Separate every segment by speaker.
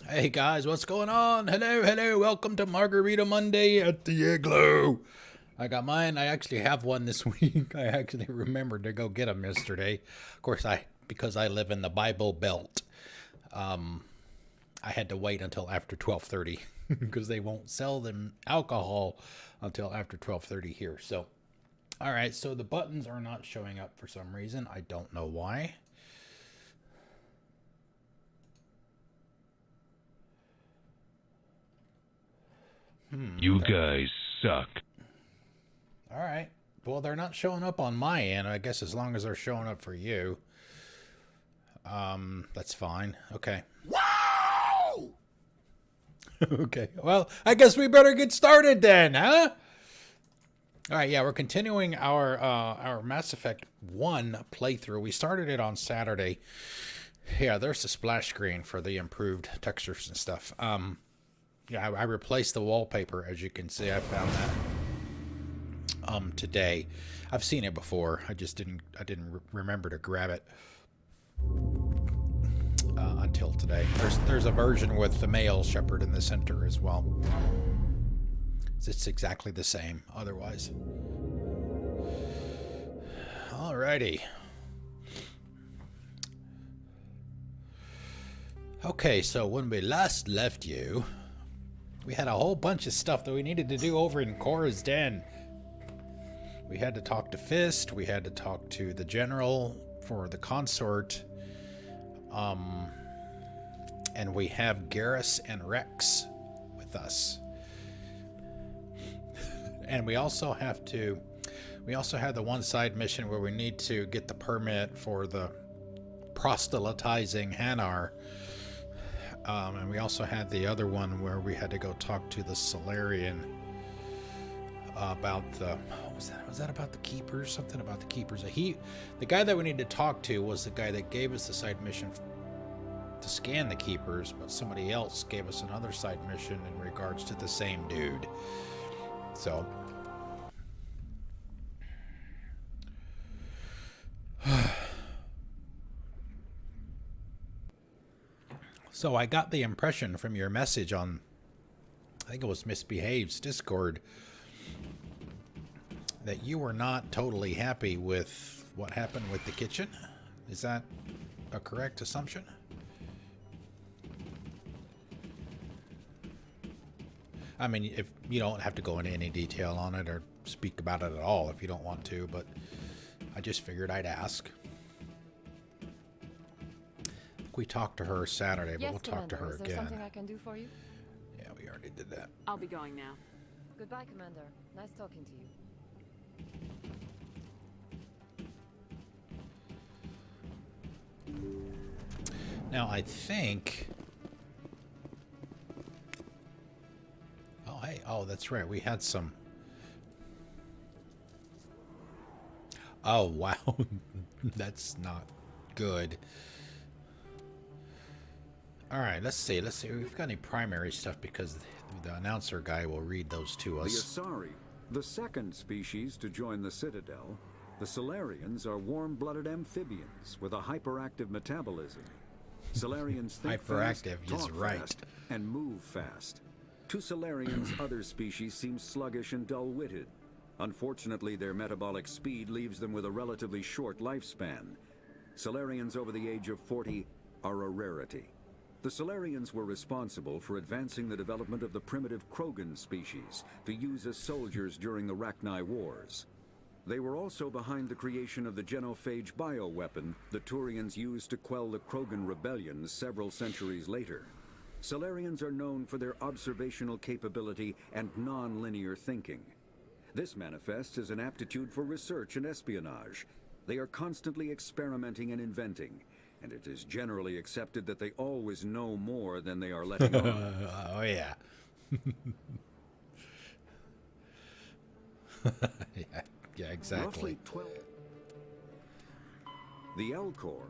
Speaker 1: Hey guys, what's going on? Hello, welcome to Margarita Monday at the Igloo. I got mine. I actually have one this week. I actually remembered to go get them yesterday. Of course, because I live in the Bible Belt, I had to wait until after 12:30 because they won't sell them alcohol until after 12:30 here. So, all right, so the buttons are not showing up for some reason. I don't know why.
Speaker 2: You guys suck.
Speaker 1: All right. Well, they're not showing up on my end. I guess as long as they're showing up for you. That's fine. Okay.
Speaker 3: Wow!
Speaker 1: Okay. Well, I guess we better get started then, huh? All right, yeah, we're continuing our Mass Effect 1 playthrough. We started it on Saturday. Yeah, there's the splash screen for the improved textures and stuff. Yeah, I replaced the wallpaper, as you can see. I found that today. I've seen it before. I didn't remember to grab it until today. There's a version with the male shepherd in the center as well. It's exactly the same otherwise. Alrighty. Okay, so when we last left you, we had a whole bunch of stuff that we needed to do over in Cora's Den. We had to talk to Fist, we had to talk to the general for the consort, and we have Garrus and Rex with us. And we also have the one side mission where we need to get the permit for the proselytizing Hanar. And we also had the other one where we had to go talk to the Solarian about the... Was that about the Keepers? Something about the Keepers. The guy that we need to talk to was the guy that gave us the side mission to scan the Keepers, but somebody else gave us another side mission in regards to the same dude. So... So I got the impression from your message on, I think it was Misbehaved's Discord, that you were not totally happy with what happened with the kitchen. Is that a correct assumption? I mean, if you don't have to go into any detail on it or speak about it at all if you don't want to, but I just figured I'd ask. We talked to her Saturday, but
Speaker 4: Yes,
Speaker 1: we'll talk to her
Speaker 4: Commander. Is there
Speaker 1: again.
Speaker 4: something I can do for you?
Speaker 1: Yeah, we already did that.
Speaker 5: I'll be going now.
Speaker 4: Goodbye, Commander. Nice talking to you.
Speaker 1: Now, I think... Oh, hey. Oh, that's right. We had some... Oh, wow. That's not good. All right, let's see. Let's see. We've got any primary stuff because the announcer guy will read those to
Speaker 6: The
Speaker 1: us.
Speaker 6: Asari, the second species to join the Citadel, the Solarians are warm-blooded amphibians with a hyperactive metabolism. Solarians think
Speaker 1: Hyperactive,
Speaker 6: fast,
Speaker 1: he's
Speaker 6: talk
Speaker 1: right.
Speaker 6: fast, and move fast. To Solarians, other species seem sluggish and dull-witted. Unfortunately, their metabolic speed leaves them with a relatively short lifespan. Solarians over the age of 40 are a rarity. The Solarians were responsible for advancing the development of the primitive Krogan species to use as soldiers during the Rachni Wars. They were also behind the creation of the genophage bioweapon the Turians used to quell the Krogan rebellions several centuries later. Solarians are known for their observational capability and non-linear thinking. This manifests as an aptitude for research and espionage. They are constantly experimenting and inventing, and it is generally accepted that they always know more than they are letting on.
Speaker 1: Oh, yeah. Yeah, exactly.
Speaker 6: Roughly 12. The Elcor,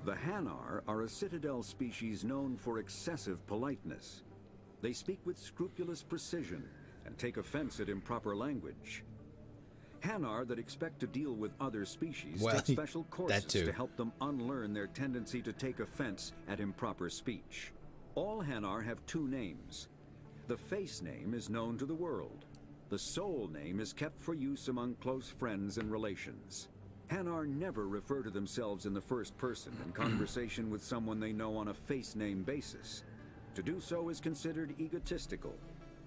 Speaker 6: the Hanar, are a Citadel species known for excessive politeness. They speak with scrupulous precision and take offense at improper language. Hanar that expect to deal with other species take special courses to help them unlearn their tendency to take offense at improper speech. All Hanar have two names. The face name is known to the world. The soul name is kept for use among close friends and relations. Hanar never refer to themselves in the first person in conversation with someone they know on a face name basis. To do so is considered egotistical.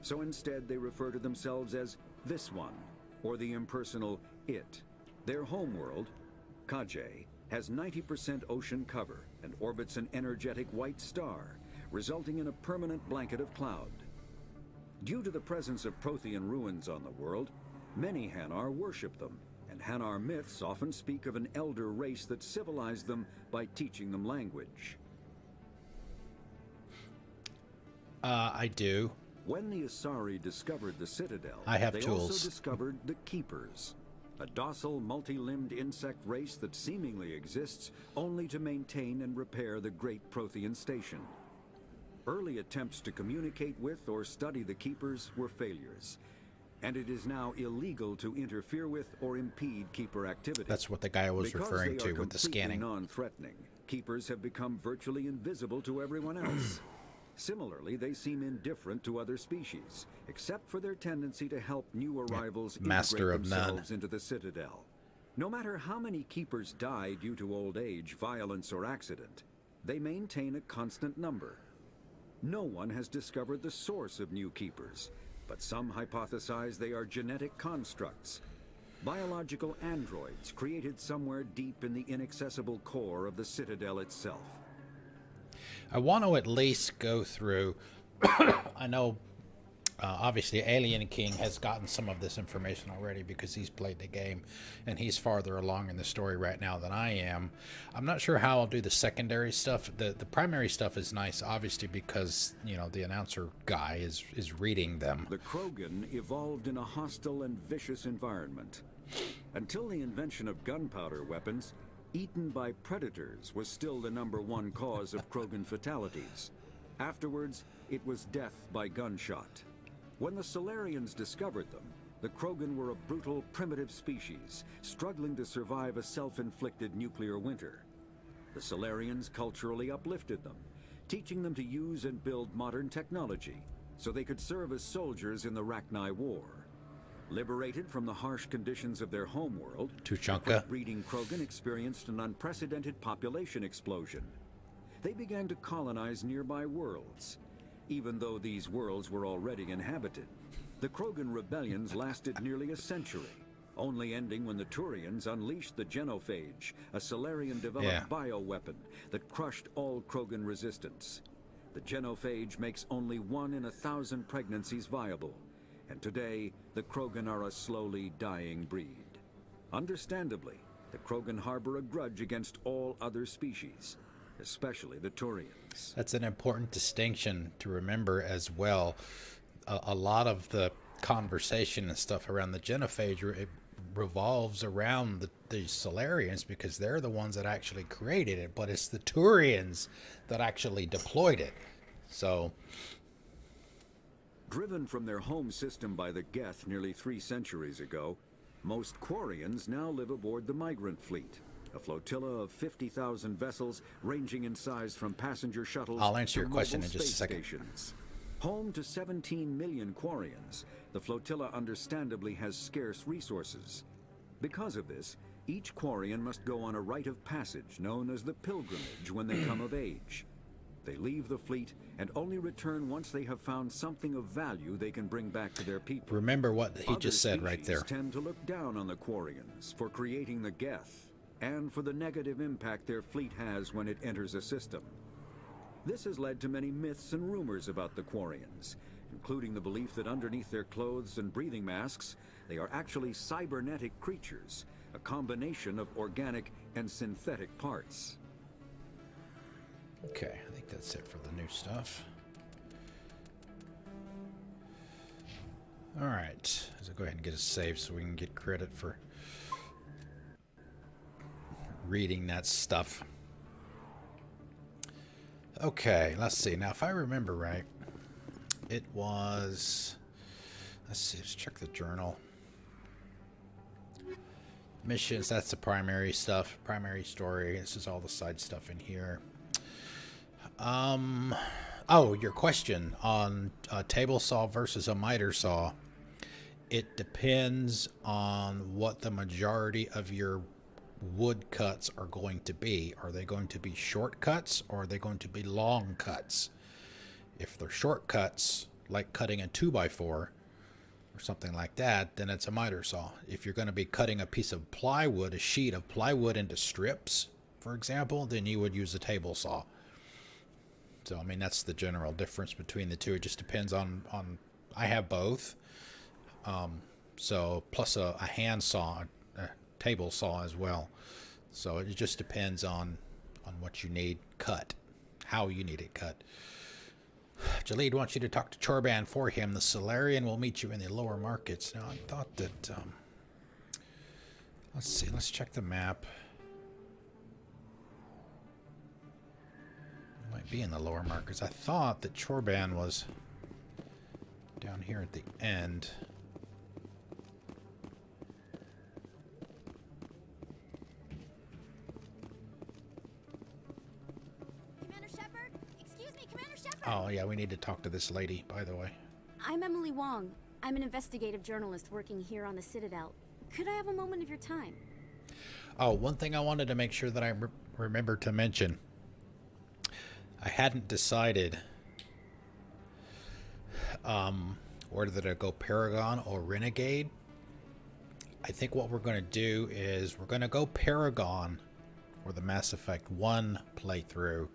Speaker 6: So instead they refer to themselves as this one, or the impersonal it. Their homeworld, Kajay, has 90% ocean cover and orbits an energetic white star, resulting in a permanent blanket of cloud. Due to the presence of Prothean ruins on the world, many Hanar worship them, and Hanar myths often speak of an elder race that civilized them by teaching them language.
Speaker 1: I do.
Speaker 6: When the Asari discovered the Citadel,
Speaker 1: I have
Speaker 6: they
Speaker 1: tools.
Speaker 6: also discovered the Keepers, a docile, multi-limbed insect race that seemingly exists only to maintain and repair the Great Prothean Station. Early attempts to communicate with or study the Keepers were failures, and it is now illegal to interfere with or impede Keeper activity.
Speaker 1: That's what the guy was referring to with the scanning.
Speaker 6: Non-threatening, Keepers have become virtually invisible to everyone else. Similarly, they seem indifferent to other species, except for their tendency to help new arrivals
Speaker 1: Master
Speaker 6: integrate
Speaker 1: of none.
Speaker 6: themselves into the Citadel. No matter how many Keepers die due to old age, violence, or accident, they maintain a constant number. No one has discovered the source of new Keepers, but some hypothesize they are genetic constructs, biological androids created somewhere deep in the inaccessible core of the Citadel itself.
Speaker 1: I want to at least go through... I know, obviously, Alien King has gotten some of this information already because he's played the game, and he's farther along in the story right now than I am. I'm not sure how I'll do the secondary stuff. The primary stuff is nice, obviously, because, you know, the announcer guy is reading them.
Speaker 6: The Krogan evolved in a hostile and vicious environment. Until the invention of gunpowder weapons, eaten by predators was still the #1 cause of Krogan fatalities. Afterwards, it was death by gunshot. When the Solarians discovered them, the Krogan were a brutal, primitive species, struggling to survive a self-inflicted nuclear winter. The Solarians culturally uplifted them, teaching them to use and build modern technology, so they could serve as soldiers in the Rachni War. Liberated from the harsh conditions of their homeworld,
Speaker 1: Tuchanka.
Speaker 6: breeding Krogan experienced an unprecedented population explosion. They began to colonize nearby worlds. Even though these worlds were already inhabited, the Krogan rebellions lasted nearly a century, only ending when the Turians unleashed the Genophage, a Salarian-developed bioweapon that crushed all Krogan resistance. The Genophage makes only 1 in 1,000 pregnancies viable, and today the Krogan are a slowly dying breed. Understandably, the Krogan harbor a grudge against all other species, especially the Turians.
Speaker 1: That's an important distinction to remember as well. A lot of the conversation and stuff around the Genophage it revolves around the Salarians because they're the ones that actually created it, but it's the Turians that actually deployed it. So,
Speaker 6: driven from their home system by the Geth nearly 3 centuries ago, most Quarians now live aboard the Migrant Fleet, a flotilla of 50,000 vessels ranging in size from passenger shuttles
Speaker 1: I'll answer
Speaker 6: to
Speaker 1: your question
Speaker 6: mobile
Speaker 1: in just a
Speaker 6: space
Speaker 1: second.
Speaker 6: stations. Home to 17 million Quarians, the flotilla understandably has scarce resources. Because of this, each Quarian must go on a rite of passage known as the pilgrimage when they come of age. They leave the fleet and only return once they have found something of value they can bring back to their people.
Speaker 1: remember what he just said right there.
Speaker 6: Others tend to look down on the Quarians for creating the Geth and for the negative impact their fleet has when it enters a system. This has led to many myths and rumors about the Quarians, including the belief that underneath their clothes and breathing masks, they are actually cybernetic creatures, a combination of organic and synthetic parts.
Speaker 1: Okay, I think that's it for the new stuff. All right, so go ahead and get a save so we can get credit for reading that stuff. Okay, let's see. Now, if I remember right, it was... Let's see, let's check the journal. Missions, that's the primary stuff. Primary story. This is all the side stuff in here. Oh, your question on a table saw versus a miter saw. It depends on what the majority of your wood cuts are going to be. Are they going to be short cuts or are they going to be long cuts? If they're short cuts, like cutting a 2x4 or something like that, then it's a miter saw. If you're going to be cutting a piece of plywood, a sheet of plywood into strips, for example, then you would use a table saw. So, I mean, that's the general difference between the two. It just depends on I have both. So, plus a hand saw, a table saw as well. So, it just depends on what you need cut, how you need it cut. Jalid wants you to talk to Chorban for him. The Salarian will meet you in the lower markets. Now, I thought that... let's see. Let's check the map. Might be in the lower markets. I thought that Chorban was down here at the end.
Speaker 5: Commander Shepard? Excuse me, Commander Shepard!
Speaker 1: Oh, yeah, we need to talk to this lady, by the way.
Speaker 5: I'm Emily Wong. I'm an investigative journalist working here on the Citadel. Could I have a moment of your time?
Speaker 1: Oh, one thing I wanted to make sure that I remember to mention. I hadn't decided whether to go Paragon or Renegade. I think what we're going to do is we're going to go Paragon for the Mass Effect 1 playthrough.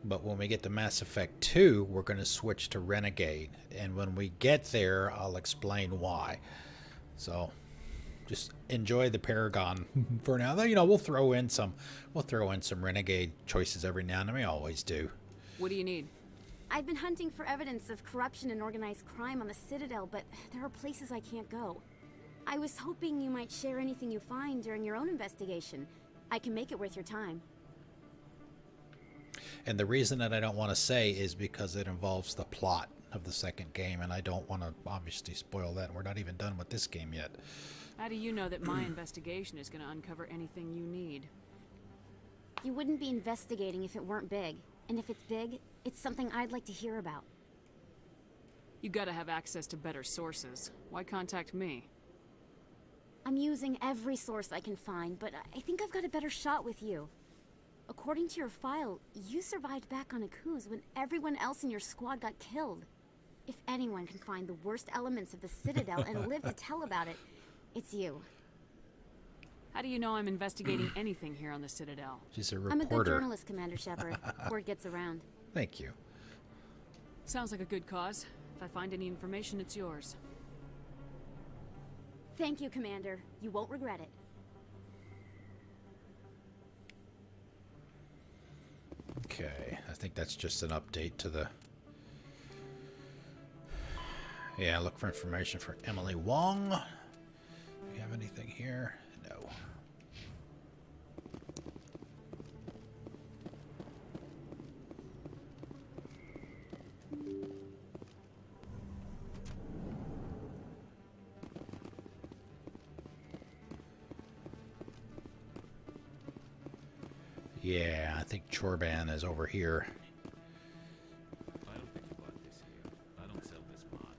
Speaker 1: But when we get to Mass Effect 2, we're going to switch to Renegade. And when we get there, I'll explain why. So just enjoy the Paragon for now. You know, we'll throw in some Renegade choices every now and then. We always do.
Speaker 7: What do you need?
Speaker 5: I've been hunting for evidence of corruption and organized crime on the Citadel, but there are places I can't go. I was hoping you might share anything you find during your own investigation. I can make it worth your time.
Speaker 1: And the reason that I don't want to say is because it involves the plot of the second game, and I don't want to obviously spoil that. We're not even done with this game yet.
Speaker 7: How do you know that my investigation is going to uncover anything you need?
Speaker 5: You wouldn't be investigating if it weren't big. And if it's big, it's something I'd like to hear about.
Speaker 7: You gotta have access to better sources. Why contact me?
Speaker 5: I'm using every source I can find, but I think I've got a better shot with you. According to your file, you survived back on Akuz when everyone else in your squad got killed. If anyone can find the worst elements of the Citadel and live to tell about it, it's you.
Speaker 7: How do you know I'm investigating anything here on the Citadel?
Speaker 1: She's a reporter.
Speaker 5: I'm a good journalist, Commander Shepard. Word gets around.
Speaker 1: Thank you.
Speaker 7: Sounds like a good cause. If I find any information, it's yours.
Speaker 5: Thank you, Commander. You won't regret it.
Speaker 1: Okay, I think that's just an update to the... Yeah, look for information for Emily Wong. Do you have anything here? No. Yeah, I think Chorban is over here.
Speaker 8: I don't think you bought this here. I don't sell this mod.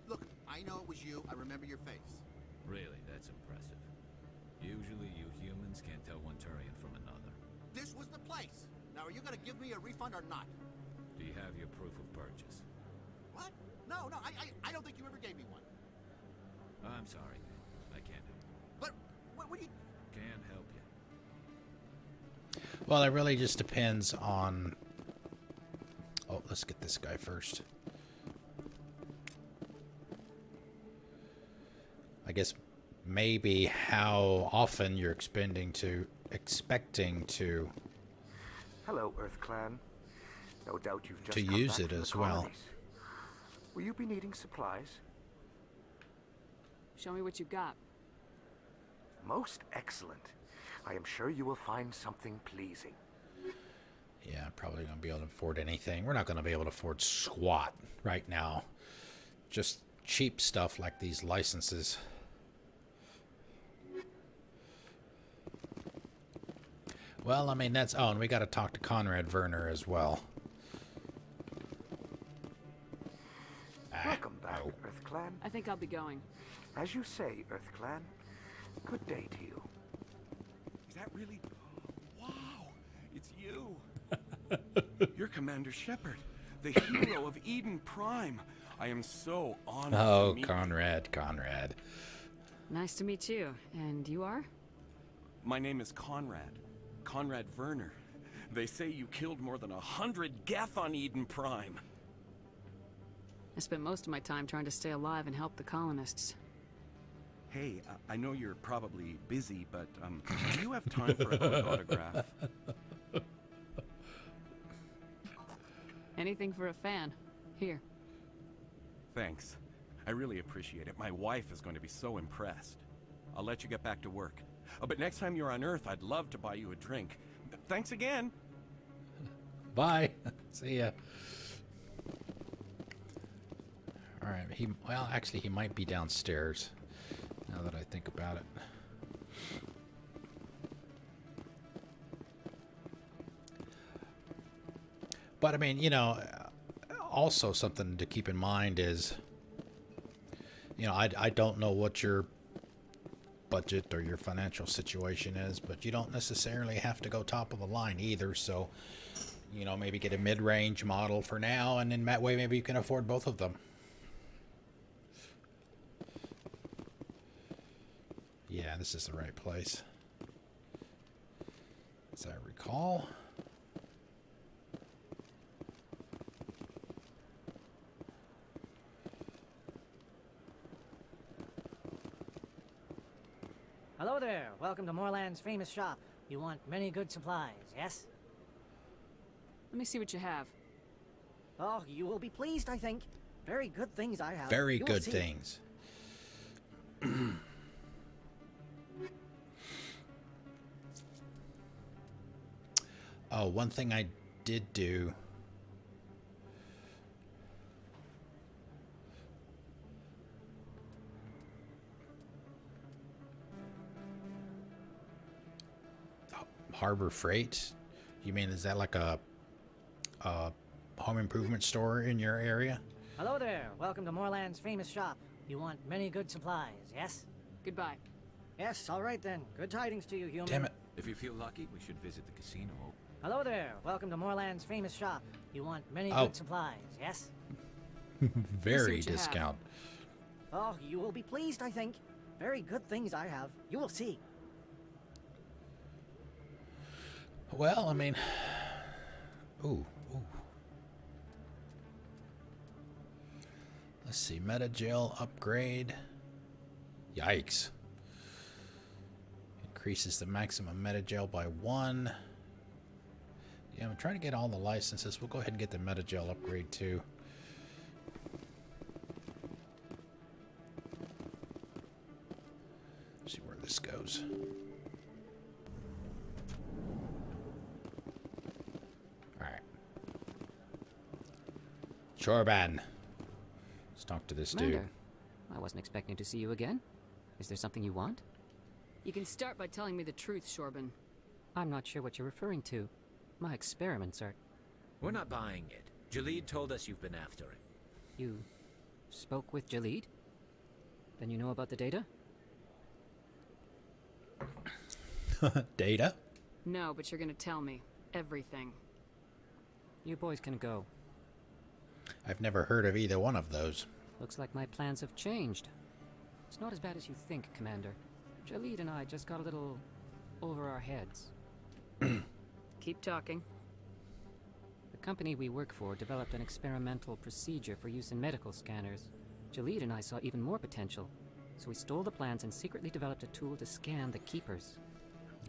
Speaker 3: Look, I know it was you. I remember your face.
Speaker 8: Really, that's impressive. Usually you humans can't tell one Turian from another.
Speaker 3: This was the place. Now, are you gonna give me a refund or not?
Speaker 8: Do you have your proof of purchase?
Speaker 3: What? No, I don't think you ever gave me one.
Speaker 8: I'm sorry, man. I can't help you.
Speaker 3: But, what do you...
Speaker 8: Can't help you.
Speaker 1: Well, it really just depends on... Oh, let's get this guy first. I guess maybe how often you're expecting to...
Speaker 9: Hello, Earth Clan. No doubt you've just
Speaker 1: to
Speaker 9: come
Speaker 1: use
Speaker 9: back
Speaker 1: it
Speaker 9: from the
Speaker 1: as well.
Speaker 9: colonies. Will you be needing supplies?
Speaker 7: Show me what you got.
Speaker 9: Most excellent. I am sure you will find something pleasing.
Speaker 1: Yeah, probably going to be able to afford anything. We're not going to be able to afford squat right now. Just cheap stuff like these licenses. Well, I mean, that's... Oh, and we got to talk to Conrad Werner as well.
Speaker 9: Welcome back, Earth Clan.
Speaker 7: I think I'll be going.
Speaker 9: As you say, Earth Clan. Good day to you.
Speaker 10: Is that really... Wow! It's you! You're Commander Shepard, the hero of Eden Prime. I am so honored
Speaker 1: Oh,
Speaker 10: to meet
Speaker 1: Conrad.
Speaker 7: Nice to meet you. And you are?
Speaker 10: My name is Conrad Werner. They say you killed more than 100 Geth on Eden Prime.
Speaker 7: I spent most of my time trying to stay alive and help the colonists.
Speaker 10: Hey, I know you're probably busy, but do you have time for a quick autograph?
Speaker 7: Anything for a fan. Here.
Speaker 10: Thanks. I really appreciate it. My wife is going to be so impressed. I'll let you get back to work. But next time you're on Earth, I'd love to buy you a drink. Thanks again.
Speaker 1: Bye. See ya. Alright, well, actually, he might be downstairs, now that I think about it. But, I mean, you know, also something to keep in mind is, you know, I don't know what your budget or your financial situation is, but you don't necessarily have to go top of the line either, so, you know, maybe get a mid-range model for now, and in that way maybe you can afford both of them. Yeah, this is the right place, as I recall.
Speaker 11: Hello there. Welcome to Moorland's famous shop. You want many good supplies, yes?
Speaker 7: Let me see what you have.
Speaker 11: Oh, you will be pleased, I think. Very good things I have.
Speaker 1: Very
Speaker 11: You will
Speaker 1: good
Speaker 11: see.
Speaker 1: things. Oh, one thing I did do. Harbor Freight? You mean, is that like a home improvement store in your area?
Speaker 11: Hello there. Welcome to Moorland's famous shop. You want many good supplies, yes?
Speaker 7: Goodbye.
Speaker 11: Yes, all right then. Good tidings to you, human.
Speaker 1: Damn it.
Speaker 8: If you feel lucky, we should visit the casino.
Speaker 11: Hello there. Welcome to Moorland's famous shop. You want many
Speaker 1: Oh.
Speaker 11: good supplies, yes?
Speaker 1: Very
Speaker 7: what you have.
Speaker 1: discount.
Speaker 11: Oh, you will be pleased, I think. Very good things I have. You will see.
Speaker 1: Well, I mean, ooh. Let's see, meta gel upgrade. Yikes. Increases the maximum meta gel by 1. Yeah, I'm trying to get all the licenses. We'll go ahead and get the meta gel upgrade too. See where this goes. Alright. Chorban. Let's talk to this dude.
Speaker 12: Commander, I wasn't expecting to see you again. Is there something you want?
Speaker 7: You can start by telling me the truth, Shorban.
Speaker 12: I'm not sure what you're referring to. My experiments are...
Speaker 8: We're not buying it. Jalid told us you've been after it.
Speaker 12: You spoke with Jalid? Then you know about the data?
Speaker 1: Data?
Speaker 7: No, but you're gonna tell me. Everything.
Speaker 12: You boys can go.
Speaker 1: I've never heard of either one of those.
Speaker 12: Looks like my plans have changed. It's not as bad as you think, Commander. Jalid and I just got a little over our heads.
Speaker 7: Keep talking.
Speaker 12: The company we work for developed an experimental procedure for use in medical scanners. Jalid and I saw even more potential, so we stole the plans and secretly developed a tool to scan the Keepers.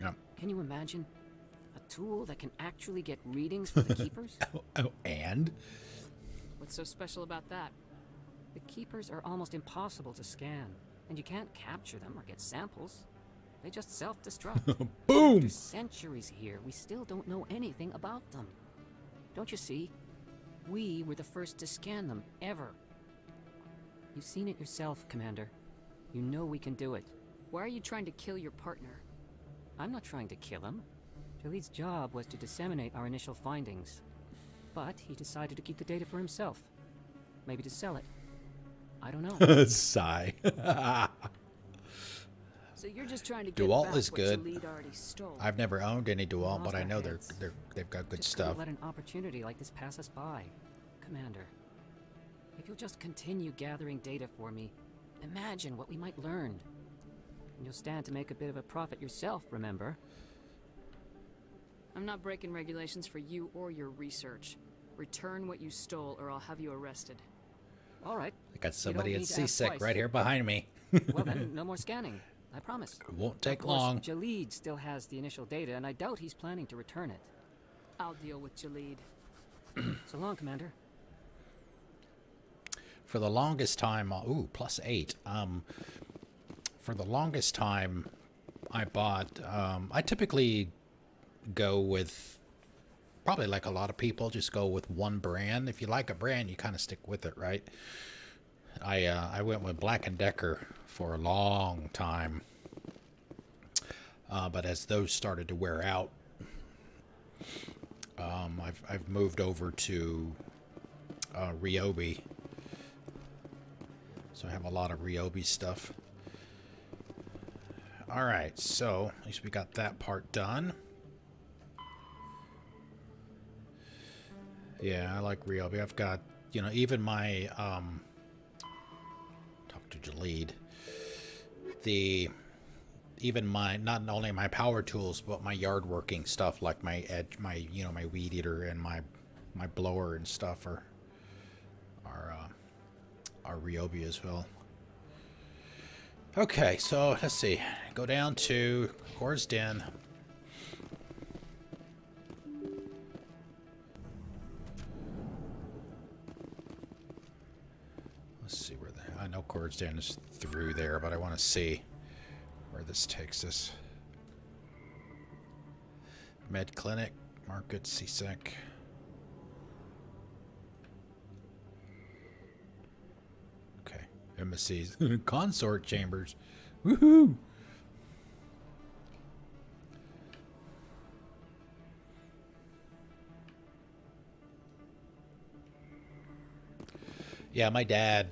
Speaker 1: Yeah.
Speaker 12: Can you imagine? A tool that can actually get readings for the Keepers?
Speaker 1: And?
Speaker 7: What's so special about that?
Speaker 12: The Keepers are almost impossible to scan, and you can't capture them or get samples. They just self-destruct.
Speaker 1: Boom!
Speaker 12: After centuries here, we still don't know anything about them. Don't you see? We were the first to scan them, ever. You've seen it yourself, Commander. You know we can do it.
Speaker 7: Why are you trying to kill your partner?
Speaker 12: I'm not trying to kill him. Jalid's job was to disseminate our initial findings. But he decided to keep the data for himself. Maybe to sell it. I don't know.
Speaker 1: Sigh.
Speaker 7: So you're just trying to get
Speaker 1: DeWalt
Speaker 7: back
Speaker 1: is
Speaker 7: what
Speaker 1: good.
Speaker 7: Jalid already stole.
Speaker 1: I've never owned any DeWalt,
Speaker 12: Lost
Speaker 1: but I
Speaker 12: our
Speaker 1: know
Speaker 12: heads.
Speaker 1: they've got good
Speaker 12: Just
Speaker 1: stuff.
Speaker 12: couldn't let an opportunity like this pass us by, Commander. If you'll just continue gathering data for me, imagine what we might learn. And you'll stand to make a bit of a profit yourself, remember?
Speaker 7: I'm not breaking regulations for you or your research. Return what you stole or I'll have you arrested.
Speaker 12: All right.
Speaker 1: I got somebody
Speaker 12: You
Speaker 1: at
Speaker 12: don't need to ask
Speaker 1: CSEC
Speaker 12: twice.
Speaker 1: right here behind me.
Speaker 12: Well then, no more scanning. I promise.
Speaker 1: It won't take
Speaker 12: Of course,
Speaker 1: long.
Speaker 12: Jalid still has the initial data, and I doubt he's planning to return it.
Speaker 7: I'll deal with Jalid.
Speaker 12: So long, Commander.
Speaker 1: For the longest time, ooh, +8. For the longest time, I bought. I typically go with, probably like a lot of people, just go with one brand. If you like a brand, you kind of stick with it, right? I went with Black & Decker for a long time, but as those started to wear out, I've moved over to Ryobi. So I have a lot of Ryobi stuff. All right, so at least we got that part done. Yeah, I like Ryobi. I've got, you know, even my talk to Jalid. Even my, not only my power tools, but my yard working stuff, like my edge, my, you know, my weed eater and my blower and stuff are Ryobi as well. Okay, so let's see. Go down to Core's Den. Let's see where I know Core's Den is through there, but I want to see where this takes us. Med Clinic, Market, CSEC. Okay, embassies, consort chambers. Woohoo! Yeah, my dad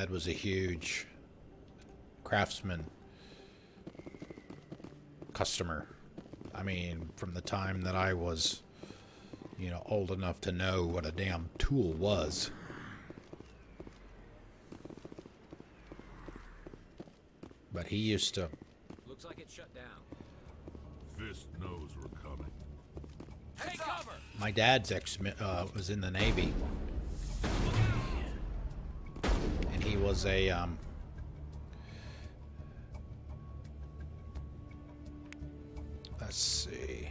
Speaker 1: was a huge Craftsman customer. I mean, from the time that I was, you know, old enough to know what a damn tool was. But he used to...
Speaker 8: Looks like it's shut down.
Speaker 13: Fist knows we're coming.
Speaker 8: Take cover!
Speaker 1: My dad's was in the Navy. And he was a, let's see.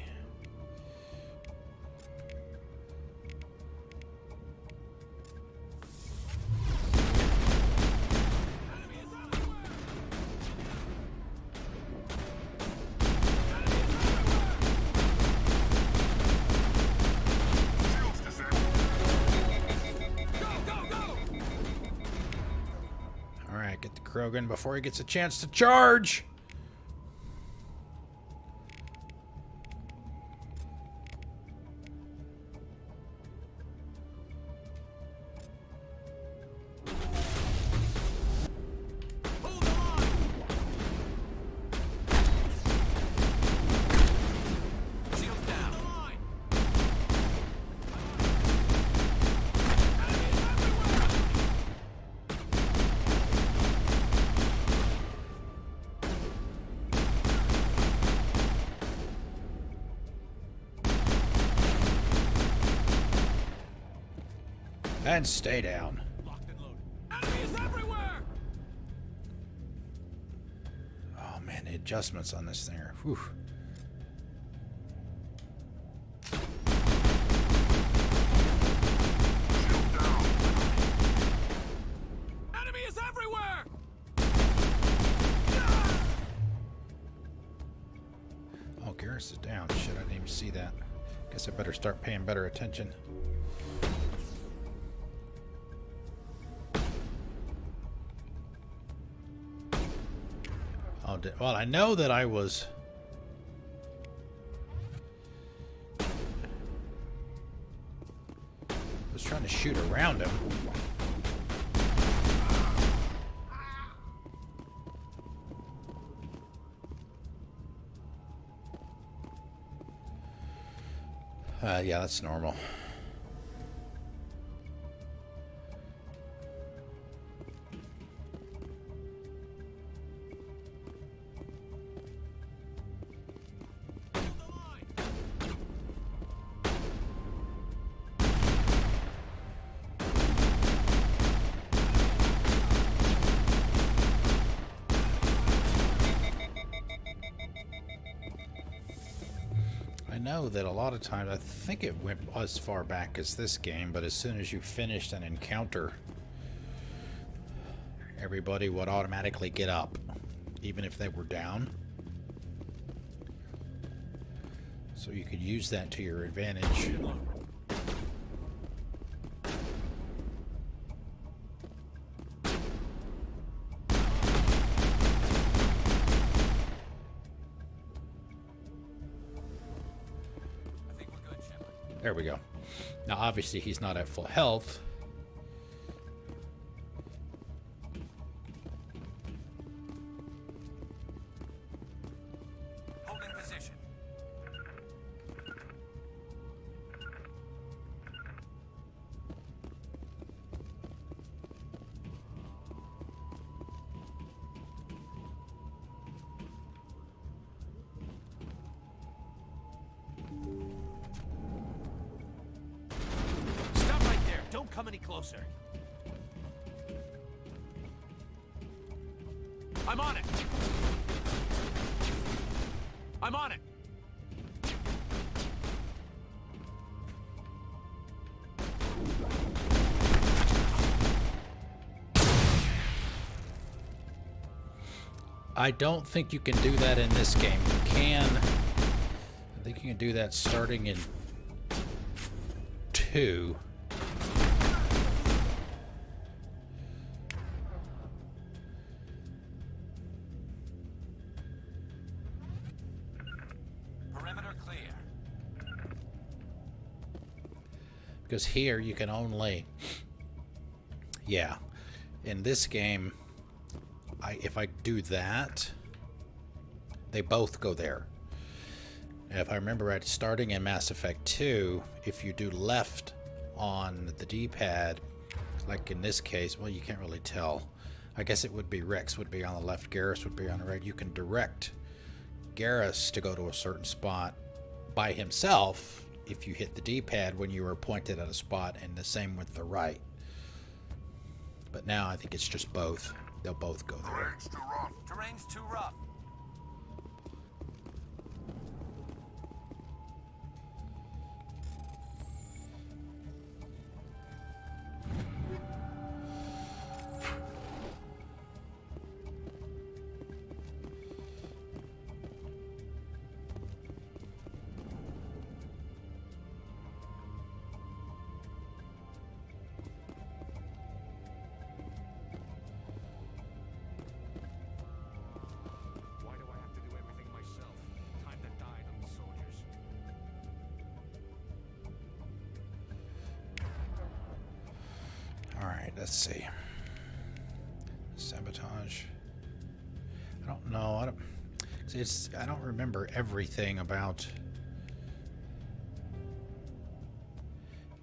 Speaker 1: Alright, get the Krogan before he gets a chance to charge! And stay down.
Speaker 8: Locked and loaded. Enemies everywhere!
Speaker 1: Oh man, the adjustments on this thing are... Whew.
Speaker 8: Enemy is everywhere!
Speaker 1: Oh, Garrus is down. Shit, I didn't even see that. Guess I better start paying better attention. Well, I know that I was trying to shoot around him. Yeah, that's normal. I know that a lot of times, I think it went as far back as this game, but as soon as you finished an encounter, everybody would automatically get up, even if they were down. So you could use that to your advantage. There we go. Now, obviously, he's not at full health.
Speaker 8: Holding position. Don't come any closer. I'm on it. I'm on it.
Speaker 1: I don't think you can do that in this game. You can. I think you can do that starting in 2. Because here you can only... Yeah. In this game, if I do that, they both go there. And if I remember right, starting in Mass Effect 2, if you do left on the D-pad, like in this case, well, you can't really tell. I guess it would be Rex would be on the left, Garrus would be on the right. You can direct Garrus to go to a certain spot by himself if you hit the D-pad when you were pointed at a spot, and the same with the right. But now I think it's just both. They'll both go there.
Speaker 13: Terrain's too rough.
Speaker 9: Terrain's too rough.
Speaker 1: Let's see. Sabotage. I don't know. I don't remember everything about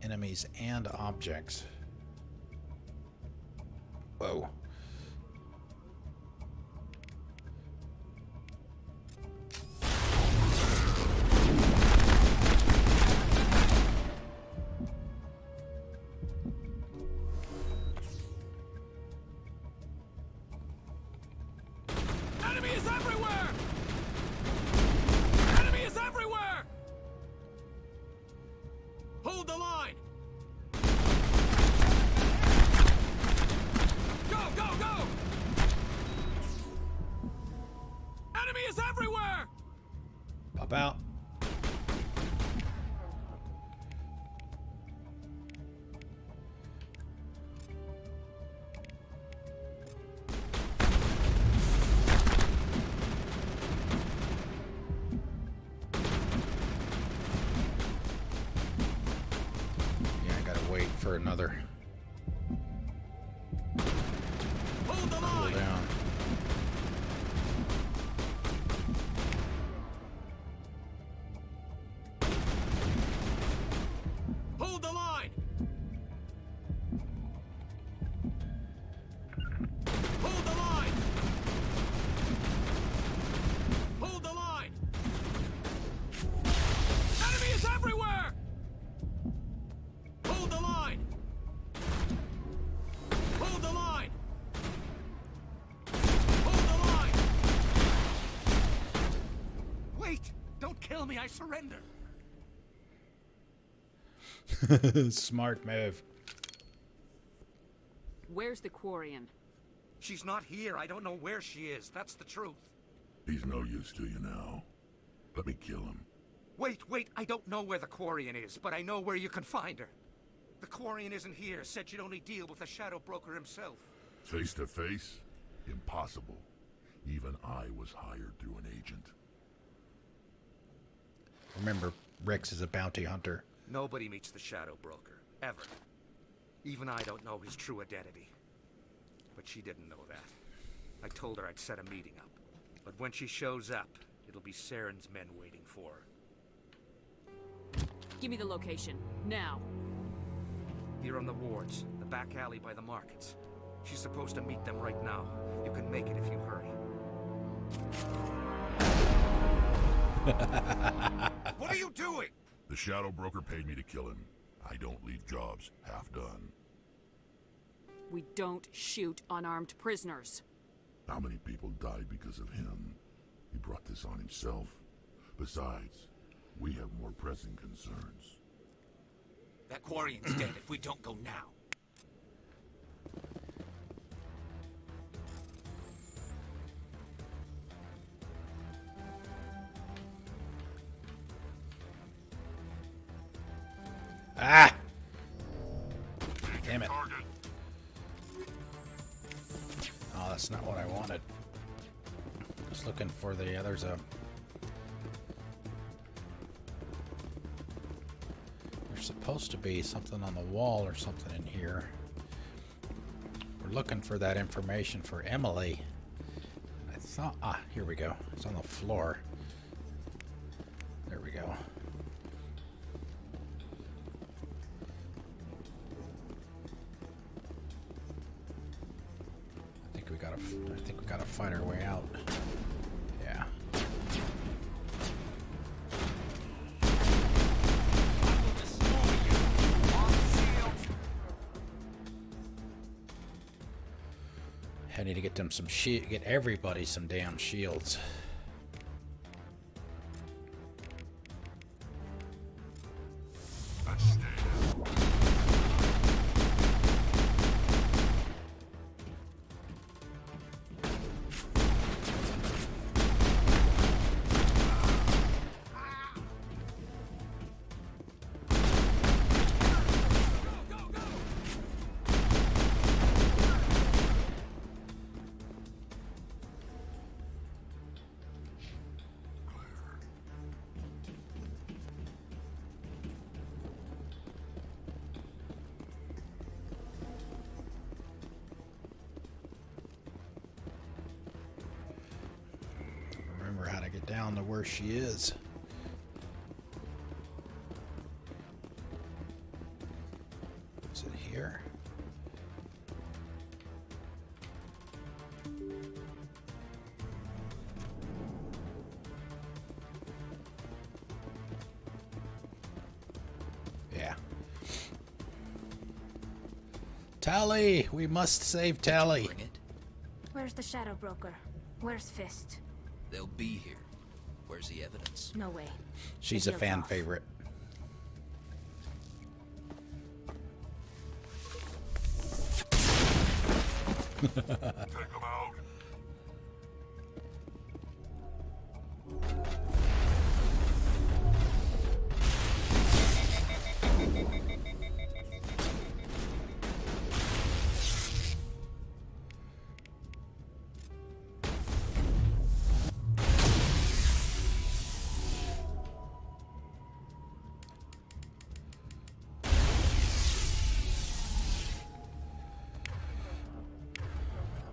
Speaker 1: enemies and objects. Whoa. Out. Yeah, I gotta wait for another.
Speaker 9: Hold the line.
Speaker 1: Down.
Speaker 9: I surrender.
Speaker 1: Smart move.
Speaker 7: Where's the Quarian?
Speaker 9: She's not here. I don't know where she is. That's the truth.
Speaker 13: He's no use to you now. Let me kill him.
Speaker 9: Wait. I don't know where the Quarian is, but I know where you can find her. The Quarian isn't here. Said she'd only deal with the Shadow Broker himself.
Speaker 13: Face to face? Impossible. Even I was hired through an agent.
Speaker 1: Remember, Rex is a bounty hunter.
Speaker 9: Nobody meets the Shadow Broker, ever. Even I don't know his true identity. But she didn't know that. I told her I'd set a meeting up. But when she shows up, it'll be Saren's men waiting for her.
Speaker 7: Give me the location, now.
Speaker 9: Here on the wards, the back alley by the markets. She's supposed to meet them right now. You can make it if you hurry.
Speaker 13: What are you doing? The Shadow Broker paid me to kill him. I don't leave jobs half done.
Speaker 7: We don't shoot unarmed prisoners.
Speaker 13: How many people died because of him? He brought this on himself. Besides, we have more pressing concerns.
Speaker 3: That Quarian's dead if we don't go now.
Speaker 1: Ah! Damn it. Oh, that's not what I wanted. Just looking for the, there's supposed to be something on the wall or something in here. We're looking for that information for Emily. I thought... Ah, here we go. It's on the floor. There we go. I think we gotta fight our way out. Yeah. I need to get them some get everybody some damn shields. How to get down to where she is. Is it here? Yeah. Tally! We must save Tally.
Speaker 14: Where's the Shadow Broker? Where's Fist?
Speaker 15: They'll be here. Where's the evidence?
Speaker 14: No way.
Speaker 1: She's a fan favorite.
Speaker 13: Take them out.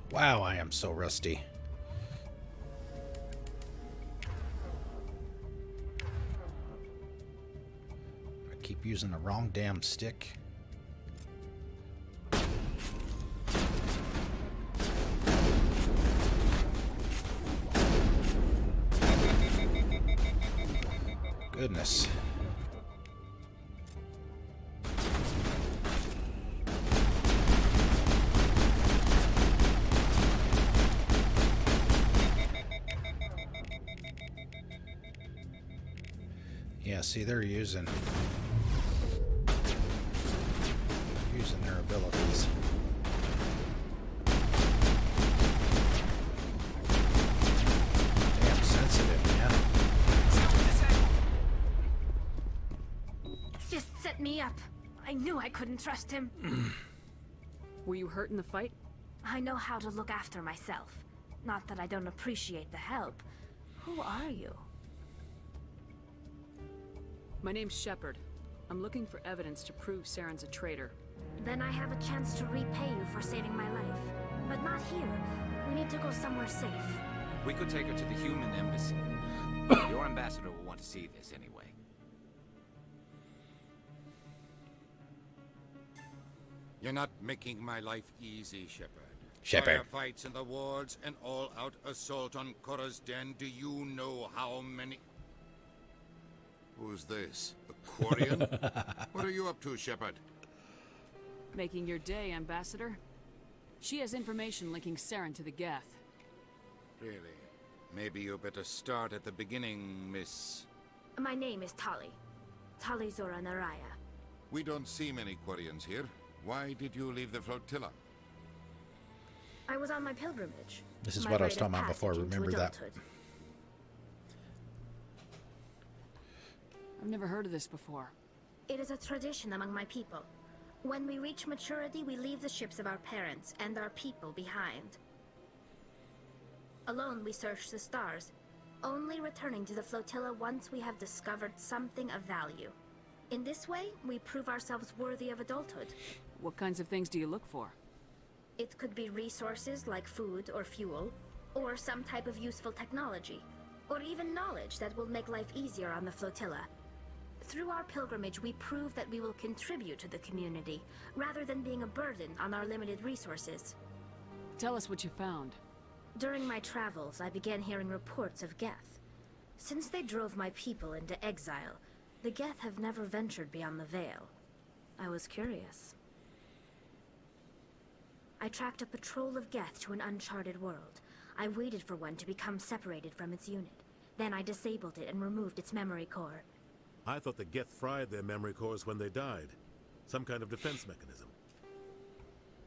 Speaker 1: Wow, I am so rusty. I keep using the wrong damn stick. Goodness. Yeah, see, they're using their abilities. Damn sensitive, man.
Speaker 14: Fist set me up. I knew I couldn't trust him.
Speaker 7: Were you hurt in the fight?
Speaker 14: I know how to look after myself. Not that I don't appreciate the help. Who are you?
Speaker 7: My name's Shepard. I'm looking for evidence to prove Saren's a traitor.
Speaker 14: Then I have a chance to repay you for saving my life. But not here. We need to go somewhere safe.
Speaker 8: We could take her to the human embassy. Your ambassador will want to see this anyway.
Speaker 16: You're not making my life easy, Shepard.
Speaker 1: Shepard.
Speaker 16: Firefights in the wards, an all-out assault on Korra's den. Do you know how many... Who's this? A Quarian? What are you up to, Shepard?
Speaker 7: Making your day, Ambassador. She has information linking Saren to the Geth.
Speaker 16: Really? Maybe you better start at the beginning, Miss...
Speaker 14: My name is Tali. Tali Zora Naraya.
Speaker 16: We don't see many Quarians here. Why did you leave the flotilla?
Speaker 14: I was on my pilgrimage.
Speaker 1: This is
Speaker 14: My
Speaker 1: what I was
Speaker 14: rite
Speaker 1: talking
Speaker 14: of
Speaker 1: about before.
Speaker 14: passage into
Speaker 1: Remember that.
Speaker 14: adulthood.
Speaker 7: I've never heard of this before.
Speaker 14: It is a tradition among my people. When we reach maturity, we leave the ships of our parents and our people behind. Alone, we search the stars, only returning to the flotilla once we have discovered something of value. In this way, we prove ourselves worthy of adulthood.
Speaker 7: What kinds of things do you look for?
Speaker 14: It could be resources like food or fuel, or some type of useful technology, or even knowledge that will make life easier on the flotilla. Through our pilgrimage, we prove that we will contribute to the community, rather than being a burden on our limited resources.
Speaker 7: Tell us what you found.
Speaker 14: During my travels, I began hearing reports of Geth. Since they drove my people into exile, the Geth have never ventured beyond the Veil. I was curious. I tracked a patrol of Geth to an uncharted world. I waited for one to become separated from its unit. Then I disabled it and removed its memory core.
Speaker 17: I thought the Geth fried their memory cores when they died. Some kind of defense mechanism.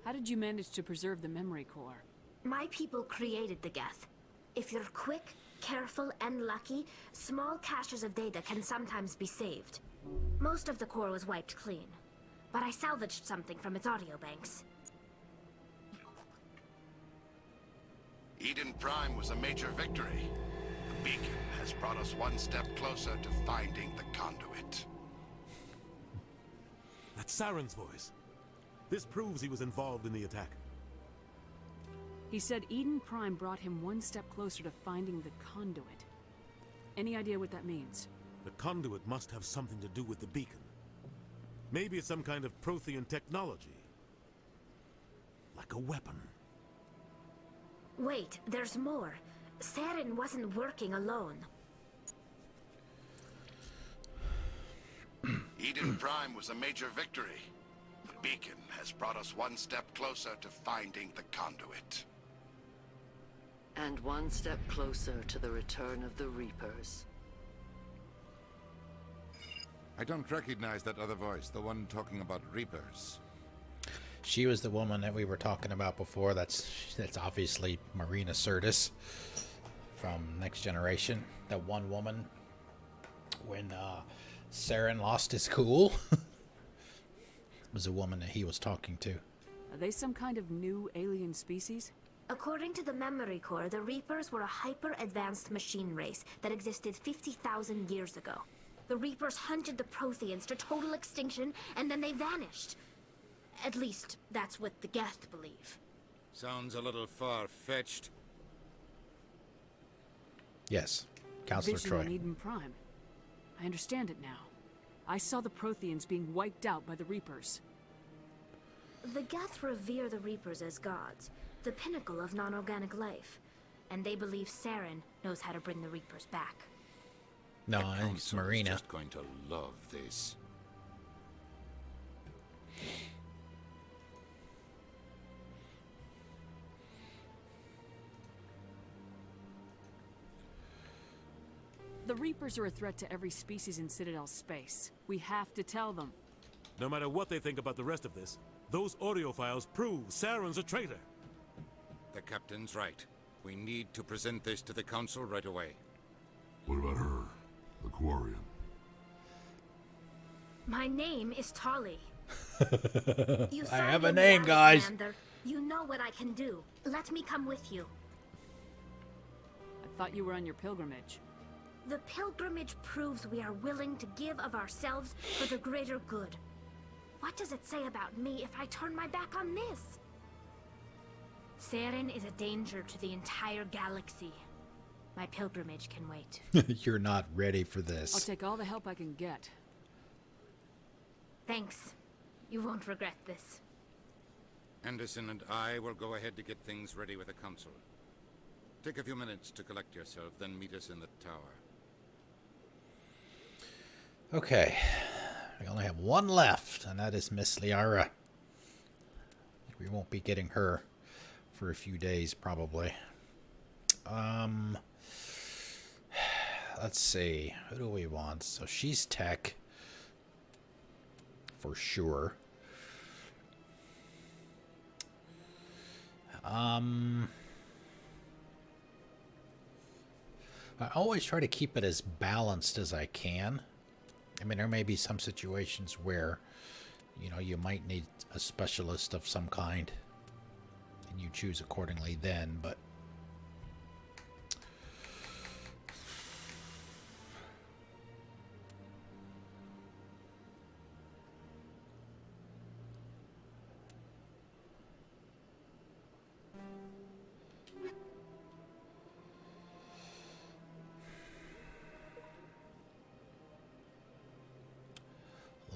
Speaker 7: How did you manage to preserve the memory core?
Speaker 14: My people created the Geth. If you're quick, careful, and lucky, small caches of data can sometimes be saved. Most of the core was wiped clean, but I salvaged something from its audio banks.
Speaker 16: Eden Prime was a major victory. The beacon has brought us one step closer to finding the conduit.
Speaker 17: That's Saren's voice. This proves he was involved in the attack.
Speaker 7: He said Eden Prime brought him one step closer to finding the conduit. Any idea what that means?
Speaker 17: The conduit must have something to do with the beacon. Maybe it's some kind of Prothean technology. Like a weapon.
Speaker 14: Wait, there's more. Saren wasn't working alone.
Speaker 16: Eden Prime was a major victory. The beacon has brought us one step closer to finding the conduit.
Speaker 18: And one step closer to the return of the Reapers.
Speaker 16: I don't recognize that other voice, the one talking about Reapers.
Speaker 1: She was the woman that we were talking about before. That's obviously Marina Sirtis from Next Generation. That one woman when Saren lost his cool was a woman that he was talking to.
Speaker 7: Are they some kind of new alien species?
Speaker 14: According to the memory core, the Reapers were a hyper-advanced machine race that existed 50,000 years ago. The Reapers hunted the Protheans to total extinction, and then they vanished. At least, that's what the Geth believe.
Speaker 16: Sounds a little far-fetched.
Speaker 1: Yes, Counselor
Speaker 7: Vision
Speaker 1: Troy.
Speaker 7: on Eden Prime. I understand it now. I saw the Protheans being wiped out by the Reapers.
Speaker 14: The Geth revere the Reapers as gods, the pinnacle of non-organic life, and they believe Saren knows how to bring the Reapers back.
Speaker 1: No, I think it's Marina.
Speaker 16: Just going to love this.
Speaker 7: The Reapers are a threat to every species in Citadel space. We have to tell them.
Speaker 17: No matter what they think about the rest of this, those audio files prove Saren's a traitor.
Speaker 16: The captain's right. We need to present this to the council right away.
Speaker 13: What about her? The Quarian.
Speaker 14: My name is Tali. You
Speaker 1: I
Speaker 14: saw
Speaker 1: have
Speaker 14: me
Speaker 1: a
Speaker 14: in the
Speaker 1: name,
Speaker 14: alley,
Speaker 1: guys.
Speaker 14: Commander. You know what I can do. Let me come with you.
Speaker 7: I thought you were on your pilgrimage.
Speaker 14: The pilgrimage proves we are willing to give of ourselves for the greater good. What does it say about me if I turn my back on this? Saren is a danger to the entire galaxy. My pilgrimage can wait.
Speaker 1: You're not ready for this.
Speaker 7: I'll take all the help I can get.
Speaker 14: Thanks. You won't regret this.
Speaker 16: Anderson and I will go ahead to get things ready with the council. Take a few minutes to collect yourself, then meet us in the tower.
Speaker 1: Okay. We only have one left, and that is Miss Liara. We won't be getting her for a few days, probably. Let's see. Who do we want? So she's tech. For sure. I always try to keep it as balanced as I can. I mean, there may be some situations where, you know, you might need a specialist of some kind, and you choose accordingly then, but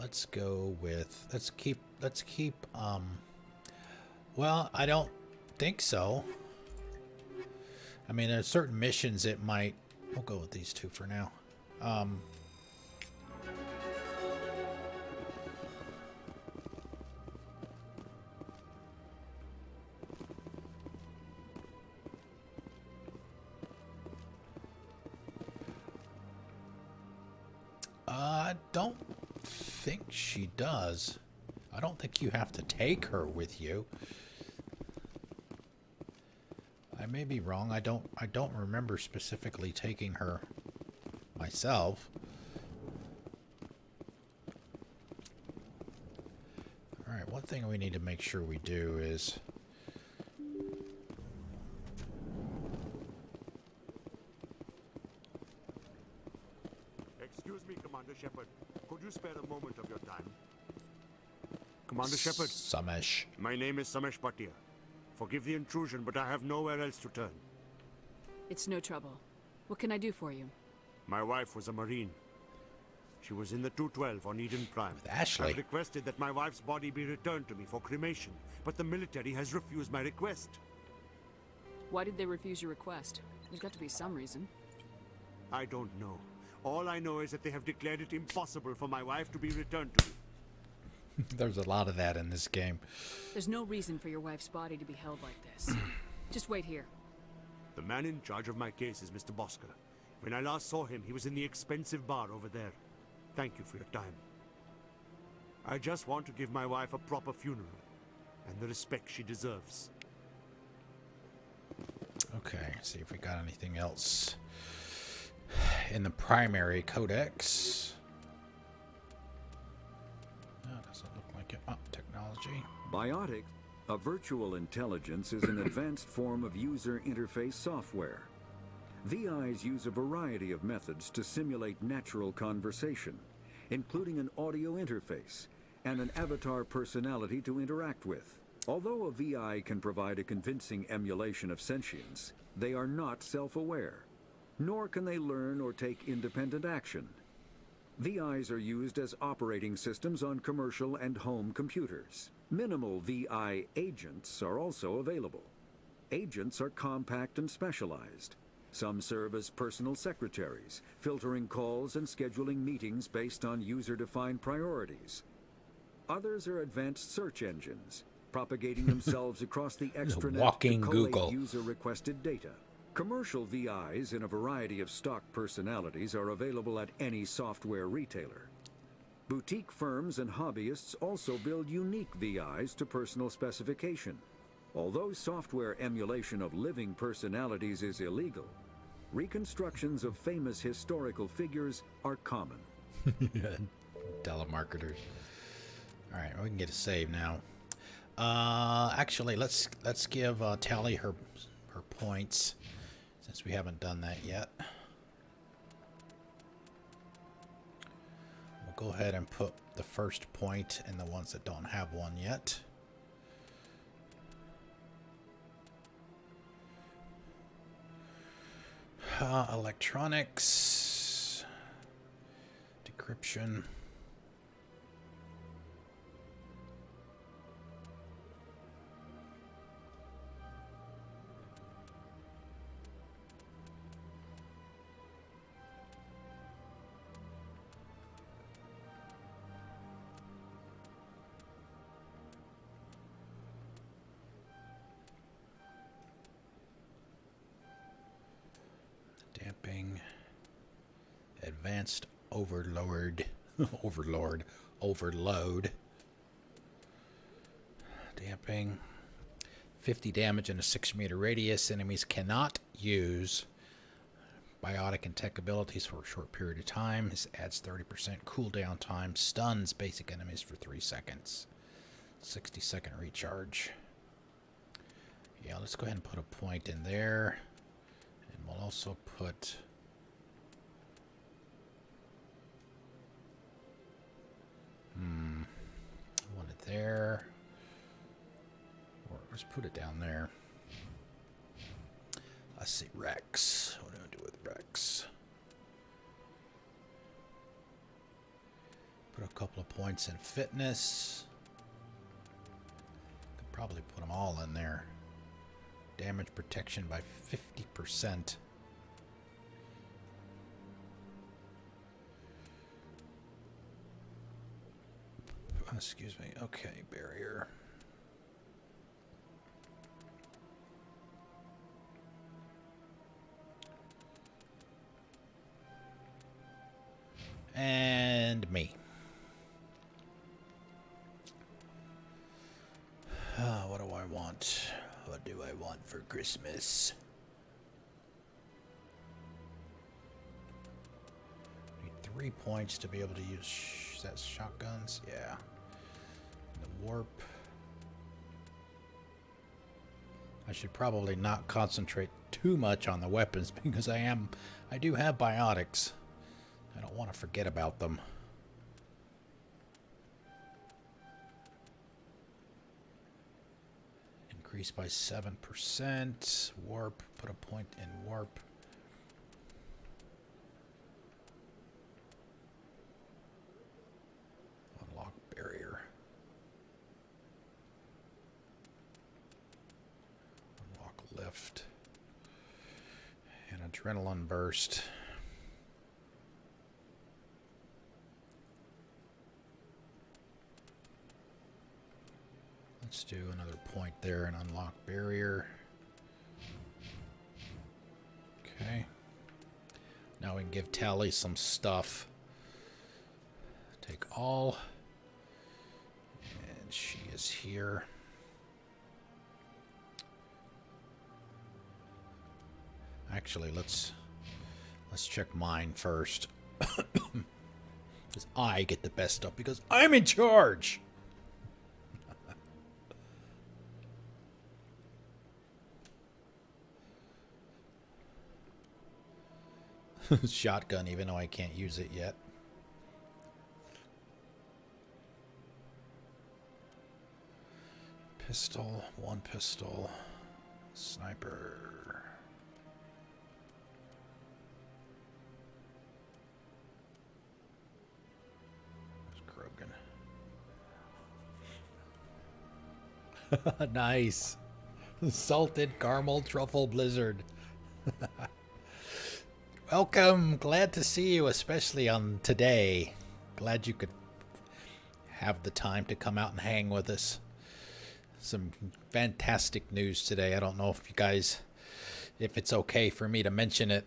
Speaker 1: let's go with, let's keep, well, I don't think so. I mean, there's certain missions it might, we'll go with these two for now. I don't think she does. I don't think you have to take her with you. I may be wrong. I don't remember specifically taking her myself. All right, one thing we need to make sure we do is
Speaker 19: Excuse me, Commander Shepard. Could you spare a moment of your time? Commander Shepard.
Speaker 1: Samesh.
Speaker 19: My name is Samesh Bhatia. Forgive the intrusion, but I have nowhere else to turn.
Speaker 7: It's no trouble. What can I do for you?
Speaker 19: My wife was a Marine. She was in the 212 on Eden Prime.
Speaker 1: With Ashley.
Speaker 19: I've requested that my wife's body be returned to me for cremation, but the military has refused my request.
Speaker 7: Why did they refuse your request? There's got to be some reason.
Speaker 19: I don't know. All I know is that they have declared it impossible for my wife to be returned to me.
Speaker 1: There's a lot of that in this game.
Speaker 7: There's no reason for your wife's body to be held like this. Just wait here.
Speaker 19: The man in charge of my case is Mr. Bosker. When I last saw him, he was in the expensive bar over there. Thank you for your time. I just want to give my wife a proper funeral and the respect she deserves.
Speaker 1: Okay, see if we got anything else in the primary codex. No, doesn't look like it. Oh, technology.
Speaker 6: Biotic, a virtual intelligence, is an advanced form of user interface software. VIs use a variety of methods to simulate natural conversation, including an audio interface and an avatar personality to interact with. Although a VI can provide a convincing emulation of sentience, they are not self-aware, nor can they learn or take independent action. VIs are used as operating systems on commercial and home computers. Minimal VI agents are also available. Agents are compact and specialized. Some serve as personal secretaries, filtering calls and scheduling meetings based on user-defined priorities. Others are advanced search engines, propagating themselves across the extranet
Speaker 1: walking
Speaker 6: to collate
Speaker 1: Google.
Speaker 6: user-requested data. Commercial VIs in a variety of stock personalities are available at any software retailer. Boutique firms and hobbyists also build unique VIs to personal specification. Although software emulation of living personalities is illegal, reconstructions of famous historical figures are common.
Speaker 1: Telemarketers. All right, we can get a save now. Actually, let's give Tally her points, since we haven't done that yet. We'll go ahead and put the first point in the ones that don't have one yet. Electronics, decryption. Damping, advanced overload, overload. Damping, 50 damage in a 6-meter radius. Enemies cannot use biotic and tech abilities for a short period of time. This adds 30% cooldown time. Stuns basic enemies for 3 seconds. 60-second recharge. Yeah, let's go ahead and put a point in there. We'll also put one it there, or let's put it down there. Let's see, Rex. What do I do with Rex? Put a a couple of points in fitness. Could probably put them all in there. Damage protection by 50%. Excuse me. Okay, barrier. And me. What do I want? What do I want for Christmas? Need 3 points to be able to use that shotguns. Yeah. The warp. I should probably not concentrate too much on the weapons because I do have biotics. I don't want to forget about them. Increase by 7%. Warp. Put a point in warp. Unlock barrier. Unlock lift. And adrenaline burst. Let's do another point there and unlock barrier. Okay. Now we can give Tally some stuff. Take all. And she is here. Actually, let's check mine first. Because I get the best stuff because I'm in charge. Shotgun, even though I can't use it yet. Pistol, 1 pistol. Sniper. There's Krogan. Nice. Salted caramel truffle blizzard. Welcome. Glad to see you, especially on today. Glad you could have the time to come out and hang with us. Some fantastic news today. I don't know if you guys, if it's okay for me to mention it.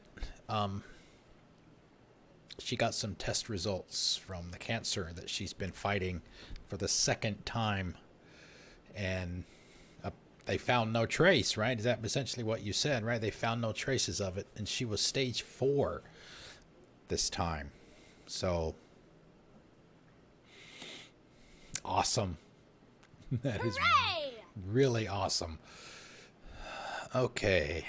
Speaker 1: She got some test results from the cancer that she's been fighting for the 2nd time. And they found no trace, right? Is that essentially what you said, right? They found no traces of it. And she was stage 4 this time. So, awesome. That is really awesome. Okay.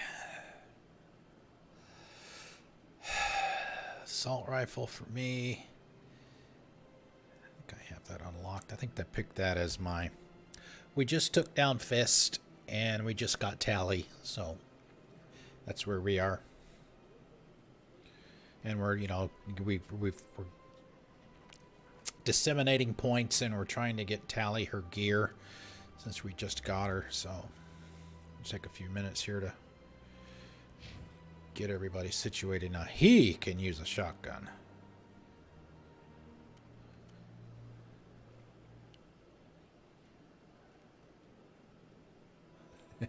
Speaker 1: Assault rifle for me. I think I have that unlocked. I think I picked that as my... We just took down Fist. And we just got Tally, so that's where we are. And we're, you know, we're disseminating points, and we're trying to get Tally her gear since we just got her. So it'll take a few minutes here to get everybody situated. Now he can use a shotgun.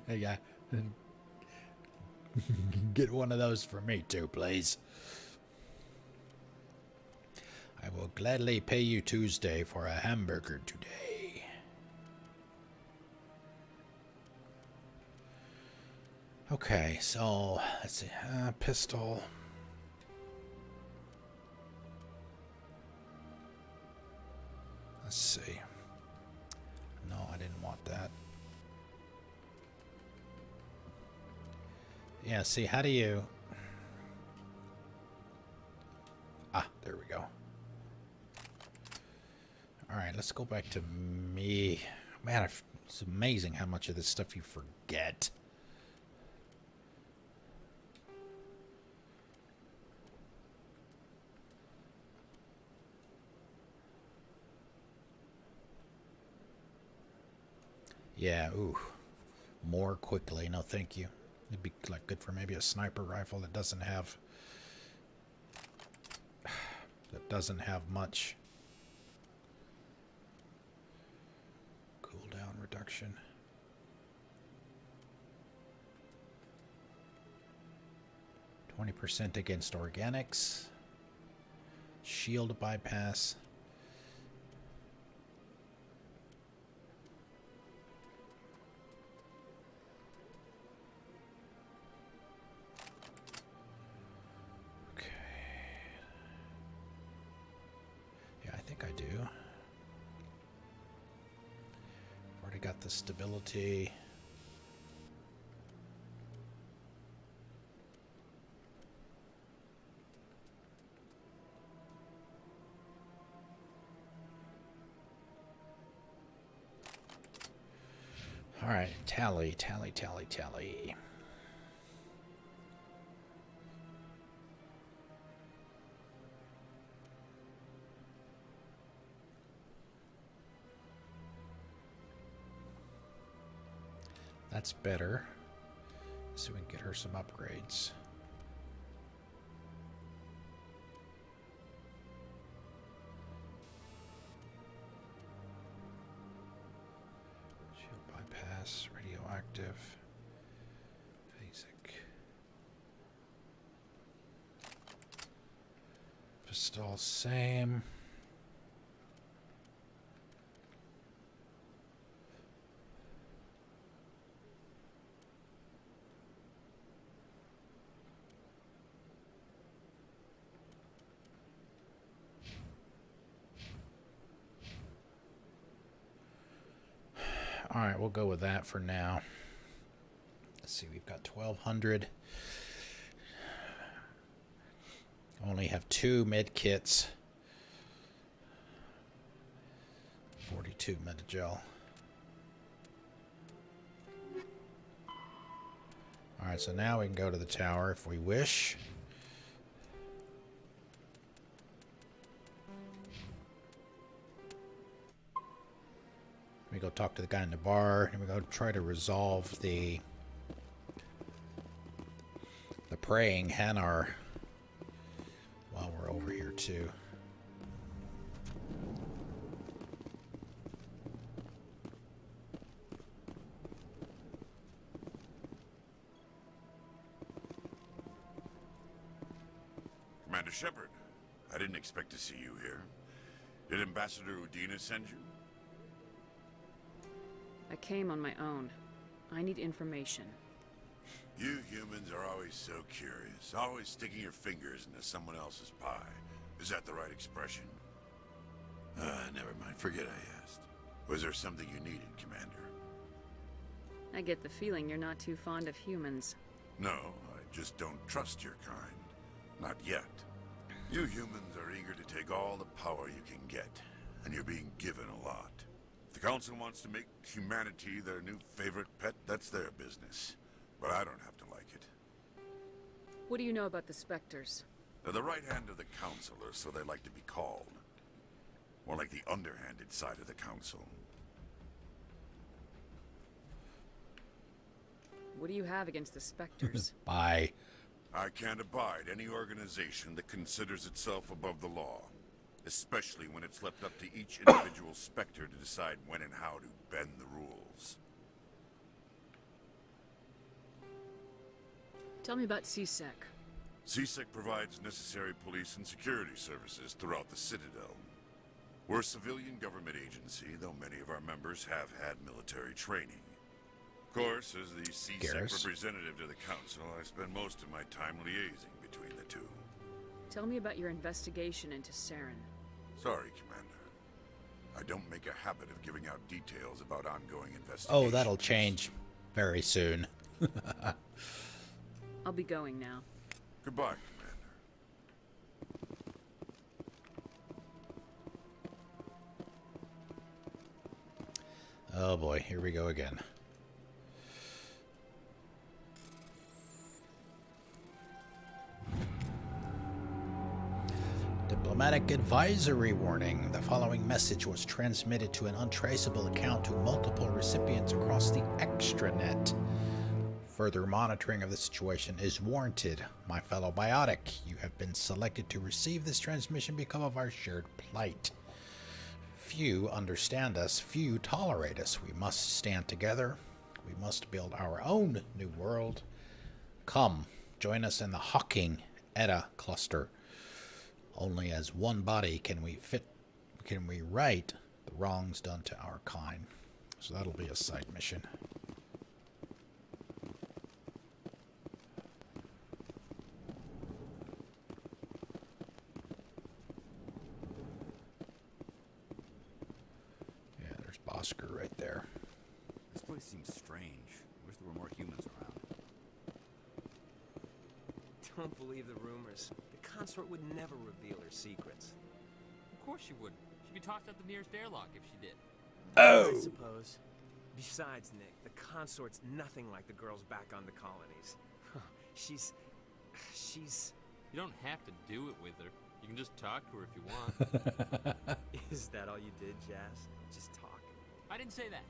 Speaker 1: Yeah. Get one of those for me too, please. I will gladly pay you Tuesday for a hamburger today. Okay, so let's see. Pistol. Let's see. No, I didn't want that. Yeah, see, how do you... Ah, there we go. Alright, let's go back to me. Man, it's amazing how much of this stuff you forget. Yeah, ooh. More quickly. No, thank you. It'd be like good for maybe a sniper rifle that doesn't have much cooldown reduction. %20 against organics. Shield bypass. I do. Already got the stability. All right, tally. That's better. So we can get her some upgrades. Shield bypass, radioactive, basic. Pistol, same. All right, we'll go with that for now. Let's see, we've got 1,200. Only have 2 med kits. 42 metagel. All right, so now we can go to the tower if we wish. We go talk to the guy in the bar, and we go try to resolve the praying Hanar while we're over here too.
Speaker 13: Commander Shepard, I didn't expect to see you here. Did Ambassador Udina send you?
Speaker 7: I came on my own. I need information.
Speaker 13: You humans are always so curious, always sticking your fingers into someone else's pie. Is that the right expression? Never mind. Forget I asked. Was there something you needed, Commander?
Speaker 7: I get the feeling you're not too fond of humans.
Speaker 13: No, I just don't trust your kind. Not yet. You humans are eager to take all the power you can get, and you're being given a lot. If the Council wants to make humanity their new favorite pet, that's their business. But I don't have to like it.
Speaker 7: What do you know about the Spectres?
Speaker 13: They're the right hand of the Council, or so they like to be called. More like the underhanded side of the Council.
Speaker 7: What do you have against the Spectres?
Speaker 1: Bye.
Speaker 13: I can't abide any organization that considers itself above the law. Especially when it's left up to each individual Spectre to decide when and how to bend the rules.
Speaker 7: Tell me about CSEC.
Speaker 13: CSEC provides necessary police and security services throughout the Citadel. We're a civilian government agency, though many of our members have had military training. Of course, as the CSEC representative to the Council, I spend most of my time liaising between the two.
Speaker 7: Tell me about your investigation into Saren.
Speaker 13: Sorry, Commander. I don't make a habit of giving out details about ongoing investigations.
Speaker 1: Oh, that'll change very soon.
Speaker 7: I'll be going now.
Speaker 13: Goodbye, Commander.
Speaker 1: Oh boy, here we go again. Diplomatic advisory warning. The following message was transmitted to an untraceable account to multiple recipients across the extranet. Further monitoring of the situation is warranted. My fellow biotic, you have been selected to receive this transmission because of our shared plight. Few understand us, few tolerate us. We must stand together. We must build our own new world. Come, join us in the Hawking Eta cluster. Only as one body can we right the wrongs done to our kind. So that'll be a side mission. Yeah, there's Bosker right there.
Speaker 20: This place seems strange. Wish there were more humans around.
Speaker 21: Don't believe the rumors. The consort would never reveal her secrets.
Speaker 22: Of course she wouldn't. She'd be tossed out the nearest airlock if she did.
Speaker 1: Oh!
Speaker 21: I suppose. Besides, Nick, the consort's nothing like the girls back on the colonies. She's...
Speaker 22: You don't have to do it with her. You can just talk to her if you want.
Speaker 21: Is that all you did, Jazz? Just talk?
Speaker 22: I didn't say that.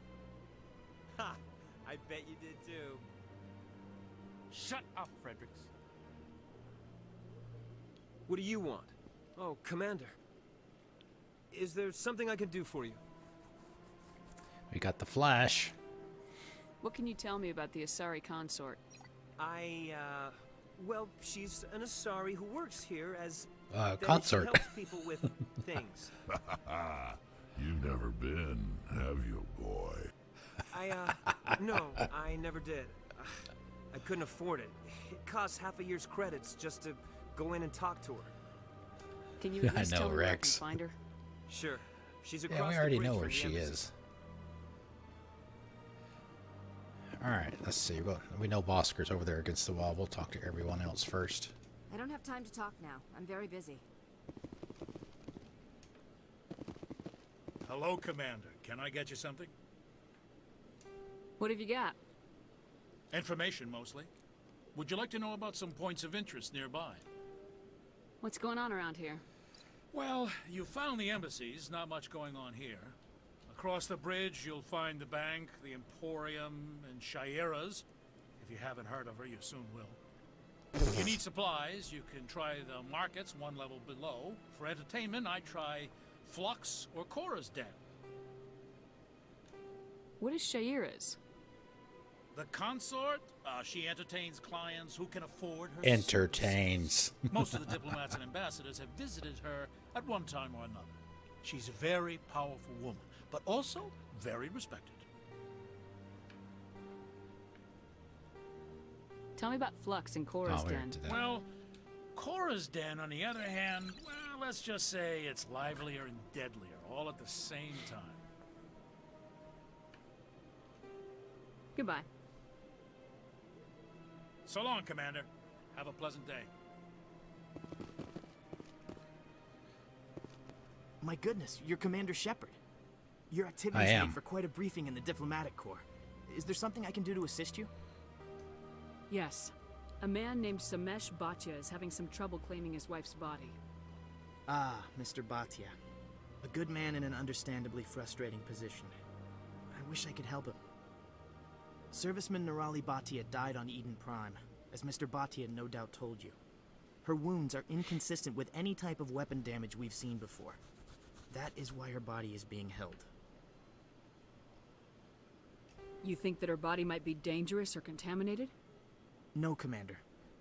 Speaker 21: Ha! I bet you did too.
Speaker 22: Shut up, Fredericks.
Speaker 21: What do you want? Oh, Commander. Is there something I can do for you?
Speaker 1: We got the Flash.
Speaker 7: What can you tell me about the Asari consort?
Speaker 21: Well, she's an Asari who works here as...
Speaker 1: consort.
Speaker 21: She helps people with things.
Speaker 13: You've never been, have you, boy?
Speaker 21: No, I never did. I couldn't afford it. It costs half a year's credits just to go in and talk to her.
Speaker 7: Can you at least tell me where I can
Speaker 1: Rex.
Speaker 7: find her?
Speaker 21: Sure. She's across
Speaker 1: Yeah, we
Speaker 21: the
Speaker 1: already
Speaker 21: bridge
Speaker 1: know
Speaker 21: from
Speaker 1: where
Speaker 21: the
Speaker 1: she
Speaker 21: embassy.
Speaker 1: is. Alright, let's see. Well, we know Bosker's over there against the wall. We'll talk to everyone else first.
Speaker 4: I don't have time to talk now. I'm very busy.
Speaker 23: Hello, Commander. Can I get you something?
Speaker 7: What have you got?
Speaker 23: Information, mostly. Would you like to know about some points of interest nearby?
Speaker 7: What's going on around here?
Speaker 23: Well, you found the embassies. Not much going on here. Across the bridge, you'll find the bank, the Emporium, and Shaira's. If you haven't heard of her, you soon will. If you need supplies, you can try the markets one level below. For entertainment, I try Flux or Cora's Den.
Speaker 7: What is Shaira's?
Speaker 23: The consort, she entertains clients who can afford her
Speaker 1: Entertains.
Speaker 23: Most of the diplomats and ambassadors have visited her at one time or another. She's a very powerful woman, but also very respected.
Speaker 7: Tell me about Flux and Cora's Den.
Speaker 23: Well, Cora's Den, on the other hand, well, let's just say it's livelier and deadlier, all at the same time.
Speaker 7: Goodbye.
Speaker 23: So long, Commander. Have a pleasant day.
Speaker 24: My goodness, you're Commander Shepard. Your activities
Speaker 1: I am.
Speaker 24: made for quite a briefing in the diplomatic corps. Is there something I can do to assist you?
Speaker 7: Yes. A man named Samesh Bhatia is having some trouble claiming his wife's body.
Speaker 24: Ah, Mr. Bhatia. A good man in an understandably frustrating position. I wish I could help him. Serviceman Nirali Bhatia died on Eden Prime, as Mr. Bhatia no doubt told you. Her wounds are inconsistent with any type of weapon damage we've seen before. That is why her body is being held.
Speaker 7: You think that her body might be dangerous or contaminated?
Speaker 24: No, Commander.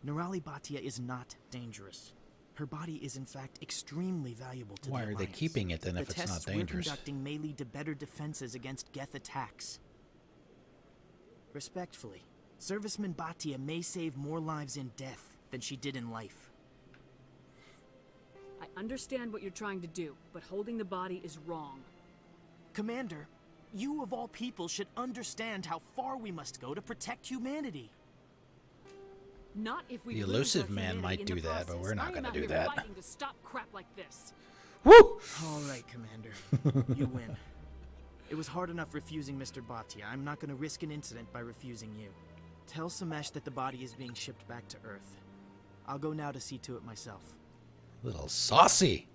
Speaker 24: Nirali Bhatia is not dangerous. Her body is in fact extremely valuable to
Speaker 1: Why
Speaker 24: the
Speaker 1: are they
Speaker 24: Alliance.
Speaker 1: keeping it then if
Speaker 24: The
Speaker 1: it's not
Speaker 24: tests
Speaker 1: dangerous?
Speaker 24: we're conducting may lead to better defenses against Geth attacks. Respectfully, Serviceman Bhatia may save more lives in death than she did in life.
Speaker 7: I understand what you're trying to do, but holding the body is wrong.
Speaker 24: Commander, you of all people should understand how far we must go to protect humanity.
Speaker 7: Not if we
Speaker 1: The
Speaker 7: lose
Speaker 1: elusive
Speaker 7: our
Speaker 1: man
Speaker 7: humanity
Speaker 1: might
Speaker 7: in
Speaker 1: do
Speaker 7: the
Speaker 1: that, but
Speaker 7: process.
Speaker 1: we're not
Speaker 7: I am
Speaker 1: gonna
Speaker 7: out
Speaker 1: do
Speaker 7: here
Speaker 1: that.
Speaker 7: fighting to stop crap like this.
Speaker 1: Woo!
Speaker 24: All right, Commander. You win. It was hard enough refusing Mr. Bhatia. I'm not going to risk an incident by refusing you. Tell Samesh that the body is being shipped back to Earth. I'll go now to see to it myself.
Speaker 1: Little saucy.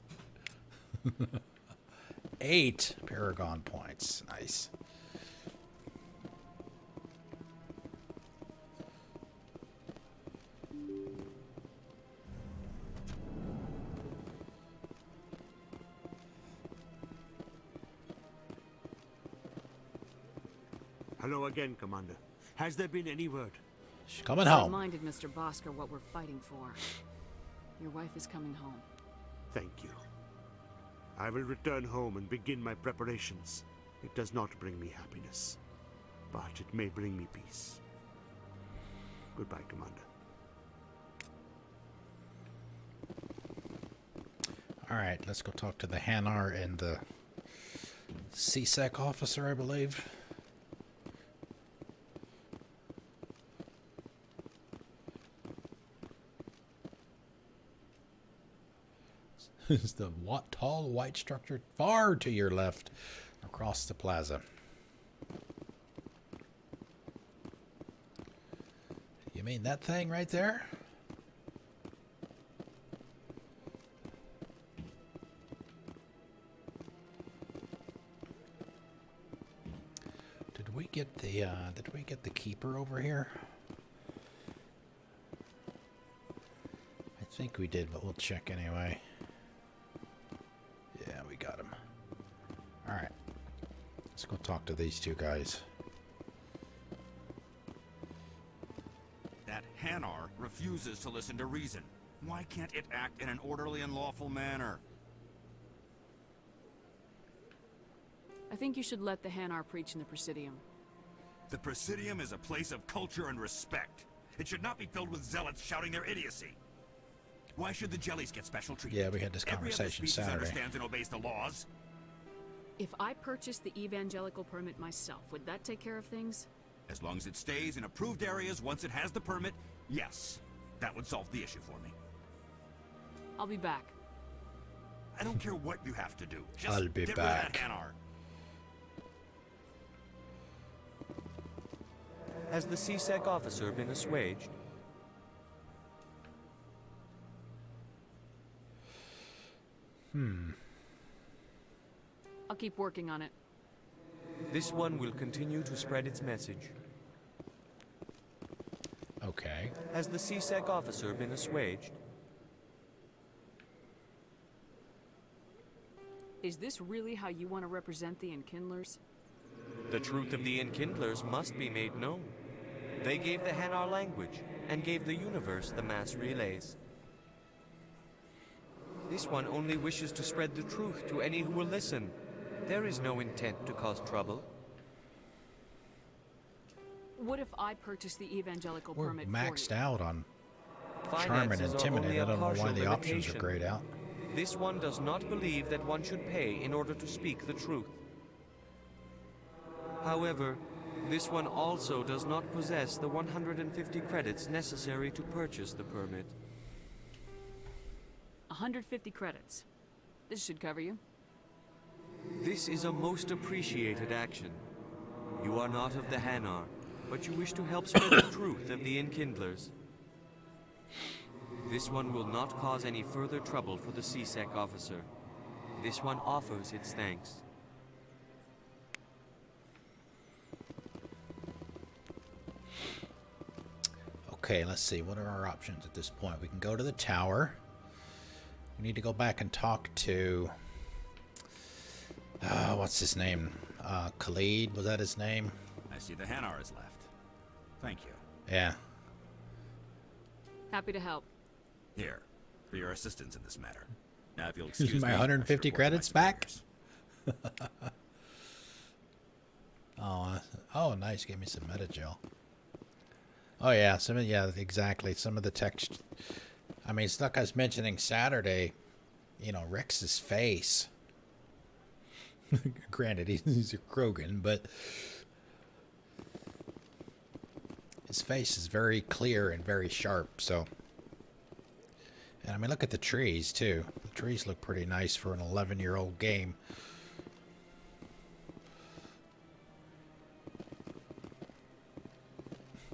Speaker 1: 8 Paragon points. Nice.
Speaker 19: Hello again, Commander. Has there been any word?
Speaker 1: She's coming
Speaker 7: I
Speaker 1: home.
Speaker 7: reminded Mr. Bosker what we're fighting for. Your wife is coming home.
Speaker 19: Thank you. I will return home and begin my preparations. It does not bring me happiness, but it may bring me peace. Goodbye, Commander.
Speaker 1: Alright, let's go talk to the Hanar and the CSEC officer, I believe. Is the tall white structure far to your left across the plaza. You mean that thing right there? Did we get the keeper over here? I think we did, but we'll check anyway. Yeah, we got him. Alright. Let's go talk to these two guys.
Speaker 20: That Hanar refuses to listen to reason. Why can't it act in an orderly and lawful manner?
Speaker 7: I think you should let the Hanar preach in the Presidium.
Speaker 20: The Presidium is a place of culture and respect. It should not be filled with zealots shouting their idiocy. Why should the jellies get special treatment?
Speaker 1: Yeah, we had this conversation Saturday.
Speaker 20: Every other species understands and obeys the laws.
Speaker 7: If I purchased the evangelical permit myself, would that take care of things?
Speaker 20: As long as it stays in approved areas once it has the permit, yes. That would solve the issue for me.
Speaker 7: I'll be back.
Speaker 20: I don't care what you have to do. Just
Speaker 1: I'll be
Speaker 20: get
Speaker 1: back.
Speaker 20: rid of that Hanar.
Speaker 2: Has the CSEC officer been assuaged?
Speaker 7: I'll keep working on it.
Speaker 2: This one will continue to spread its message.
Speaker 1: Okay.
Speaker 2: Has the CSEC officer been assuaged?
Speaker 7: Is this really how you want to represent the Enkindlers?
Speaker 2: The truth of the Enkindlers must be made known. They gave the Hanar language, and gave the universe the mass relays. This one only wishes to spread the truth to any who will listen. There is no intent to cause trouble.
Speaker 7: What if I purchase the evangelical
Speaker 1: We're
Speaker 7: permit
Speaker 1: maxed
Speaker 7: for you?
Speaker 1: out on Charm and Intimidate. I don't know why the options are grayed out.
Speaker 2: This one does not believe that one should pay in order to speak the truth. However, this one also does not possess the 150 credits necessary to purchase the permit.
Speaker 7: 150 credits. This should cover you.
Speaker 2: This is a most appreciated action. You are not of the Hanar, but you wish to help spread the truth of the Enkindlers. This one will not cause any further trouble for the CSEC officer. This one offers its thanks.
Speaker 1: Okay, let's see. What are our options at this point? We can go to the tower. We need to go back and talk to... what's his name? Khalid, was that his name?
Speaker 20: I see the Hanar is left. Thank you.
Speaker 1: Yeah.
Speaker 7: Happy to help.
Speaker 20: Here, for your assistance in this matter. Now, if you'll excuse
Speaker 1: my
Speaker 20: me,
Speaker 1: 150 credits back? Oh, nice. Gave me some Metagel. Oh, yeah. Yeah, exactly. Some of the text... I mean, it's like I was mentioning Saturday, you know, Rex's face. Granted, he's a Krogan, but his face is very clear and very sharp, so... And I mean, look at the trees, too. The trees look pretty nice for an 11-year-old game.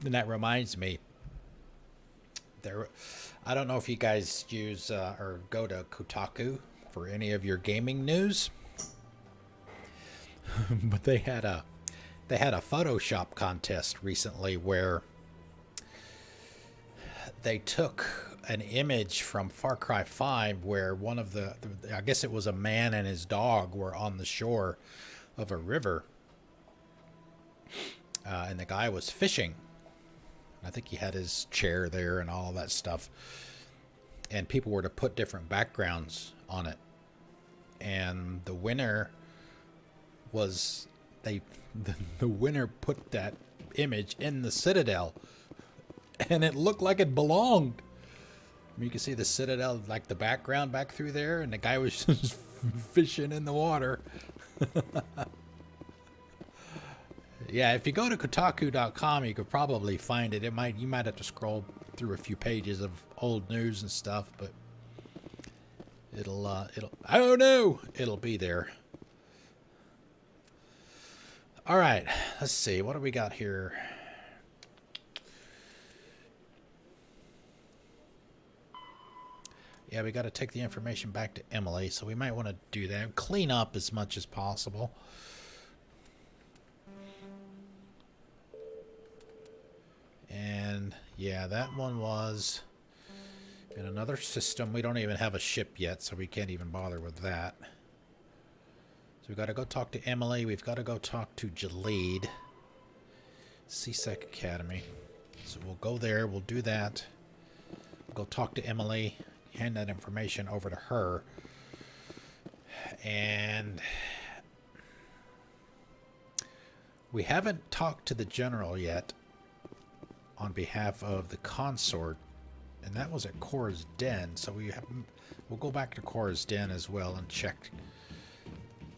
Speaker 1: And that reminds me, I don't know if you guys use or go to Kotaku for any of your gaming news. But they had a Photoshop contest recently where they took an image from Far Cry 5 where one of the I guess it was a man and his dog were on the shore of a river, and the guy was fishing. I think he had his chair there and all that stuff, and people were to put different backgrounds on it, and the winner was the winner put that image in the Citadel, and it looked like it belonged. I mean, you can see the Citadel, like the background back through there, and the guy was just fishing in the water. Yeah, if you go to Kotaku.com, you could probably find it. You might have to scroll through a few pages of old news and stuff, but it'll I don't know, it'll be there. All right, let's see, what do we got here? Yeah, we got to take the information back to Emily, so we might want to do that. Clean up as much as possible. And yeah, that one was in another system. We don't even have a ship yet, so we can't even bother with that. So we've got to go talk to Emily. We've got to go talk to Jaleed. CSEC Academy. So we'll go there. We'll do that. We'll go talk to Emily. Hand that information over to her. And we haven't talked to the general yet on behalf of the consort, and that was at Cora's Den, so we'll go back to Cora's Den as well and check,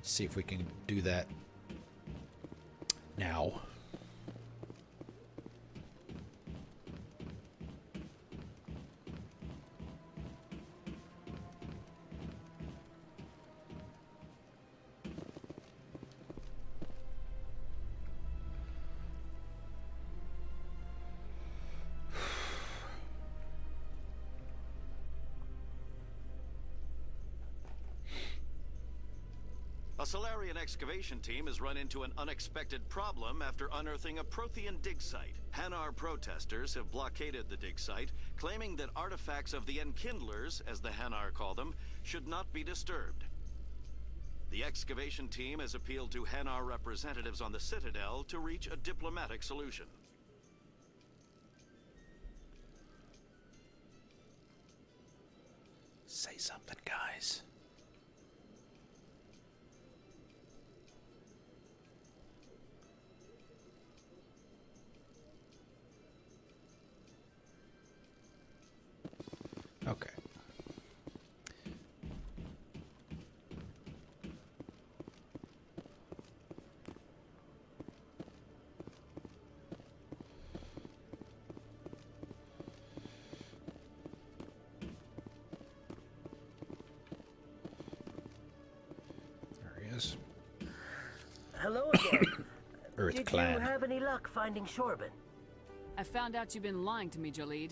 Speaker 1: see if we can do that now.
Speaker 5: A Solarian excavation team has run into an unexpected problem after unearthing a Prothean dig site. Hanar protesters have blockaded the dig site, claiming that artifacts of the Enkindlers, as the Hanar call them, should not be disturbed. The excavation team has appealed to Hanar representatives on the Citadel to reach a diplomatic solution.
Speaker 1: Say something, guys. Okay. There he is.
Speaker 10: Hello again.
Speaker 1: Earth
Speaker 10: Did
Speaker 1: Clan.
Speaker 10: you have any luck finding Shorban?
Speaker 7: I found out you've been lying to me, Jaleed.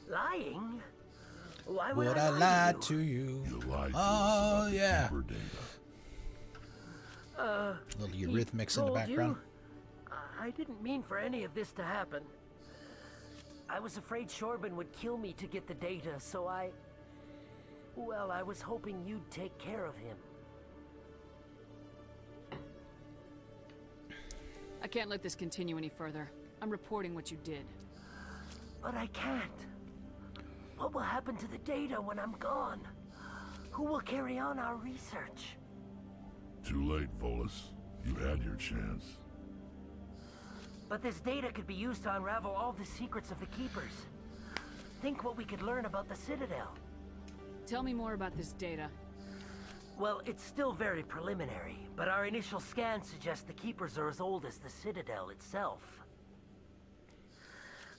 Speaker 10: Lying? Why would
Speaker 1: Would
Speaker 10: I
Speaker 1: I lie
Speaker 10: to
Speaker 1: to you?
Speaker 13: You lied to us
Speaker 1: Oh,
Speaker 13: about the
Speaker 1: yeah.
Speaker 13: Keeper data.
Speaker 1: Little
Speaker 10: he
Speaker 1: Eurythmics in the
Speaker 10: told
Speaker 1: background.
Speaker 10: You? I didn't mean for any of this to happen. I was afraid Shorban would kill me to get the data, so well, I was hoping you'd take care of him.
Speaker 7: I can't let this continue any further. I'm reporting what you did.
Speaker 10: But I can't. What will happen to the data when I'm gone? Who will carry on our research?
Speaker 13: Too late, Volus. You had your chance.
Speaker 10: But this data could be used to unravel all the secrets of the Keepers. Think what we could learn about the Citadel.
Speaker 7: Tell me more about this data.
Speaker 10: Well, it's still very preliminary, but our initial scans suggest the Keepers are as old as the Citadel itself.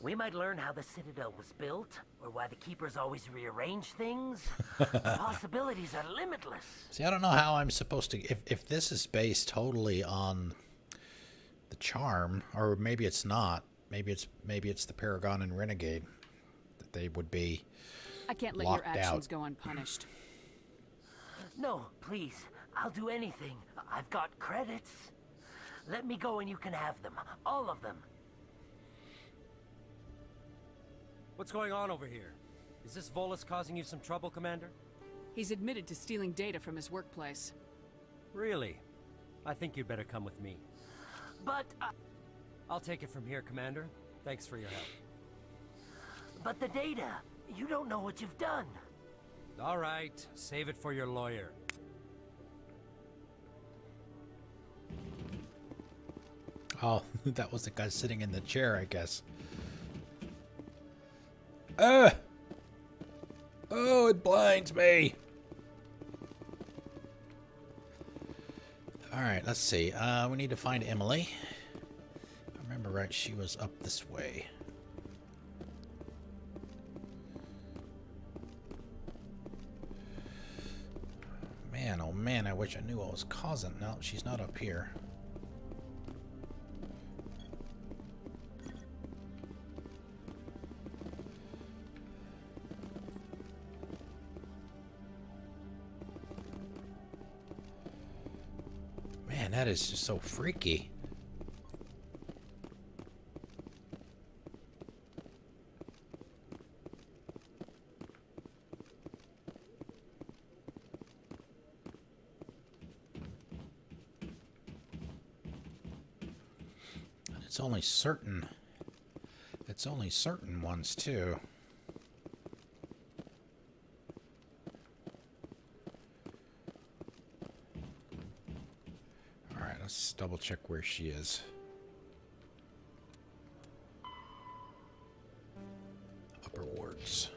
Speaker 10: We might learn how the Citadel was built, or why the Keepers always rearrange things. The possibilities are limitless.
Speaker 1: See, I don't know how I'm supposed to... If this is based totally on the charm, or maybe it's not. Maybe it's the Paragon and Renegade that they would be
Speaker 7: I can't let your
Speaker 1: locked
Speaker 7: actions
Speaker 1: out.
Speaker 7: go unpunished.
Speaker 10: No, please. I'll do anything. I've got credits. Let me go and you can have them. All of them.
Speaker 3: What's going on over here? Is this Volus causing you some trouble, Commander?
Speaker 7: He's admitted to stealing data from his workplace.
Speaker 3: Really? I think you'd better come with me.
Speaker 10: But...
Speaker 3: I'll take it from here, Commander. Thanks for your help.
Speaker 10: But the data... You don't know what you've done.
Speaker 3: All right. Save it for your lawyer.
Speaker 1: Oh, that was the guy sitting in the chair, I guess. Oh, it blinds me. All right, let's see. We need to find Emily. If I remember right, she was up this way. Man, oh man, I wish I knew what was causing. No, she's not up here. Man, that is just so freaky. It's only certain ones too. All right, let's double check where she is. Upper wards.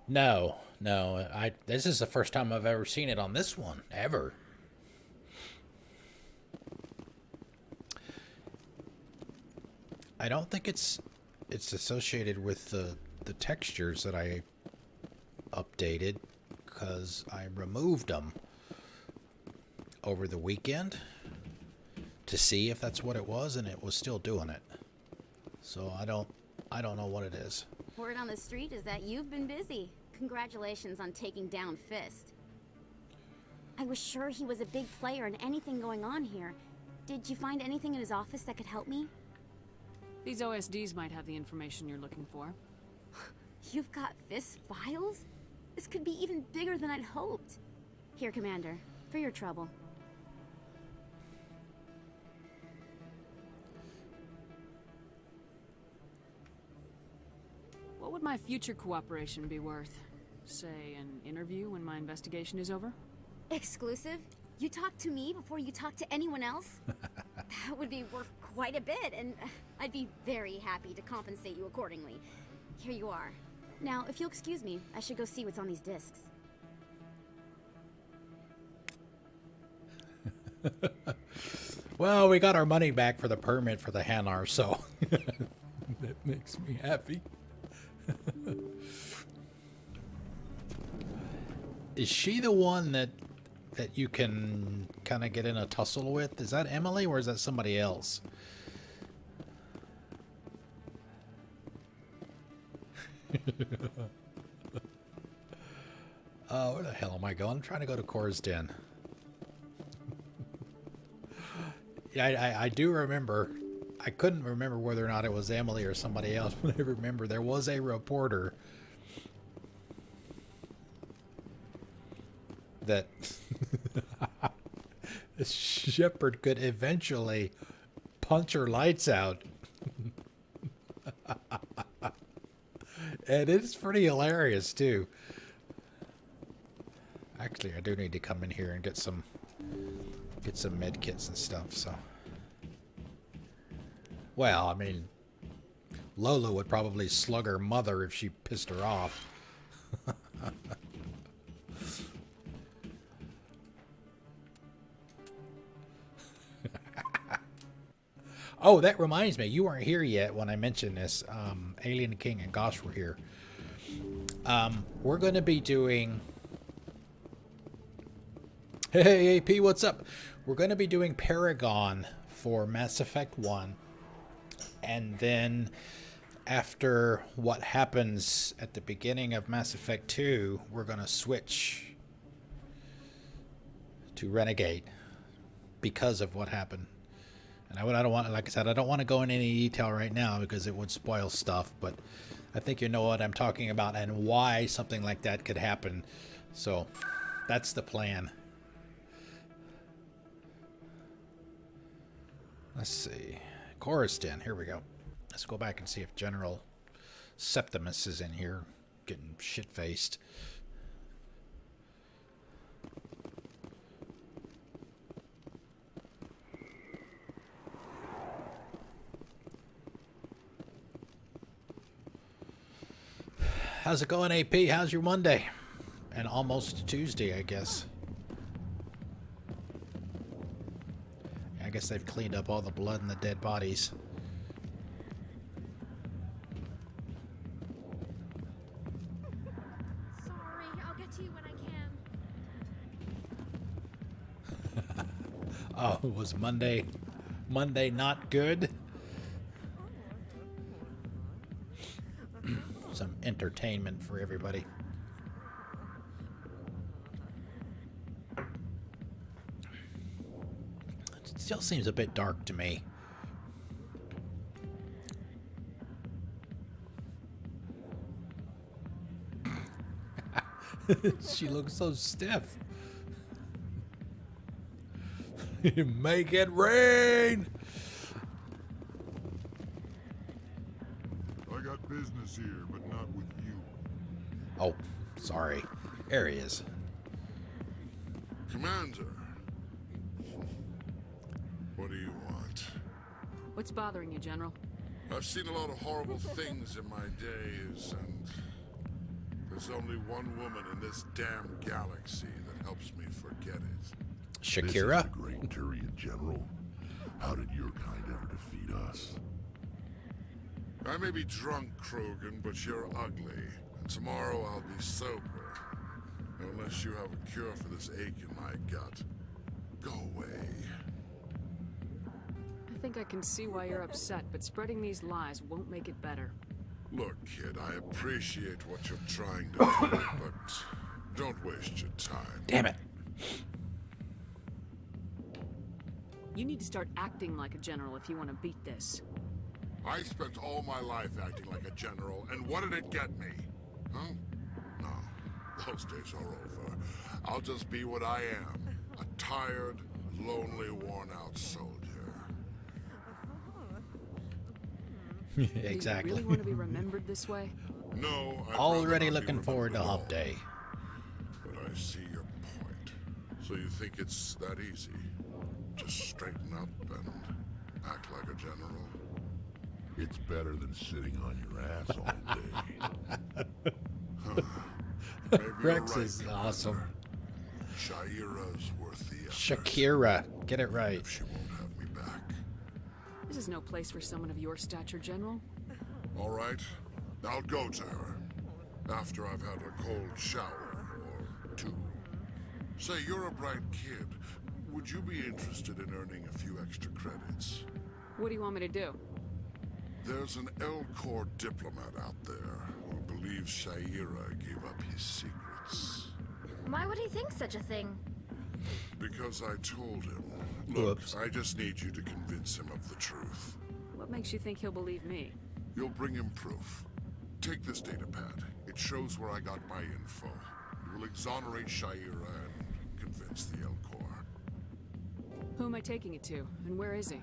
Speaker 1: No. This is the first time I've ever seen it on this one, ever. I don't think it's associated with the textures that I updated, because I removed them over the weekend to see if that's what it was, and it was still doing it. So I don't know what it is.
Speaker 4: Word on the street is that you've been busy. Congratulations on taking down Fist. I was sure he was a big player in anything going on here. Did you find anything in his office that could help me?
Speaker 7: These OSDs might have the information you're looking for.
Speaker 4: You've got Fist files? This could be even bigger than I'd hoped. Here, Commander, for your trouble.
Speaker 7: What would my future cooperation be worth? Say, an interview when my investigation is over?
Speaker 4: Exclusive? You talk to me before you talk to anyone else? That would be worth quite a bit, and I'd be very happy to compensate you accordingly. Here you are. Now, if you'll excuse me, I should go see what's on these discs.
Speaker 1: Well, we got our money back for the permit for the Hanar, so that makes me happy. Is she the one that you can kind of get in a tussle with? Is that Emily or is that somebody else? Where the hell am I going? I'm trying to go to Cora's Den. Yeah, I do remember. I couldn't remember whether or not it was Emily or somebody else, but I remember there was a reporter that Shepard could eventually punch her lights out. And it's pretty hilarious too. Actually, I do need to come in here and get some med kits and stuff, so. Well, I mean, Lola would probably slug her mother if she pissed her off. Oh, that reminds me. You weren't here yet when I mentioned this. Alien King and Gosh were here. We're going to be doing Hey, AP, what's up? We're going to be doing Paragon for Mass Effect 1. And then after what happens at the beginning of Mass Effect 2, we're going to switch to Renegade because of what happened. And I don't want, like I said, I don't want to go into any detail right now because it would spoil stuff, but I think you know what I'm talking about and why something like that could happen. So that's the plan. Let's see. Coruscant, here we go. Let's go back and see if General Septimus is in here getting shit-faced. How's it going, AP? How's your Monday? And almost Tuesday, I guess. I guess they've cleaned up all the blood and the dead bodies.
Speaker 4: Sorry, I'll get to you when I can.
Speaker 1: Oh, was Monday not good? Some entertainment for everybody. It still seems a bit dark to me. She looks so stiff. Make it rain!
Speaker 13: I got business here, but not with you.
Speaker 1: Oh, sorry. There he is.
Speaker 13: Commander. What do you want?
Speaker 7: What's bothering you, General?
Speaker 13: I've seen a lot of horrible things in my days, and there's only one woman in this damn galaxy that helps me forget it.
Speaker 1: Shakira?
Speaker 9: This is the Great Turian General. How did your kind ever defeat us?
Speaker 13: I may be drunk, Krogan, but you're ugly. And tomorrow I'll be sober. Unless you have a cure for this ache in my gut. Go away.
Speaker 7: I think I can see why you're upset, but spreading these lies won't make it better.
Speaker 13: Look, kid, I appreciate what you're trying to do, but don't waste your time.
Speaker 1: Damn it.
Speaker 7: You need to start acting like a general if you want to beat this.
Speaker 13: I spent all my life acting like a general, and what did it get me? Huh? No, those days are over. I'll just be what I am. A tired, lonely, worn-out soldier.
Speaker 1: Exactly.
Speaker 7: Do you really want to be remembered this way?
Speaker 13: No,
Speaker 1: already looking forward to Hump Day.
Speaker 13: But I see your point. So you think it's that easy? Just straighten up and act like a general?
Speaker 9: It's better than sitting on your ass all day.
Speaker 1: Rex is awesome.
Speaker 13: Sha'ira's worth the effort.
Speaker 1: Shakira, get it right.
Speaker 13: She won't have me back.
Speaker 7: This is no place for someone of your stature, General.
Speaker 13: All right, I'll go to her. After I've had a cold shower or two. Say, you're a bright kid. Would you be interested in earning a few extra credits?
Speaker 7: What do you want me to do?
Speaker 13: There's an L-Corps diplomat out there who believes Sha'ira gave up his secrets.
Speaker 14: Why would he think such a thing?
Speaker 13: Because I told him. Look,
Speaker 1: Whoops.
Speaker 13: I just need you to convince him of the truth.
Speaker 7: What makes you think he'll believe me?
Speaker 13: You'll bring him proof. Take this data pad. It shows where I got my info. It will exonerate Sha'ira and convince the L-Corps.
Speaker 7: Who am I taking it to, and where is he?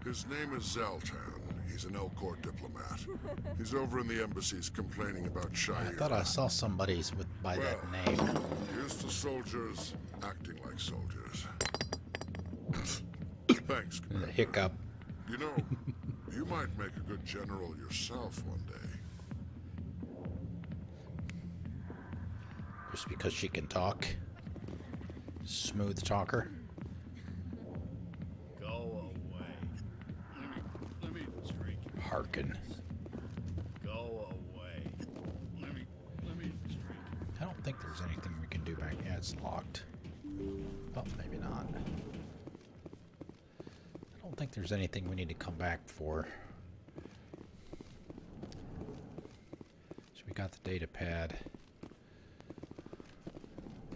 Speaker 13: His name is Zaltan. He's an L-Corps diplomat. He's over in the embassies complaining about Sha'ira.
Speaker 1: I thought I saw somebody's by that name.
Speaker 13: Here's to soldiers acting like soldiers. Thanks, Commander.
Speaker 1: Hiccup.
Speaker 13: You know, you might make a good general yourself one day.
Speaker 1: Just because she can talk. Smooth talker.
Speaker 23: Go away. Let me drink.
Speaker 1: Harkin.
Speaker 23: Go away. Let me drink.
Speaker 1: I don't think there's anything we can do back. Yeah, it's locked. Oh, maybe not. I don't think there's anything we need to come back for. So we got the data pad.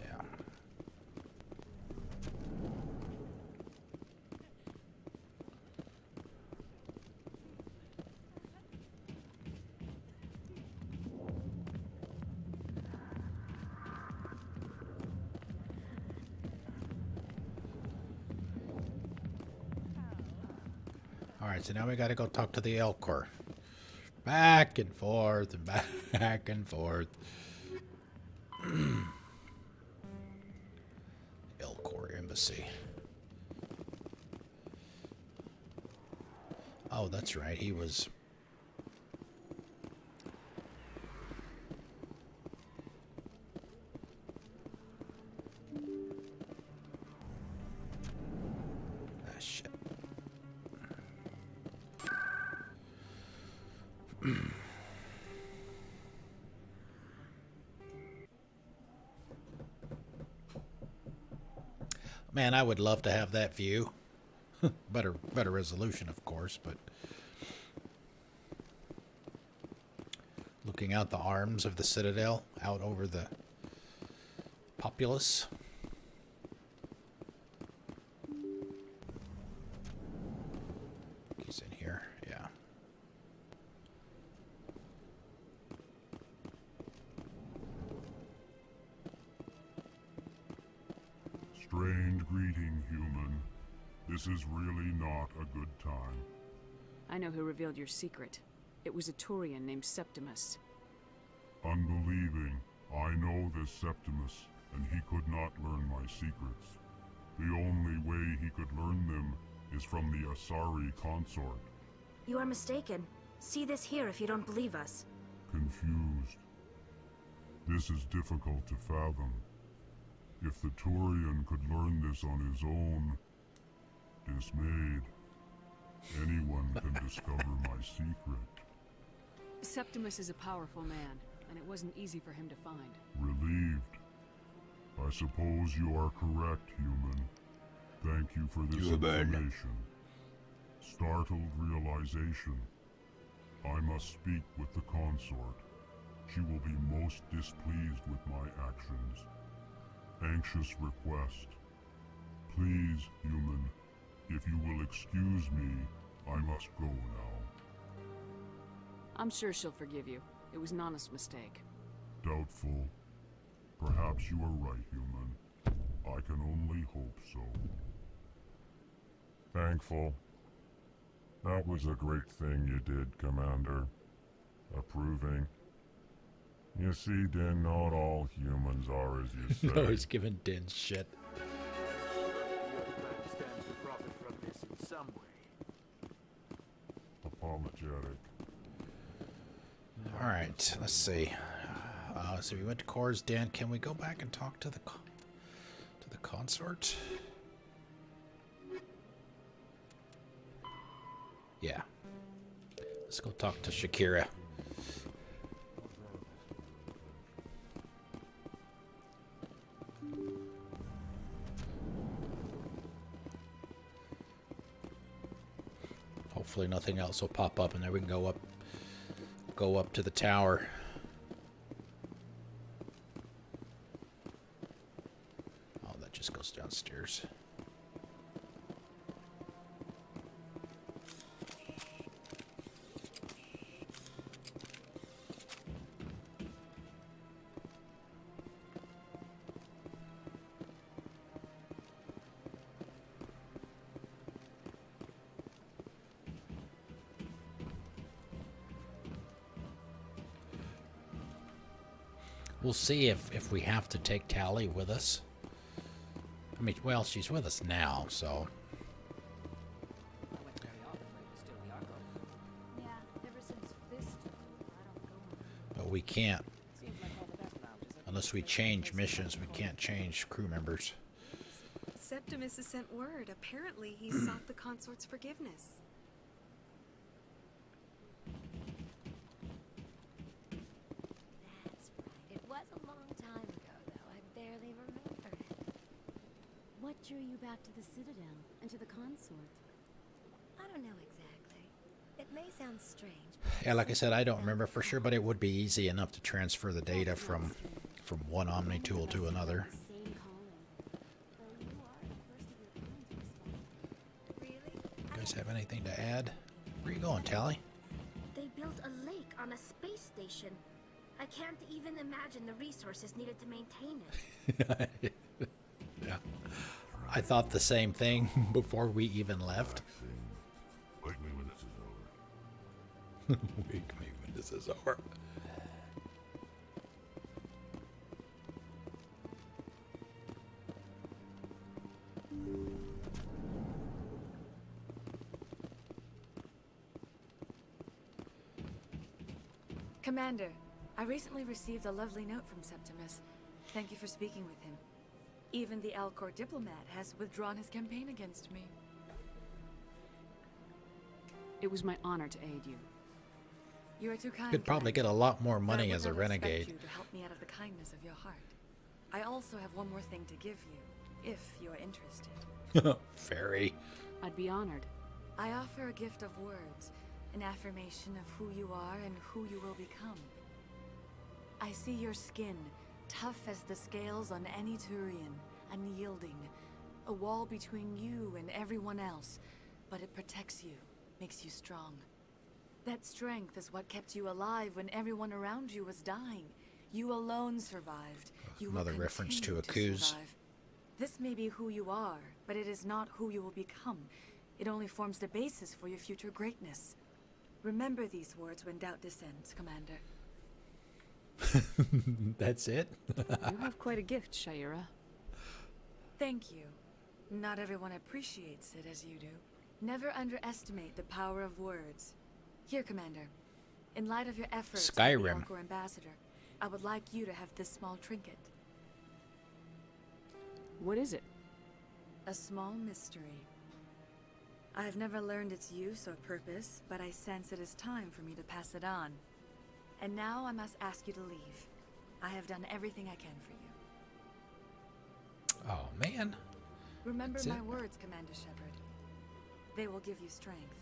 Speaker 1: Yeah. Alright, so now we gotta go talk to the Elcor. Back and forth and back and forth. Elcor Embassy. Oh, that's right, he was... Ah, shit. Man, I would love to have that view. better resolution, of course, but looking out the arms of the Citadel, out over the populace. He's in here, yeah.
Speaker 9: Strange greeting, human. This is really not a good time.
Speaker 7: I know who revealed your secret. It was a Turian named Septimus.
Speaker 9: Unbelieving, I know this Septimus, and he could not learn my secrets. The only way he could learn them is from the Asari consort.
Speaker 14: You are mistaken. See this here if you don't believe us.
Speaker 9: Confused. This is difficult to fathom. If the Turian could learn this on his own, dismayed, anyone can discover my secret.
Speaker 7: Septimus is a powerful man, and it wasn't easy for him to find.
Speaker 9: Relieved. I suppose you are correct, human. Thank you for this information. Startled realization. I must speak with the consort. She will be most displeased with my actions. Anxious request. Please, human, if you will excuse me, I must go now.
Speaker 7: I'm sure she'll forgive you. It was an honest mistake.
Speaker 9: Doubtful. Perhaps you are right, human. I can only hope so.
Speaker 8: Thankful. That was a great thing you did, Commander. Approving. You see, Din, not all humans are as you say.
Speaker 1: No, he's giving Din shit.
Speaker 19: Stands to profit from this in some way.
Speaker 8: Apologetic.
Speaker 1: All right, let's see. So we went to Kor's den. Can we go back and talk to the consort? Yeah. Let's go talk to Shakira. Hopefully nothing else will pop up and then we can go up to the tower. Oh, that just goes downstairs. We'll see if we have to take Tally with us. I mean, well, she's with us now, so. But we can't. Unless we change missions, we can't change crew members.
Speaker 11: Septimus has sent word. Apparently, he sought the consort's forgiveness.
Speaker 4: That's right. It was a long time ago, though. I barely remember it. What drew you back to the Citadel and to the consort?
Speaker 12: I don't know exactly. It may sound strange.
Speaker 1: Yeah, like I said, I don't remember for sure, but it would be easy enough to transfer the data from one Omni tool to another.
Speaker 14: Really?
Speaker 1: You guys have anything to add? Where you going, Tally?
Speaker 14: They built a lake on a space station. I can't even imagine the resources needed to maintain it.
Speaker 1: Yeah. I thought the same thing before we even left.
Speaker 9: Wake me when this is over.
Speaker 1: Wake me when this is over.
Speaker 15: Commander, I recently received a lovely note from Septimus. Thank you for speaking with him. Even the Alcor diplomat has withdrawn his campaign against me.
Speaker 7: It was my honor to aid you.
Speaker 15: You are too kind.
Speaker 1: Could probably get a lot more money
Speaker 15: I
Speaker 1: as a
Speaker 15: would not expect
Speaker 1: renegade.
Speaker 15: you to help me out of the kindness of your heart. I also have one more thing to give you, if you are interested.
Speaker 1: Very.
Speaker 15: I'd be honored. I offer a gift of words, an affirmation of who you are and who you will become. I see your skin, tough as the scales on any Turian, unyielding, a wall between you and everyone else, but it protects you, makes you strong. That strength is what kept you alive when everyone around you was dying. You alone survived. You will
Speaker 1: Another reference to
Speaker 15: continue
Speaker 1: Akuz.
Speaker 15: survive. This may be who you are, but it is not who you will become. It only forms the basis for your future greatness. Remember these words when doubt descends, Commander.
Speaker 1: That's it?
Speaker 7: You have quite a gift, Shaira.
Speaker 15: Thank you. Not everyone appreciates it as you do. Never underestimate the power of words. Here, Commander. In light of your efforts as the
Speaker 1: Skyrim.
Speaker 15: Alcor ambassador, I would like you to have this small trinket.
Speaker 7: What is it?
Speaker 15: A small mystery. I have never learned its use or purpose, but I sense it is time for me to pass it on. And now I must ask you to leave. I have done everything I can for you.
Speaker 1: Oh, man.
Speaker 15: Remember
Speaker 1: That's
Speaker 15: my
Speaker 1: it?
Speaker 15: words, Commander Shepard. They will give you strength.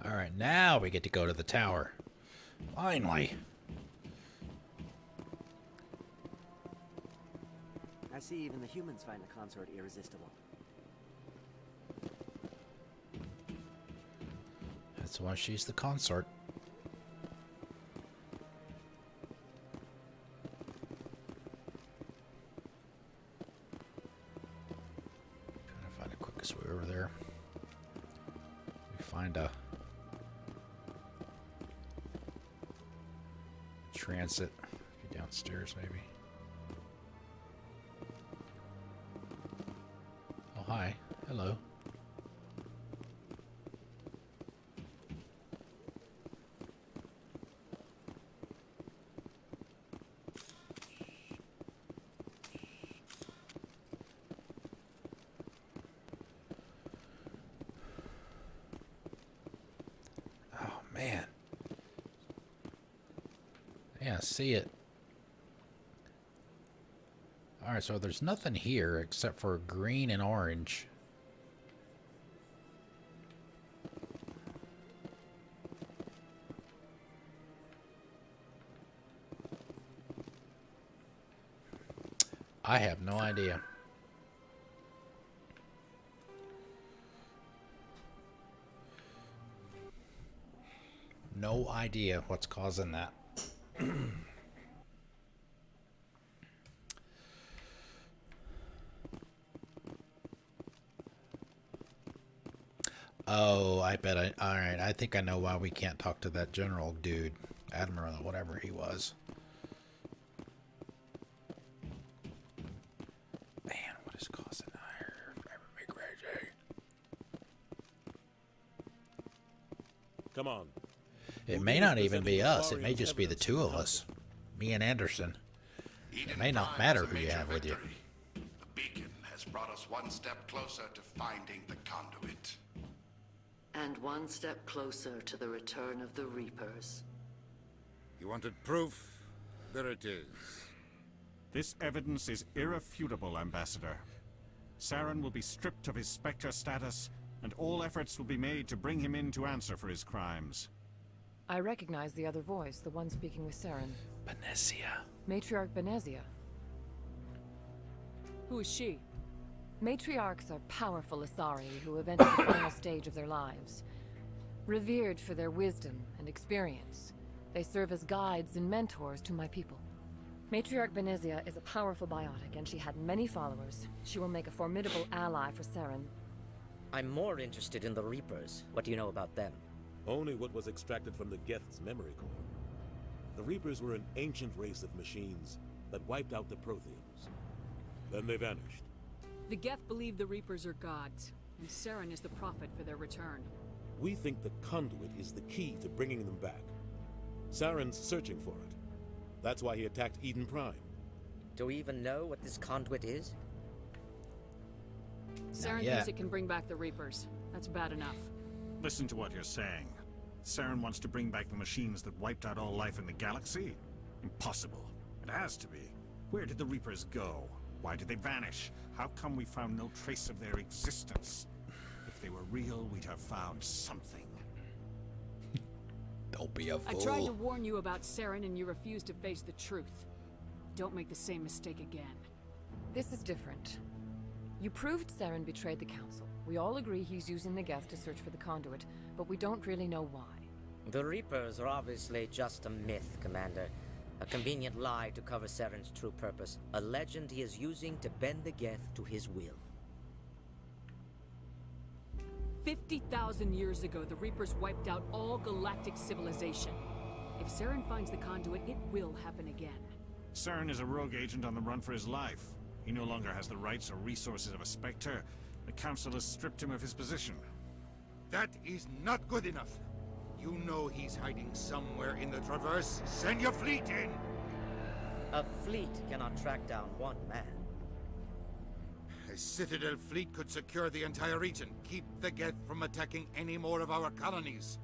Speaker 1: All right, now we get to go to the tower. Finally.
Speaker 17: I see even the humans find the consort irresistible.
Speaker 1: That's why she's the consort. Trying to find the quickest way over there. We find a transit downstairs, maybe. Oh, hi. Hello. Oh, man. Yeah, see it. Alright, so there's nothing here except for green and orange. I have no idea. No idea what's causing that. Oh, I bet I... Alright, I think I know why we can't talk to that general dude. Admiral, whatever he was. Man, what is causing that? Driving me crazy.
Speaker 3: Come on.
Speaker 1: It may not even be us. It may just be the two of us. Me and Anderson. It may not matter who you have with you.
Speaker 18: The beacon has brought us one step closer to finding the conduit.
Speaker 25: And one step closer to the return of the Reapers.
Speaker 6: You wanted proof? There it is.
Speaker 20: This evidence is irrefutable, Ambassador. Saren will be stripped of his Spectre status, and all efforts will be made to bring him in to answer for his crimes.
Speaker 16: I recognize the other voice, the one speaking with Saren.
Speaker 1: Benezia.
Speaker 16: Matriarch Benezia.
Speaker 7: Who is she?
Speaker 16: Matriarchs are powerful Asari who have entered the final stage of their lives. Revered for their wisdom and experience, they serve as guides and mentors to my people. Matriarch Benezia is a powerful biotic, and she had many followers. She will make a formidable ally for Saren.
Speaker 21: I'm more interested in the Reapers. What do you know about them?
Speaker 22: Only what was extracted from the Geth's memory core. The Reapers were an ancient race of machines that wiped out the Protheans. Then they vanished.
Speaker 7: The Geth believe the Reapers are gods, and Saren is the prophet for their return.
Speaker 22: We think the conduit is the key to bringing them back. Saren's searching for it. That's why he attacked Eden Prime.
Speaker 21: Do we even know what this conduit is?
Speaker 7: Saren thinks it can bring back the Reapers. That's bad enough.
Speaker 20: Listen to what you're saying. Saren wants to bring back the machines that wiped out all life in the galaxy? Impossible. It has to be. Where did the Reapers go? Why did they vanish? How come we found no trace of their existence? If they were real, we'd have found something.
Speaker 1: Don't be a fool.
Speaker 7: I tried to warn you about Saren and you refused to face the truth. Don't make the same mistake again.
Speaker 16: This is different. You proved Saren betrayed the Council. We all agree he's using the Geth to search for the conduit, but we don't really know why.
Speaker 21: The Reapers are obviously just a myth, Commander. A convenient lie to cover Saren's true purpose. A legend he is using to bend the Geth to his will.
Speaker 7: 50,000 years ago, the Reapers wiped out all galactic civilization. If Saren finds the conduit, it will happen again.
Speaker 20: Saren is a rogue agent on the run for his life. He no longer has the rights or resources of a Spectre. The Council has stripped him of his position.
Speaker 6: That is not good enough. You know he's hiding somewhere in the Traverse. Send your fleet in!
Speaker 21: A fleet cannot track down one man.
Speaker 6: A Citadel fleet could secure the entire region, keep the Geth from attacking any more of our colonies.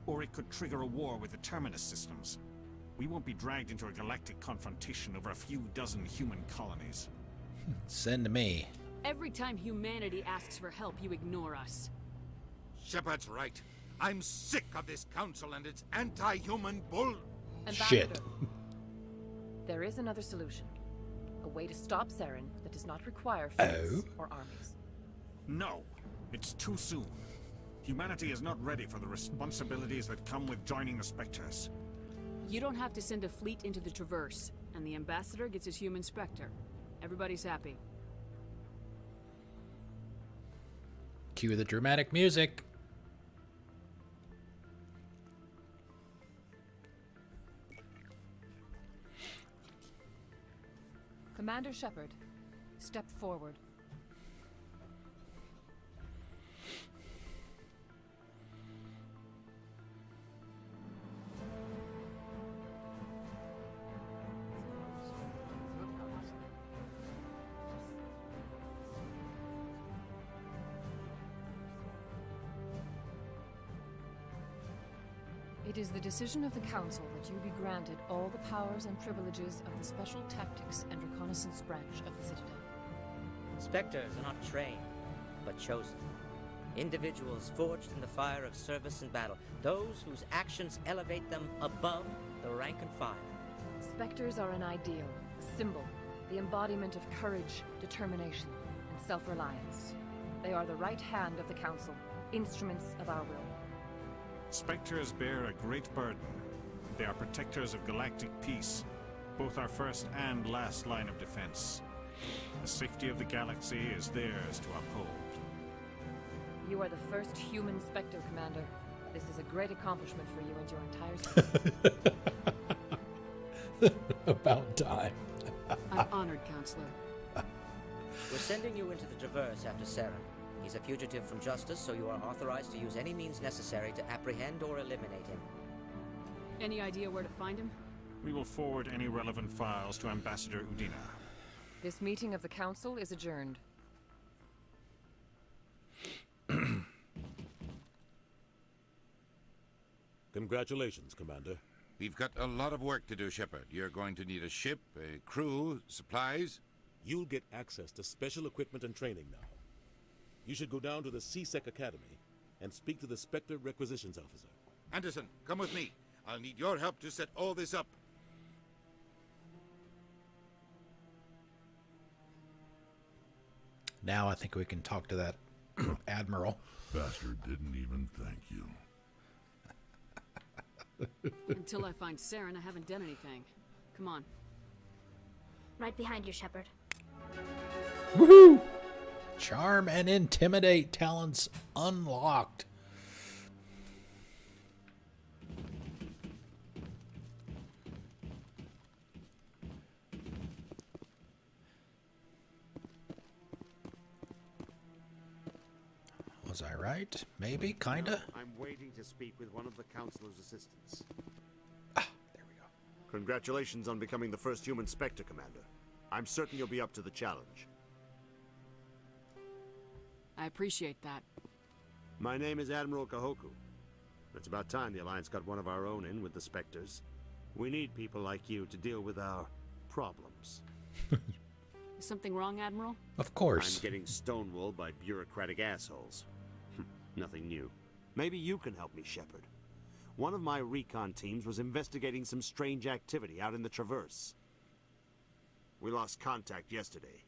Speaker 20: Or it could trigger a war with the Terminus systems. We won't be dragged into a galactic confrontation over a few dozen human colonies.
Speaker 1: Send me.
Speaker 7: Every time humanity asks for help, you ignore us.
Speaker 6: Shepard's right. I'm sick of this council and its anti-human bull...
Speaker 1: Shit.
Speaker 16: There is another solution. A way to stop Saren that does not require fleets or armies.
Speaker 20: No, it's too soon. Humanity is not ready for the responsibilities that come with joining the Spectres.
Speaker 7: You don't have to send a fleet into the Traverse, and the Ambassador gets his human Spectre. Everybody's happy.
Speaker 1: Cue the dramatic music.
Speaker 16: Commander Shepard, step forward. It is the decision of the Council that you be granted all the powers and privileges of the Special Tactics and Reconnaissance branch of the Citadel.
Speaker 21: Spectres are not trained, but chosen. Individuals forged in the fire of service and battle. Those whose actions elevate them above the rank and file.
Speaker 16: Spectres are an ideal, a symbol, the embodiment of courage, determination, and self-reliance. They are the right hand of the Council, instruments of our will.
Speaker 20: Spectres bear a great burden. They are protectors of galactic peace, both our first and last line of defense. The safety of the galaxy is theirs to uphold.
Speaker 16: You are the first human Spectre, Commander. This is a great accomplishment for you and your entire squad.
Speaker 1: About time.
Speaker 7: I'm honored, Counselor.
Speaker 21: We're sending you into the Traverse after Saren. He's a fugitive from justice, so you are authorized to use any means necessary to apprehend or eliminate him.
Speaker 7: Any idea where to find him?
Speaker 20: We will forward any relevant files to Ambassador Udina.
Speaker 16: This meeting of the Council is adjourned.
Speaker 22: Congratulations, Commander.
Speaker 6: We've got a lot of work to do, Shepard. You're going to need a ship, a crew, supplies.
Speaker 22: You'll get access to special equipment and training now. You should go down to the CSEC Academy and speak to the Spectre Requisitions Officer.
Speaker 6: Anderson, come with me. I'll need your help to set all this up.
Speaker 1: Now I think we can talk to that Admiral.
Speaker 9: Bastard didn't even thank you.
Speaker 7: Until I find Saren, I haven't done anything. Come on.
Speaker 14: Right behind you, Shepard.
Speaker 1: Woohoo! Charm and intimidate talents unlocked. Was I right? Maybe, kinda.
Speaker 19: No, I'm waiting to speak with one of the Councilor's assistants.
Speaker 1: There we go.
Speaker 19: Congratulations on becoming the first human Spectre, Commander. I'm certain you'll be up to the challenge.
Speaker 7: I appreciate that.
Speaker 19: My name is Admiral Kahoku. It's about time the Alliance got one of our own in with the Spectres. We need people like you to deal with our problems.
Speaker 7: Is something wrong, Admiral?
Speaker 1: Of course.
Speaker 19: I'm getting stonewalled by bureaucratic assholes. Nothing new. Maybe you can help me, Shepard. One of my recon teams was investigating some strange activity out in the Traverse. We lost contact yesterday.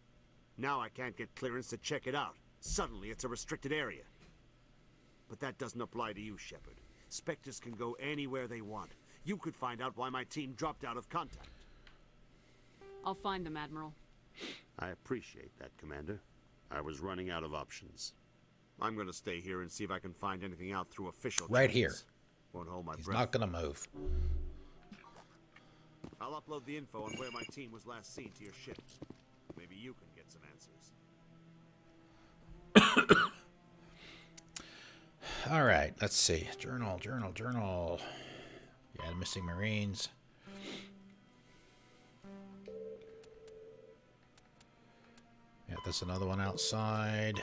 Speaker 19: Now I can't get clearance to check it out. Suddenly it's a restricted area. But that doesn't apply to you, Shepard. Spectres can go anywhere they want. You could find out why my team dropped out of contact.
Speaker 7: I'll find them, Admiral.
Speaker 19: I appreciate that, Commander. I was running out of options. I'm gonna stay here and see if I can find anything out through official
Speaker 1: Right
Speaker 19: channels.
Speaker 1: here.
Speaker 19: Won't hold my
Speaker 1: He's
Speaker 19: breath.
Speaker 1: not gonna move.
Speaker 19: I'll upload the info on where my team was last seen to your ship. Maybe you can get some answers.
Speaker 1: All right, let's see. Journal. Yeah, missing Marines. Yeah, that's another one outside.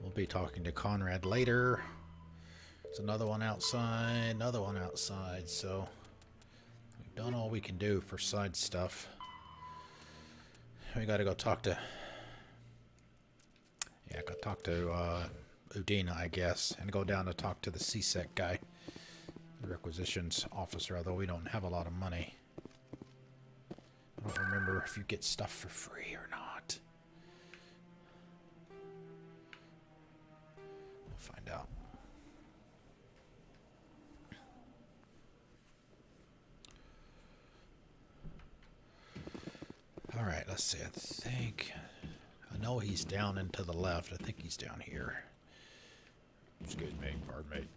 Speaker 1: We'll be talking to Conrad later. There's another one outside, so we've done all we can do for side stuff. We gotta go talk to... Yeah, go talk to Udina, I guess, and go down to talk to the CSEC guy, the requisitions officer, although we don't have a lot of money. I don't remember if you get stuff for free or not. We'll find out. All right, let's see. I know he's down and to the left. I think he's down here. Excuse me, pardon me.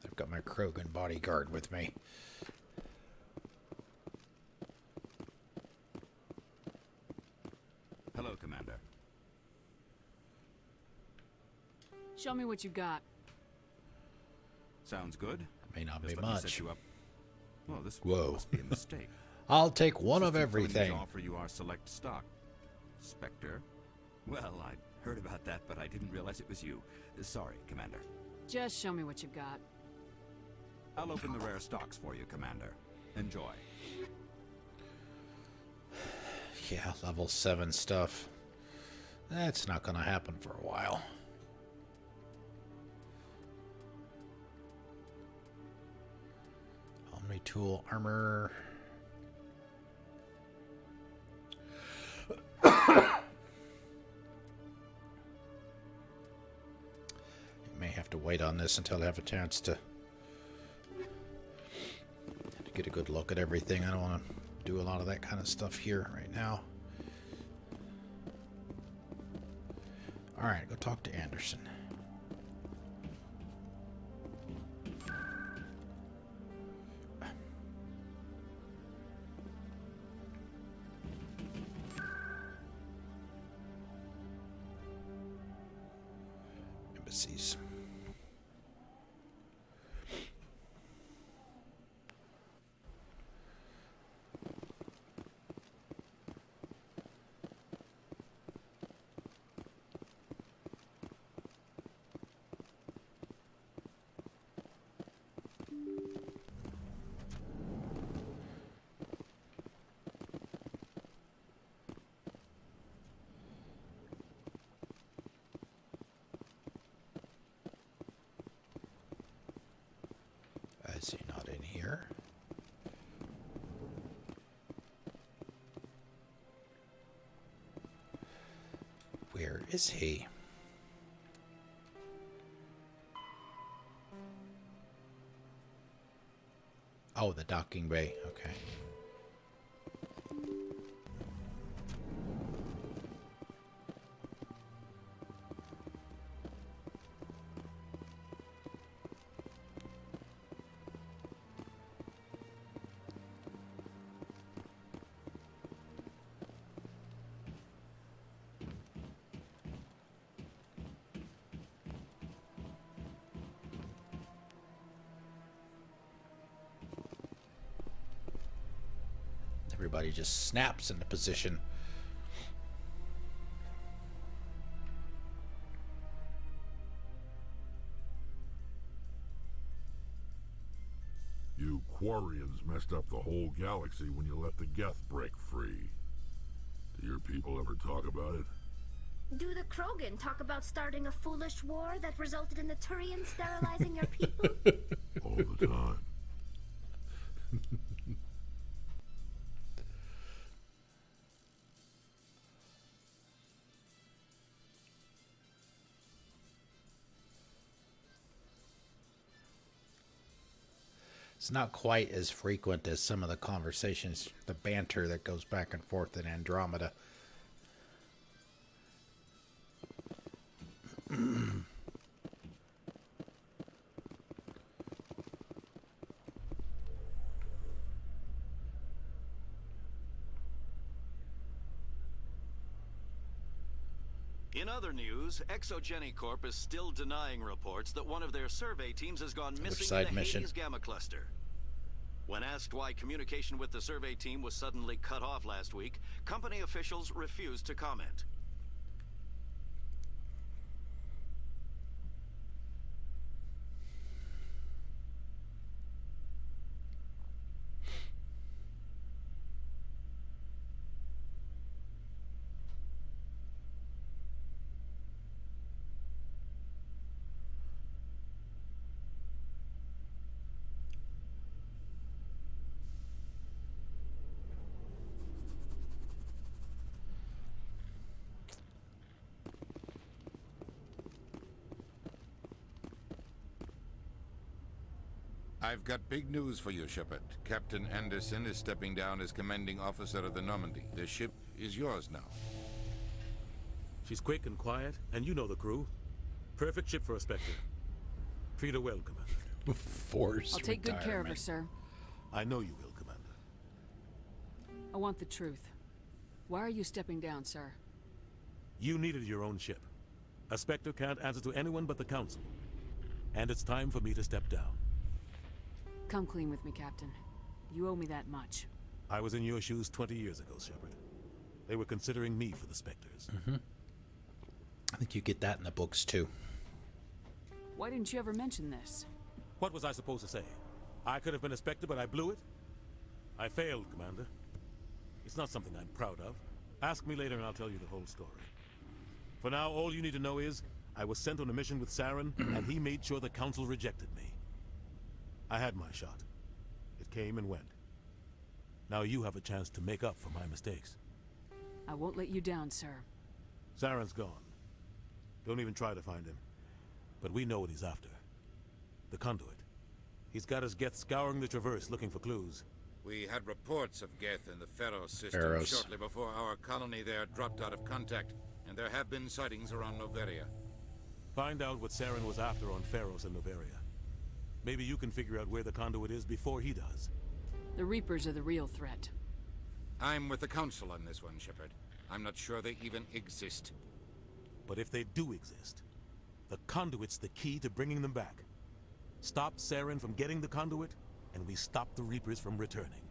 Speaker 1: I've got my Krogan bodyguard with me.
Speaker 2: Hello, Commander.
Speaker 7: Show me what you got.
Speaker 2: Sounds good.
Speaker 1: May not
Speaker 2: Just
Speaker 1: be
Speaker 2: let me
Speaker 1: much.
Speaker 2: set you up. Well, this
Speaker 1: Whoa.
Speaker 2: must be a mistake.
Speaker 1: I'll take one of
Speaker 2: System telling me to
Speaker 1: everything.
Speaker 2: offer you our select stock. Spectre? Well, I heard about that, but I didn't realize it was you. Sorry, Commander.
Speaker 7: Just show me what you got.
Speaker 2: I'll open the rare stocks for you, Commander. Enjoy.
Speaker 1: Yeah, level 7 stuff. That's not gonna happen for a while. Omni-tool armor. You may have to wait on this until I have a chance to get a good look at everything. I don't want to do a lot of that kind of stuff here right now. Alright, go talk to Anderson. Embassies. here. Where is he? Oh, the docking bay. Okay. Everybody just snaps into position.
Speaker 9: You Quarians messed up the whole galaxy when you let the Geth break free. Do your people ever talk about it?
Speaker 14: Do the Krogan talk about starting a foolish war that resulted in the Turians sterilizing your people?
Speaker 9: All the time.
Speaker 1: It's not quite as frequent as some of the conversations, the banter that goes back and forth in Andromeda.
Speaker 5: In other news, Exogeny Corp is still denying reports that one of their survey teams has gone missing in the Hades Gamma Cluster. When asked why communication with the survey team was suddenly cut off last week, company officials refused to comment.
Speaker 6: I've got big news for you, Shepard. Captain Anderson is stepping down as commanding officer of the Normandy. The ship is yours now.
Speaker 22: She's quick and quiet, and you know the crew. Perfect ship for a Spectre. Treat her well, Commander.
Speaker 1: Forced
Speaker 7: I'll take good care of her, sir.
Speaker 22: I know you will, Commander.
Speaker 7: I want the truth. Why are you stepping down, sir?
Speaker 22: You needed your own ship. A Spectre can't answer to anyone but the Council. And it's time for me to step down.
Speaker 7: Come clean with me, Captain. You owe me that much.
Speaker 22: I was in your shoes 20 years ago, Shepard. They were considering me for the Spectres.
Speaker 1: I think you get that in the books, too.
Speaker 7: Why didn't you ever mention this?
Speaker 22: What was I supposed to say? I could have been a Spectre, but I blew it? I failed, Commander. It's not something I'm proud of. Ask me later and I'll tell you the whole story. For now, all you need to know is, I was sent on a mission with Saren, and he made sure the Council rejected me. I had my shot. It came and went. Now you have a chance to make up for my mistakes.
Speaker 7: I won't let you down, sir.
Speaker 22: Saren's gone. Don't even try to find him. But we know what he's after. The conduit. He's got his Geth scouring the Traverse looking for clues.
Speaker 6: We had reports of Geth in the Feros system shortly before our colony there dropped out of contact, and there have been sightings around Noveria.
Speaker 22: Find out what Saren was after on Feros and Noveria. Maybe you can figure out where the conduit is before he does.
Speaker 7: The Reapers are the real threat.
Speaker 6: I'm with the Council on this one, Shepard. I'm not sure they even exist.
Speaker 22: But if they do exist, the conduit's the key to bringing them back. Stop Saren from getting the conduit, and we stop the Reapers from returning.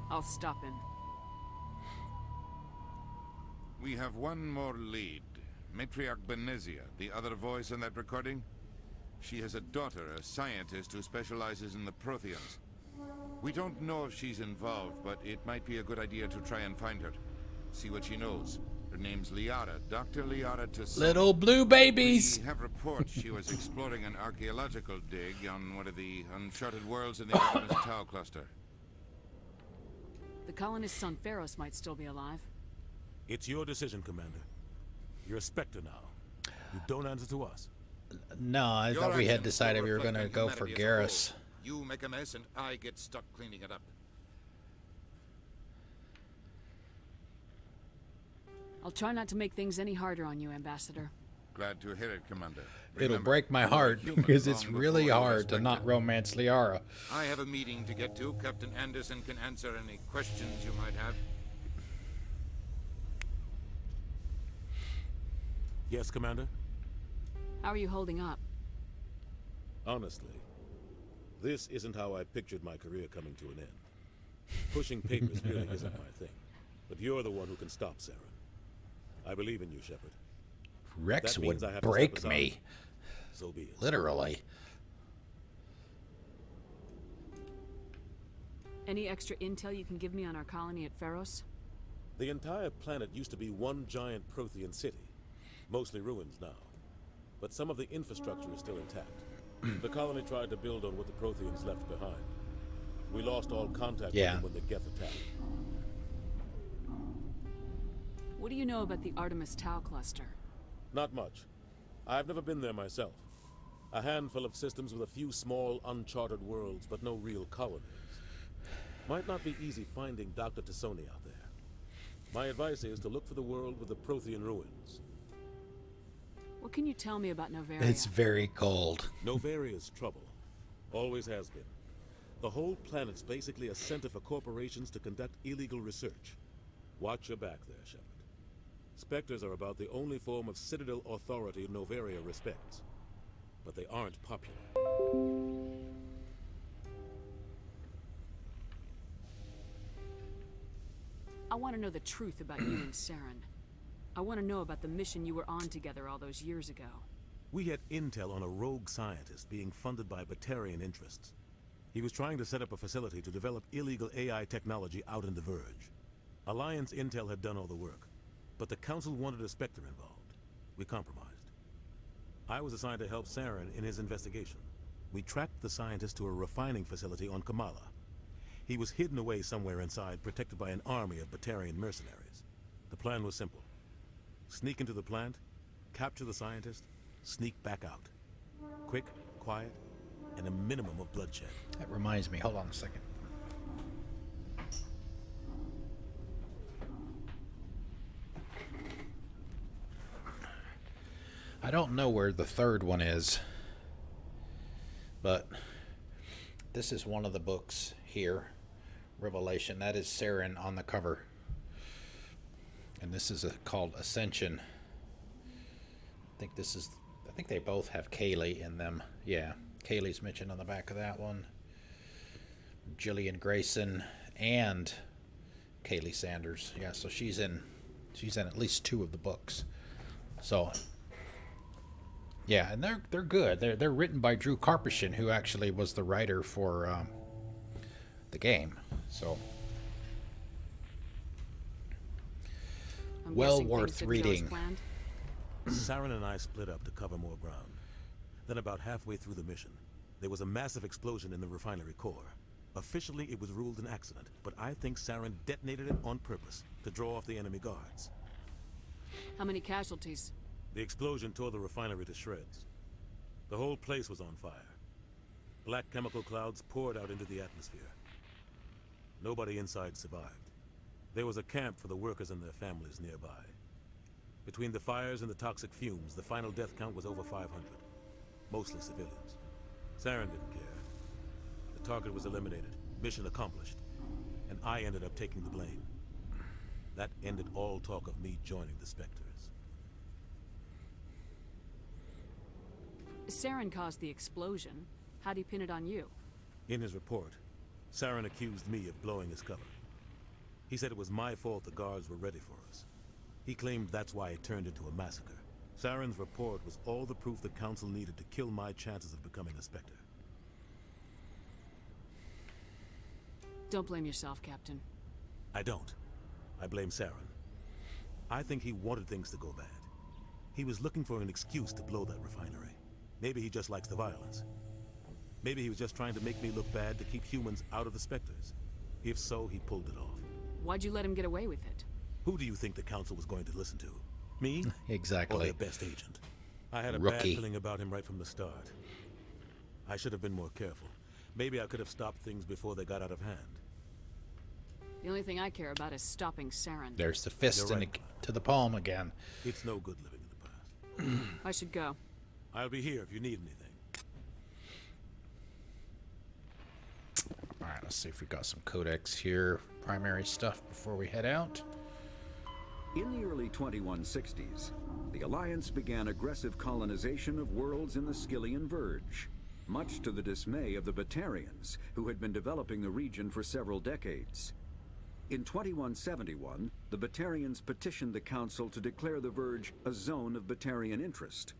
Speaker 7: I'll stop him.
Speaker 6: We have one more lead. Matriarch Benezia, the other voice in that recording. She has a daughter, a scientist who specializes in the Protheans. We don't know if she's involved, but it might be a good idea to try and find her. See what she knows. Her name's Liara, Dr. Liara Tassoni.
Speaker 1: Little blue babies!
Speaker 6: We have reports she was exploring an archaeological dig on one of the uncharted worlds in the Artemis Tau cluster.
Speaker 7: The colonists on Feros might still be alive.
Speaker 22: It's your decision, Commander. You're a Spectre now. You don't answer to us.
Speaker 1: No, I thought we had decided we were going to go for Garrus.
Speaker 6: You make a mess and I get stuck cleaning it up.
Speaker 7: I'll try not to make things any harder on you, Ambassador.
Speaker 6: Glad to hear it, Commander.
Speaker 1: It'll break my heart because it's really hard to not romance Liara.
Speaker 6: I have a meeting to get to. Captain Anderson can answer any questions you might have.
Speaker 22: Yes, Commander?
Speaker 7: How are you holding up?
Speaker 22: Honestly, this isn't how I pictured my career coming to an end. Pushing papers really isn't my thing. But you're the one who can stop Saren. I believe in you, Shepard.
Speaker 1: Rex would break me.
Speaker 22: So be it.
Speaker 1: Literally.
Speaker 7: Any extra intel you can give me on our colony at Feros?
Speaker 22: The entire planet used to be one giant Prothean city. Mostly ruins now. But some of the infrastructure is still intact. The colony tried to build on what the Protheans left behind. We lost all contact with them when the Geth attacked.
Speaker 7: What do you know about the Artemis Tau cluster?
Speaker 22: Not much. I've never been there myself. A handful of systems with a few small, uncharted worlds, but no real colonies. Might not be easy finding Dr. Tassoni out there. My advice is to look for the world with the Prothean ruins.
Speaker 7: What can you tell me about Novaria?
Speaker 1: It's very cold.
Speaker 22: Novaria's trouble. Always has been. The whole planet's basically a center for corporations to conduct illegal research. Watch your back there, Shepard. Spectres are about the only form of Citadel authority Novaria respects. But they aren't popular.
Speaker 7: I want to know the truth about you and Saren. I want to know about the mission you were on together all those years ago.
Speaker 22: We had intel on a rogue scientist being funded by Batarian interests. He was trying to set up a facility to develop illegal AI technology out in the Verge. Alliance intel had done all the work, but the Council wanted a Spectre involved. We compromised. I was assigned to help Saren in his investigation. We tracked the scientist to a refining facility on Kamala. He was hidden away somewhere inside, protected by an army of Batarian mercenaries. The plan was simple. Sneak into the plant, capture the scientist, sneak back out. Quick, quiet, and a minimum of bloodshed.
Speaker 1: That reminds me, hold on a second. I don't know where the third one is, but this is one of the books here, Revelation. That is Saren on the cover. And this is called Ascension. I think they both have Kaylee in them. Yeah, Kaylee's mentioned on the back of that one. Jillian Grayson and Kaylee Sanders. Yeah, so she's in at least two of the books. So yeah, and they're good. They're written by Drew Karpyshyn, who actually was the writer for the game. So well worth reading.
Speaker 22: Saren and I split up to cover more ground. Then about halfway through the mission, there was a massive explosion in the refinery core. Officially, it was ruled an accident, but I think Saren detonated it on purpose to draw off the enemy guards.
Speaker 7: How many casualties?
Speaker 22: The explosion tore the refinery to shreds. The whole place was on fire. Black chemical clouds poured out into the atmosphere. Nobody inside survived. There was a camp for the workers and their families nearby. Between the fires and the toxic fumes, the final death count was over 500. Mostly civilians. Saren didn't care. The target was eliminated, mission accomplished, and I ended up taking the blame. That ended all talk of me joining the Spectres.
Speaker 7: Saren caused the explosion. How'd he pin it on you?
Speaker 22: In his report, Saren accused me of blowing his cover. He said it was my fault the guards were ready for us. He claimed that's why it turned into a massacre. Saren's report was all the proof the Council needed to kill my chances of becoming a Spectre.
Speaker 7: Don't blame yourself, Captain.
Speaker 22: I don't. I blame Saren. I think he wanted things to go bad. He was looking for an excuse to blow that refinery. Maybe he just likes the violence. Maybe he was just trying to make me look bad to keep humans out of the Spectres. If so, he pulled it off.
Speaker 7: Why'd you let him get away with it?
Speaker 22: Who do you think the Council was going to listen to? Me?
Speaker 1: Exactly.
Speaker 22: Or their best agent? I had a
Speaker 1: Rookie.
Speaker 22: bad feeling about him right from the start. I should have been more careful. Maybe I could have stopped things before they got out of hand.
Speaker 7: The only thing I care about is stopping Saren.
Speaker 1: There's the fist
Speaker 22: You're
Speaker 1: in
Speaker 22: right.
Speaker 1: to the palm again.
Speaker 22: It's no good living in the past.
Speaker 7: I should go.
Speaker 22: I'll be here if you need anything.
Speaker 1: Alright, let's see if we got some codex here. Primary stuff before we head out.
Speaker 10: In the early 2160s, the Alliance began aggressive colonization of worlds in the Skyllian Verge, much to the dismay of the Batarians, who had been developing the region for several decades. In 2171, the Batarians petitioned the Council to declare the Verge a zone of Batarian interest.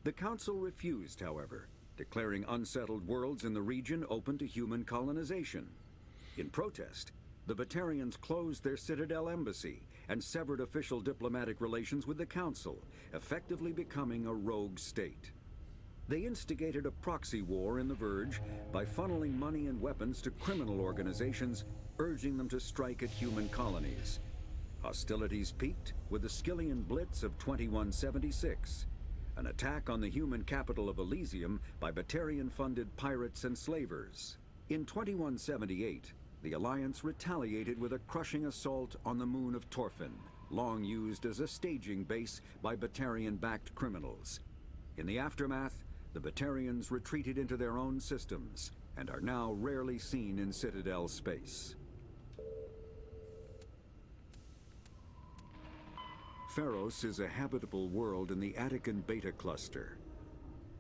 Speaker 10: The Council refused, however, declaring unsettled worlds in the region open to human colonization. In protest, the Batarians closed their Citadel embassy and severed official diplomatic relations with the Council, effectively becoming a rogue state. They instigated a proxy war in the Verge by funneling money and weapons to criminal organizations, urging them to strike at human colonies. Hostilities peaked with the Skyllian Blitz of 2176, an attack on the human capital of Elysium by Batarian-funded pirates and slavers. In 2178, the Alliance retaliated with a crushing assault on the moon of Torfin, long used as a staging base by Batarian-backed criminals. In the aftermath, the Batarians retreated into their own systems and are now rarely seen in Citadel space. Feros is a habitable world in the Attican Beta Cluster.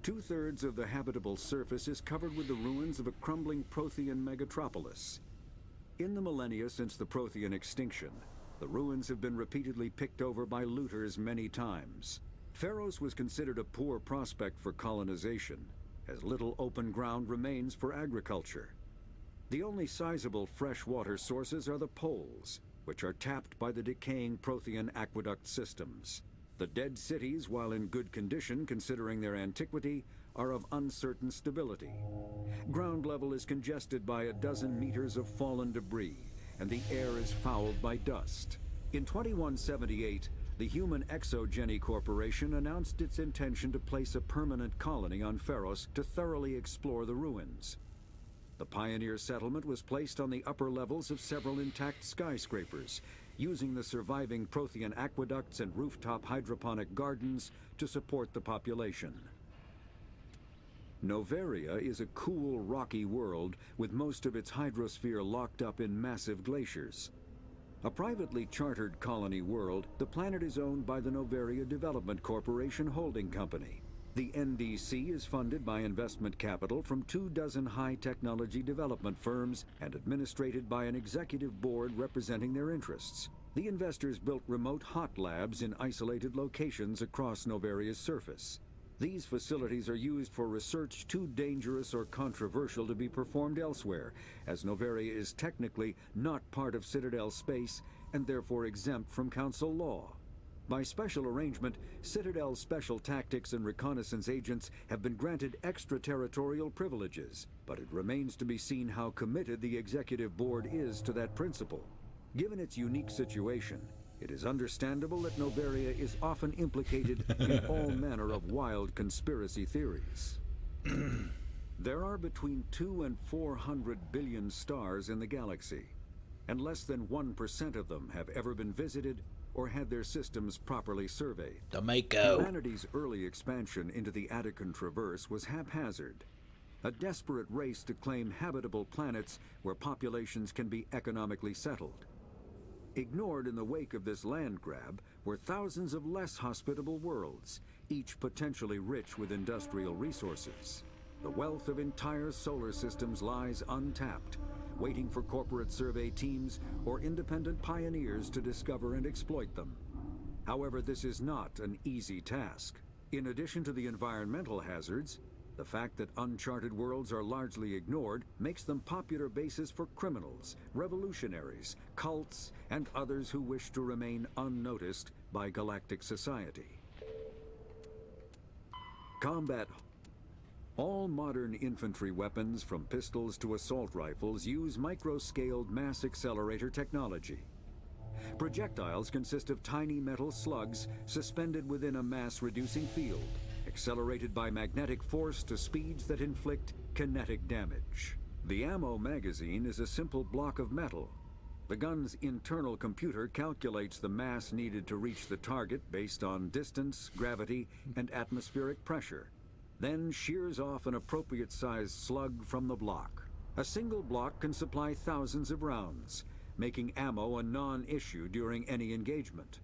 Speaker 10: 2/3 of the habitable surface is covered with the ruins of a crumbling Prothean megatropolis. In the millennia since the Prothean extinction, the ruins have been repeatedly picked over by looters many times. Feros was considered a poor prospect for colonization, as little open ground remains for agriculture. The only sizable freshwater sources are the poles, which are tapped by the decaying Prothean aqueduct systems. The dead cities, while in good condition considering their antiquity, are of uncertain stability. Ground level is congested by a dozen meters of fallen debris, and the air is fouled by dust. In 2178, the human Exogeny Corporation announced its intention to place a permanent colony on Feros to thoroughly explore the ruins. The pioneer settlement was placed on the upper levels of several intact skyscrapers, using the surviving Prothean aqueducts and rooftop hydroponic gardens to support the population. Noveria is a cool, rocky world with most of its hydrosphere locked up in massive glaciers. A privately chartered colony world, the planet is owned by the Noveria Development Corporation Holding Company. The NDC is funded by investment capital from 24 high-technology development firms and administrated by an executive board representing their interests. The investors built remote hot labs in isolated locations across Noveria's surface. These facilities are used for research too dangerous or controversial to be performed elsewhere, as Noveria is technically not part of Citadel space and therefore exempt from Council law. By special arrangement, Citadel's special tactics and reconnaissance agents have been granted extraterritorial privileges, but it remains to be seen how committed the Executive Board is to that principle. Given its unique situation, it is understandable that Noveria is often implicated in all manner of wild conspiracy theories. There are between 200 and 400 billion stars in the galaxy, and less than 1% of them have ever been visited or had their systems properly surveyed.
Speaker 1: D'Amico.
Speaker 10: Humanity's early expansion into the Attican Traverse was haphazard, a desperate race to claim habitable planets where populations can be economically settled. Ignored in the wake of this land grab were thousands of less hospitable worlds, each potentially rich with industrial resources. The wealth of entire solar systems lies untapped, waiting for corporate survey teams or independent pioneers to discover and exploit them. However, this is not an easy task. In addition to the environmental hazards, the fact that uncharted worlds are largely ignored makes them popular bases for criminals, revolutionaries, cults, and others who wish to remain unnoticed by galactic society. Combat. All modern infantry weapons, from pistols to assault rifles, use micro-scaled mass accelerator technology. Projectiles consist of tiny metal slugs suspended within a mass-reducing field, accelerated by magnetic force to speeds that inflict kinetic damage. The ammo magazine is a simple block of metal. The gun's internal computer calculates the mass needed to reach the target based on distance, gravity, and atmospheric pressure, then shears off an appropriate-sized slug from the block. A single block can supply thousands of rounds, making ammo a non-issue during any engagement.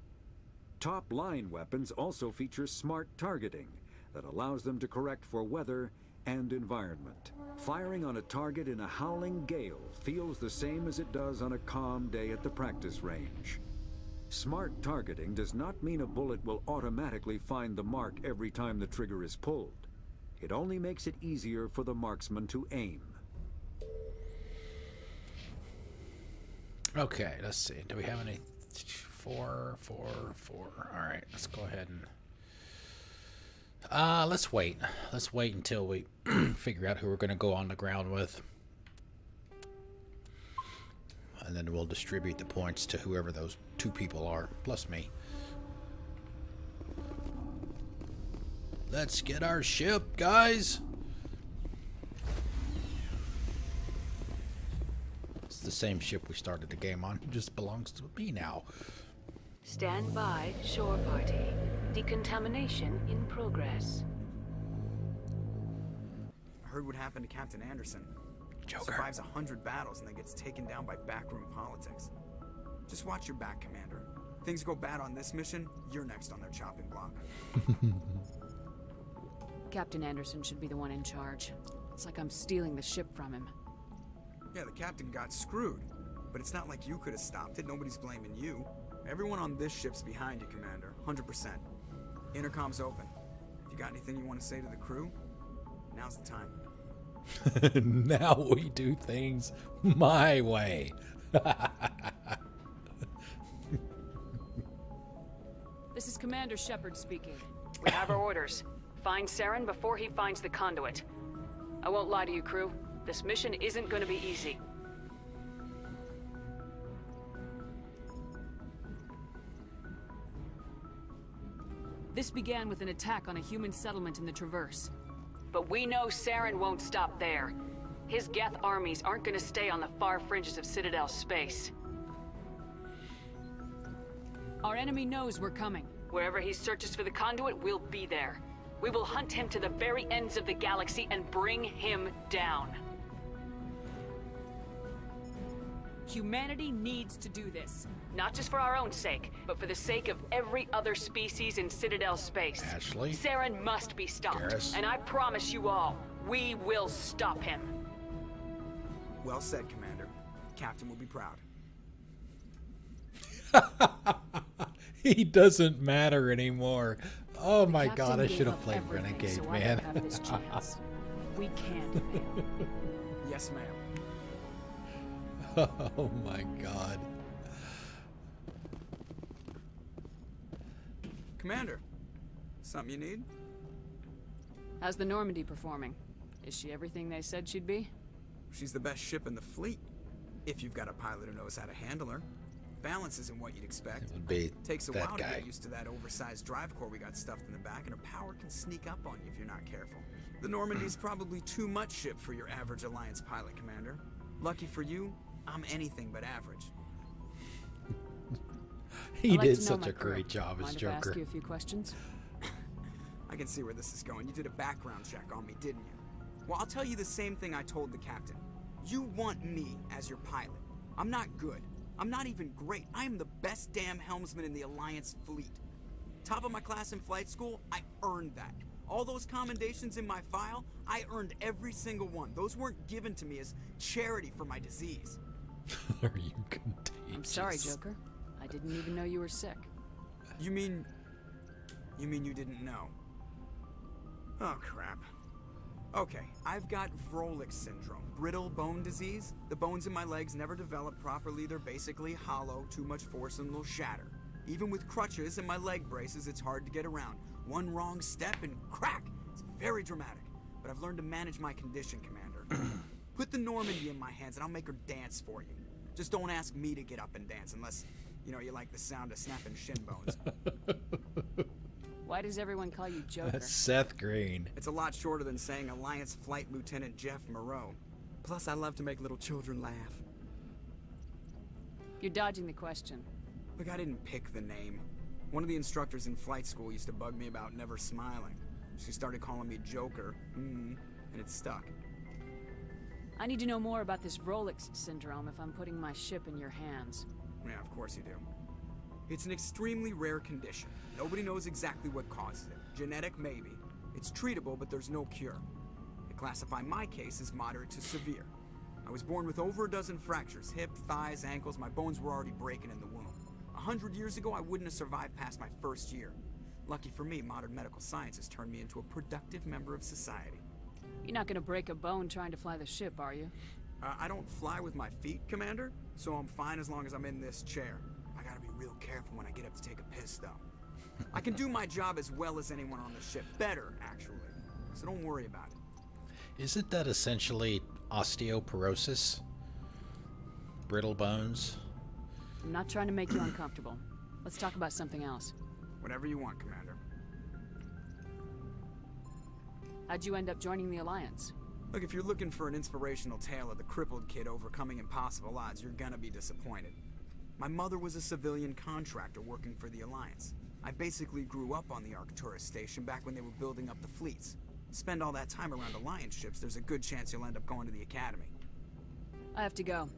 Speaker 10: Top-line weapons also feature smart targeting that allows them to correct for weather and environment. Firing on a target in a howling gale feels the same as it does on a calm day at the practice range. Smart targeting does not mean a bullet will automatically find the mark every time the trigger is pulled. It only makes it easier for the marksman to aim.
Speaker 1: Okay, let's see. Do we have any? 4, 4, 4. All right, let's go ahead and let's wait. Let's wait until we figure out who we're going to go on the ground with, and then we'll distribute the points to whoever those 2 people are, plus me. Let's get our ship, guys. It's the same ship we started the game on. It just belongs to me now.
Speaker 7: Stand by, shore party. Decontamination in progress.
Speaker 8: I heard what happened to Captain Anderson.
Speaker 1: Joker.
Speaker 8: Survives 100 battles and then gets taken down by backroom politics. Just watch your back, Commander. Things go bad on this mission, you're next on their chopping block.
Speaker 7: Captain Anderson should be the one in charge. It's like I'm stealing the ship from him.
Speaker 8: Yeah, the captain got screwed. But it's not like you could have stopped it. Nobody's blaming you. Everyone on this ship's behind you, Commander. 100%. Intercom's open. If you got anything you want to say to the crew, now's the time.
Speaker 1: Now we do things my way.
Speaker 7: This is Commander Shepard speaking. We have our orders. Find Saren before he finds the conduit. I won't lie to you, crew. This mission isn't going to be easy. This began with an attack on a human settlement in the Traverse. But we know Saren won't stop there. His Geth armies aren't going to stay on the far fringes of Citadel space. Our enemy knows we're coming. Wherever he searches for the conduit, we'll be there. We will hunt him to the very ends of the galaxy and bring him down. Humanity needs to do this. Not just for our own sake, but for the sake of every other species in Citadel space.
Speaker 1: Ashley?
Speaker 7: Saren must be stopped.
Speaker 1: Garrus.
Speaker 7: And I promise you all, we will stop him.
Speaker 8: Well said, Commander. Captain will be proud.
Speaker 1: He doesn't matter anymore. Oh
Speaker 7: The
Speaker 1: my
Speaker 7: captain
Speaker 1: god, I
Speaker 7: gave
Speaker 1: should have
Speaker 7: up
Speaker 1: played
Speaker 7: everything,
Speaker 1: Renegade,
Speaker 7: so I
Speaker 1: man.
Speaker 7: don't have this chance. We can't fail.
Speaker 8: Yes, ma'am.
Speaker 1: Oh my god.
Speaker 8: Commander, something you need?
Speaker 7: How's the Normandy performing? Is she everything they said she'd be?
Speaker 8: She's the best ship in the fleet. If you've got a pilot who knows how to handle her. Balance isn't what you'd expect.
Speaker 1: It would be
Speaker 8: Takes a
Speaker 1: that
Speaker 8: while
Speaker 1: guy.
Speaker 8: to get used to that oversized drive core we got stuffed in the back, and her power can sneak up on you if you're not careful. The Normandy's probably too much ship for your average Alliance pilot, Commander. Lucky for you, I'm anything but average.
Speaker 1: He
Speaker 7: I'd like
Speaker 1: did
Speaker 7: to know
Speaker 1: such
Speaker 7: my
Speaker 1: a
Speaker 7: crew.
Speaker 1: great job as
Speaker 7: Mind if I ask
Speaker 1: Joker.
Speaker 7: you a few questions?
Speaker 8: I can see where this is going. You did a background check on me, didn't you? Well, I'll tell you the same thing I told the captain. You want me as your pilot. I'm not good. I'm not even great. I am the best damn helmsman in the Alliance fleet. Top of my class in flight school, I earned that. All those commendations in my file, I earned every single one. Those weren't given to me as charity for my disease.
Speaker 1: Are you contagious?
Speaker 7: I'm sorry, Joker. I didn't even know you were sick.
Speaker 8: You mean you didn't know? Oh, crap. Okay, I've got Vrolik syndrome, brittle bone disease. The bones in my legs never develop properly. They're basically hollow, too much force and they'll shatter. Even with crutches and my leg braces, it's hard to get around. One wrong step and crack! It's very dramatic, but I've learned to manage my condition, Commander. Put the Normandy in my hands and I'll make her dance for you. Just don't ask me to get up and dance unless, you know, you like the sound of snapping shin bones.
Speaker 7: Why does everyone call you Joker?
Speaker 1: Seth Green.
Speaker 8: It's a lot shorter than saying Alliance Flight Lieutenant Jeff Moreau. Plus, I love to make little children laugh.
Speaker 7: You're dodging the question.
Speaker 8: Look, I didn't pick the name. One of the instructors in flight school used to bug me about never smiling. She started calling me Joker, and it stuck.
Speaker 7: I need to know more about this Rolex syndrome if I'm putting my ship in your hands.
Speaker 8: Yeah, of course you do. It's an extremely rare condition. Nobody knows exactly what causes it. Genetic, maybe. It's treatable, but there's no cure. They classify my case as moderate to severe. I was born with over a dozen fractures, hip, thighs, ankles. My bones were already breaking in the womb. 100 years ago, I wouldn't have survived past my first year. Lucky for me, modern medical science has turned me into a productive member of society.
Speaker 7: You're not gonna break a bone trying to fly the ship, are you?
Speaker 8: I don't fly with my feet, Commander, so I'm fine as long as I'm in this chair. I gotta be real careful when I get up to take a piss, though. I can do my job as well as anyone on the ship. Better, actually. So don't worry about it.
Speaker 1: Isn't that essentially osteoporosis? Brittle bones?
Speaker 7: I'm not trying to make you uncomfortable. Let's talk about something else.
Speaker 8: Whatever you want, Commander.
Speaker 7: How'd you end up joining the Alliance?
Speaker 8: Look, if you're looking for an inspirational tale of the crippled kid overcoming impossible odds, you're gonna be disappointed. My mother was a civilian contractor working for the Alliance. I basically grew up on the Arcturus station back when they were building up the fleets. Spend all that time around Alliance ships, there's a good chance you'll end up going to the Academy.
Speaker 7: I have to go.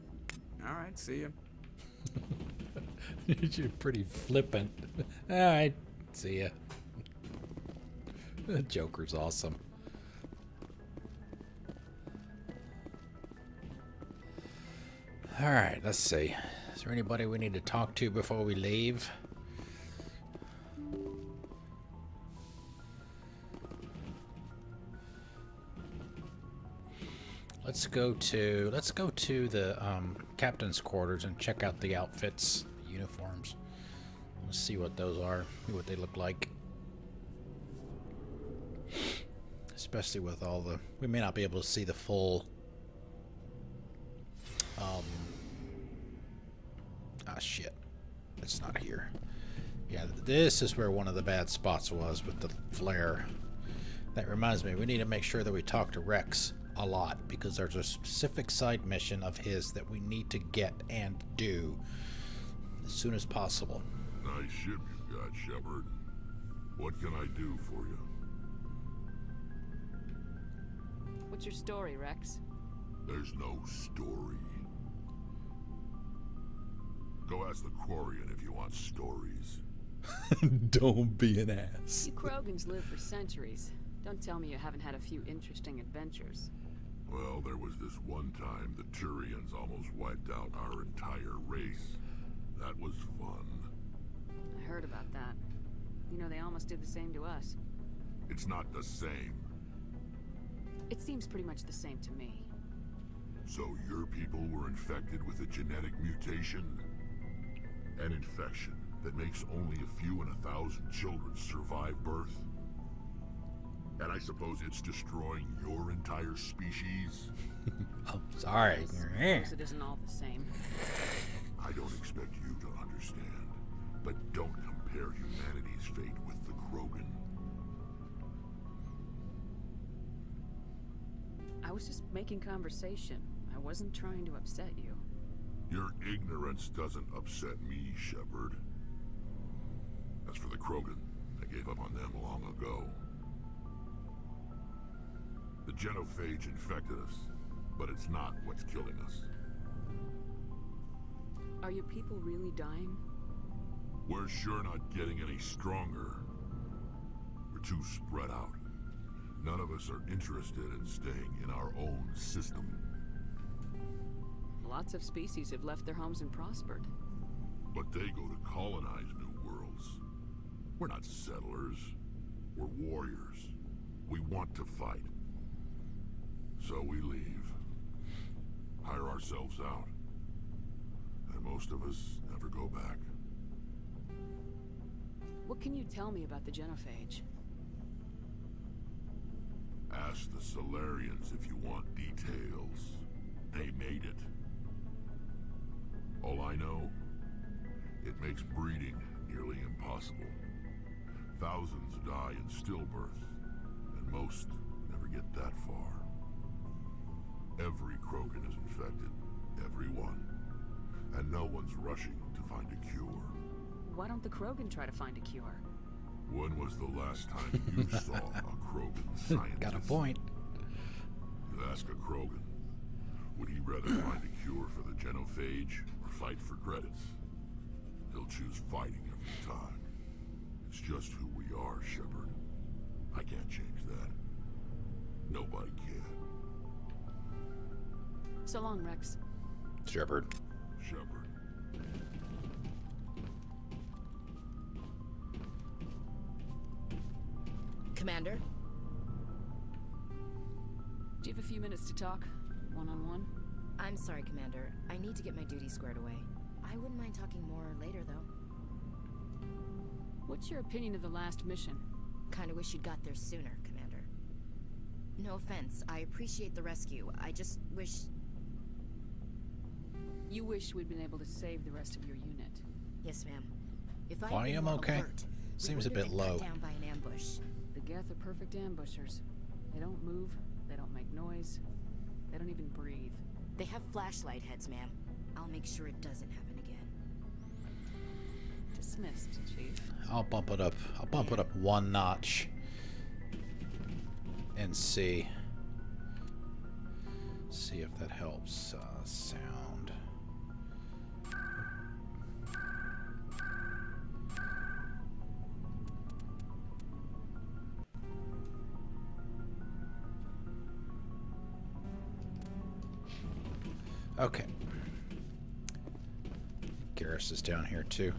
Speaker 8: Alright, see ya.
Speaker 1: You're pretty flippant. Alright, see ya. The Joker's awesome. Alright, let's see. Is there anybody we need to talk to before we leave? Let's go to the captain's quarters and check out the outfits, the uniforms. Let's see what those are, what they look like. Especially with all the, we may not be able to see the full. Shit, it's not here. Yeah, this is where one of the bad spots was with the flare. That reminds me, we need to make sure that we talk to Rex a lot, because there's a specific side mission of his that we need to get and do as soon as possible.
Speaker 9: Nice ship you got, Shepard. What can I do for you?
Speaker 7: What's your story, Rex?
Speaker 9: There's no story. Go ask the Quarian if you want stories.
Speaker 1: Don't be an ass.
Speaker 7: You Krogans live for centuries. Don't tell me you haven't had a few interesting adventures.
Speaker 9: Well, there was this one time the Turians almost wiped out our entire race. That was fun.
Speaker 7: I heard about that. You know, they almost did the same to us.
Speaker 9: It's not the same.
Speaker 7: It seems pretty much the same to me.
Speaker 9: So your people were infected with a genetic mutation? An infection that makes only a few in 1,000 children survive birth? And I suppose it's destroying your entire species?
Speaker 1: Oh, sorry.
Speaker 7: I suppose it isn't all the same.
Speaker 9: I don't expect you to understand, but don't compare humanity's fate with the Krogan.
Speaker 7: I was just making conversation. I wasn't trying to upset you.
Speaker 9: Your ignorance doesn't upset me, Shepard. As for the Krogan, I gave up on them long ago. The genophage infected us, but it's not what's killing us.
Speaker 7: Are your people really dying?
Speaker 9: We're sure not getting any stronger. We're too spread out. None of us are interested in staying in our own system.
Speaker 7: Lots of species have left their homes and prospered.
Speaker 9: But they go to colonize new worlds. We're not settlers. We're warriors. We want to fight. So we leave. Hire ourselves out. And most of us never go back.
Speaker 7: What can you tell me about the genophage?
Speaker 9: Ask the Solarians if you want details. They made it. All I know, it makes breeding nearly impossible. Thousands die in stillbirth, and most never get that far. Every Krogan is infected. Every one. And no one's rushing to find a cure.
Speaker 7: Why don't the Krogan try to find a cure?
Speaker 9: When was the last time you saw a Krogan scientist?
Speaker 1: Got a point.
Speaker 9: You ask a Krogan, would he rather find a cure for the genophage or fight for credits? He'll choose fighting every time. It's just who we are, Shepard. I can't change that. Nobody can.
Speaker 7: So long, Rex.
Speaker 1: Shepard.
Speaker 9: Shepard.
Speaker 11: Commander?
Speaker 7: Do you have a few minutes to talk? One-on-one?
Speaker 11: I'm sorry, Commander. I need to get my duties squared away. I wouldn't mind talking more later, though.
Speaker 7: What's your opinion of the last mission?
Speaker 11: Kinda wish you'd got there sooner, Commander. No offense, I appreciate the rescue. I just wish...
Speaker 7: You wish we'd been able to save the rest of your unit.
Speaker 11: Yes, ma'am. If I
Speaker 1: Volume okay?
Speaker 11: Alert,
Speaker 1: Seems a bit low.
Speaker 11: Down by an ambush.
Speaker 7: The Geth are perfect ambushers. They don't move, they don't make noise, they don't even breathe.
Speaker 11: They have flashlight heads, ma'am. I'll make sure it doesn't happen again.
Speaker 7: Dismissed, Chief.
Speaker 1: I'll bump it up. I'll bump it up one notch. And see. See if that helps. Sound. Okay. Garrus is down here too.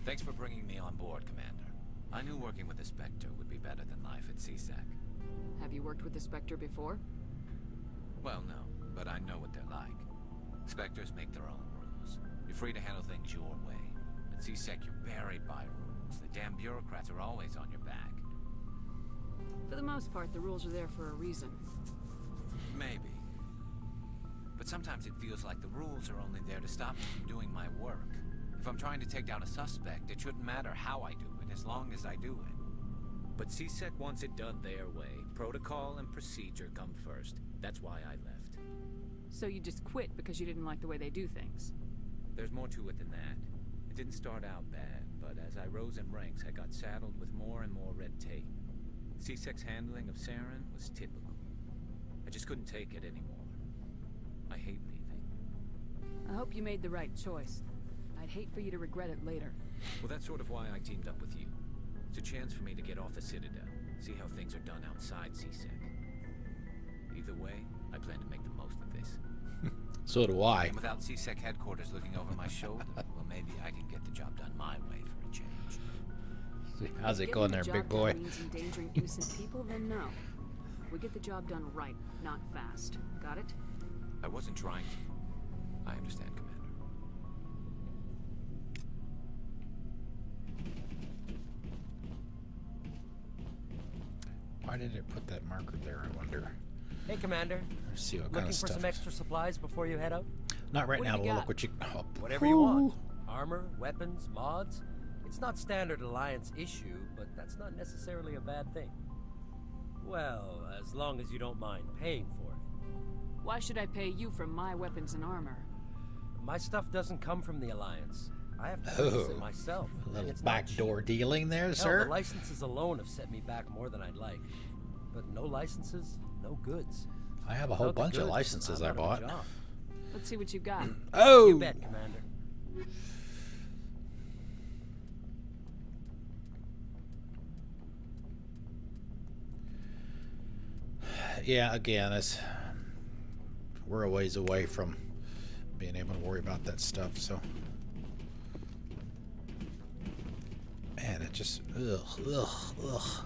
Speaker 13: Thanks for bringing me on board, Commander. I knew working with the Spectre would be better than life at CSEC.
Speaker 7: Have you worked with the Spectre before?
Speaker 13: Well, no, but I know what they're like. Spectres make their own rules. You're free to handle things your way. At CSEC, you're buried by rules. The damn bureaucrats are always on your back.
Speaker 7: For the most part, the rules are there for a reason.
Speaker 13: Maybe. But sometimes it feels like the rules are only there to stop me from doing my work. If I'm trying to take down a suspect, it shouldn't matter how I do it, as long as I do it. But CSEC wants it done their way. Protocol and procedure come first. That's why I left.
Speaker 7: So you just quit because you didn't like the way they do things?
Speaker 13: There's more to it than that. It didn't start out bad, but as I rose in ranks, I got saddled with more and more red tape. CSEC's handling of Saren was typical. I just couldn't take it anymore. I hate leaving.
Speaker 7: I hope you made the right choice. I'd hate for you to regret it later.
Speaker 13: Well, that's sort of why I teamed up with you. It's a chance for me to get off the Citadel, see how things are done outside CSEC. Either way, I plan to make the most of this.
Speaker 1: So do I.
Speaker 13: And without CSEC headquarters looking over my shoulder, well, maybe I can get the job done my way for a change.
Speaker 1: See, how's it going there, big boy?
Speaker 7: If means endangering innocent people, then no. We get the job done right, not fast. Got it?
Speaker 13: I wasn't trying to. I understand, Commander.
Speaker 1: Why did it put that marker there, I wonder?
Speaker 3: Hey, Commander.
Speaker 1: Let's see what
Speaker 3: Looking
Speaker 1: kind of
Speaker 3: for
Speaker 1: stuff.
Speaker 3: some extra supplies before you head out?
Speaker 1: Not right
Speaker 3: What
Speaker 1: now,
Speaker 3: do
Speaker 1: but
Speaker 3: you
Speaker 1: we'll
Speaker 3: got?
Speaker 1: look what you... Oh,
Speaker 3: Whatever you want. Armor, weapons, mods. It's not standard Alliance issue, but that's not necessarily a bad thing. Well, as long as you don't mind paying for it.
Speaker 7: Why should I pay you for my weapons and armor?
Speaker 3: My stuff doesn't come from the Alliance. I have to purchase it myself.
Speaker 1: A
Speaker 3: and
Speaker 1: little
Speaker 3: it's not
Speaker 1: backdoor dealing there,
Speaker 3: Hell,
Speaker 1: sir.
Speaker 3: the licenses alone have set me back more than I'd like. But no licenses, no goods.
Speaker 1: I have a whole
Speaker 3: Without the
Speaker 1: bunch of
Speaker 3: goods,
Speaker 1: licenses
Speaker 3: I'm
Speaker 1: I
Speaker 3: out of a
Speaker 1: bought.
Speaker 3: job.
Speaker 7: Let's see what you've got.
Speaker 1: Oh!
Speaker 3: You bet, Commander.
Speaker 1: Yeah, again, we're a ways away from being able to worry about that stuff, so. Man, it just, ugh.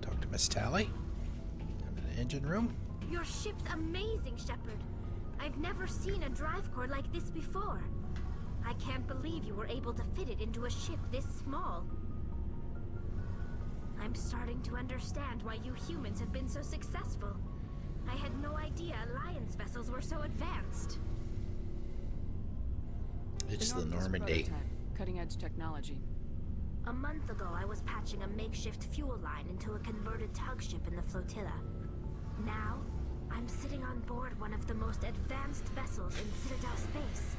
Speaker 1: Talk to Miss Tally in the engine room.
Speaker 14: Your ship's amazing, Shepard. I've never seen a drive core like this before. I can't believe you were able to fit it into a ship this small. I'm starting to understand why you humans have been so successful. I had no idea Alliance vessels were so advanced.
Speaker 1: It's the Normandy.
Speaker 7: Cutting-edge technology.
Speaker 14: A month ago, I was patching a makeshift fuel line into a converted tug ship in the flotilla. Now, I'm sitting on board one of the most advanced vessels in Citadel space.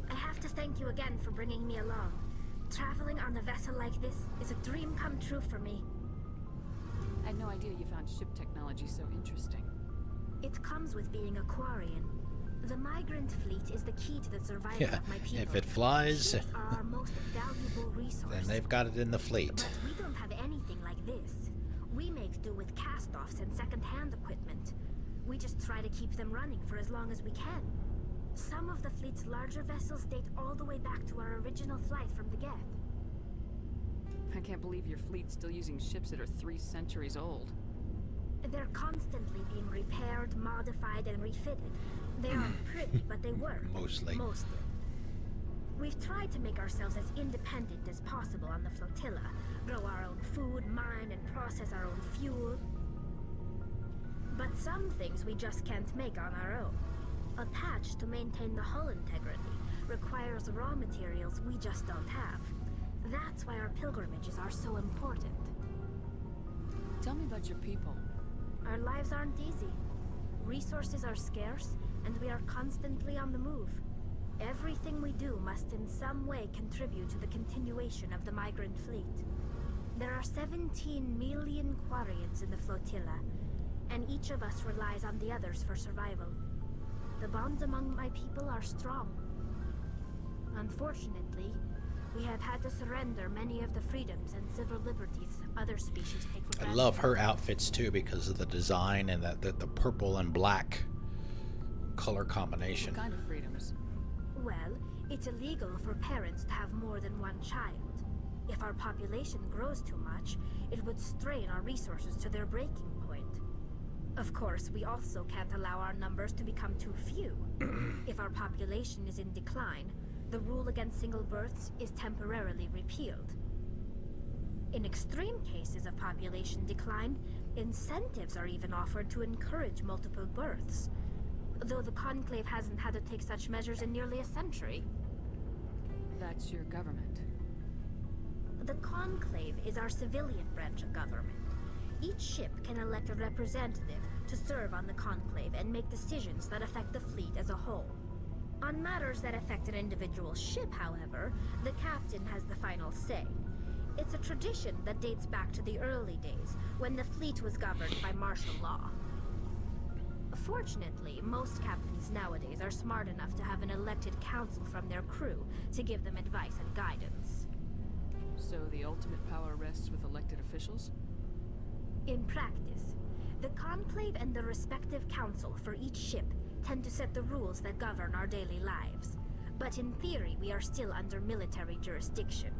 Speaker 14: I have to thank you again for bringing me along. Traveling on a vessel like this is a dream come true for me.
Speaker 7: I had no idea you found ship technology so interesting.
Speaker 14: It comes with being a Quarian. The migrant fleet is the key to the survival of my people.
Speaker 1: If it flies,
Speaker 14: ships are our most valuable resource.
Speaker 1: then they've got it in the fleet.
Speaker 14: But we don't have anything like this. We make do with cast-offs and second-hand equipment. We just try to keep them running for as long as we can. Some of the fleet's larger vessels date all the way back to our original flight from the Geth.
Speaker 7: I can't believe your fleet's still using ships that are 3 centuries old.
Speaker 14: They're constantly being repaired, modified, and refitted. They aren't pretty, but they work.
Speaker 1: Mostly.
Speaker 14: We've tried to make ourselves as independent as possible on the flotilla. Grow our own food, mine, and process our own fuel. But some things we just can't make on our own. A patch to maintain the hull integrity requires raw materials we just don't have. That's why our pilgrimages are so important.
Speaker 7: Tell me about your people.
Speaker 14: Our lives aren't easy. Resources are scarce, and we are constantly on the move. Everything we do must in some way contribute to the continuation of the migrant fleet. There are 17 million Quarians in the flotilla, and each of us relies on the others for survival. The bonds among my people are strong. Unfortunately, we have had to surrender many of the freedoms and civil liberties other species take for granted.
Speaker 1: I love her outfits too because of the design and the purple and black color combination.
Speaker 7: What kind of freedoms?
Speaker 14: Well, it's illegal for parents to have more than one child. If our population grows too much, it would strain our resources to their breaking point. Of course, we also can't allow our numbers to become too few. If our population is in decline, the rule against single births is temporarily repealed. In extreme cases of population decline, incentives are even offered to encourage multiple births, though the Conclave hasn't had to take such measures in nearly a century.
Speaker 7: That's your government.
Speaker 14: The Conclave is our civilian branch of government. Each ship can elect a representative to serve on the Conclave and make decisions that affect the fleet as a whole. On matters that affect an individual ship, however, the captain has the final say. It's a tradition that dates back to the early days, when the fleet was governed by martial law. Fortunately, most captains nowadays are smart enough to have an elected council from their crew to give them advice and guidance.
Speaker 7: So the ultimate power rests with elected officials?
Speaker 14: In practice, the Conclave and the respective council for each ship tend to set the rules that govern our daily lives. But in theory, we are still under military jurisdiction.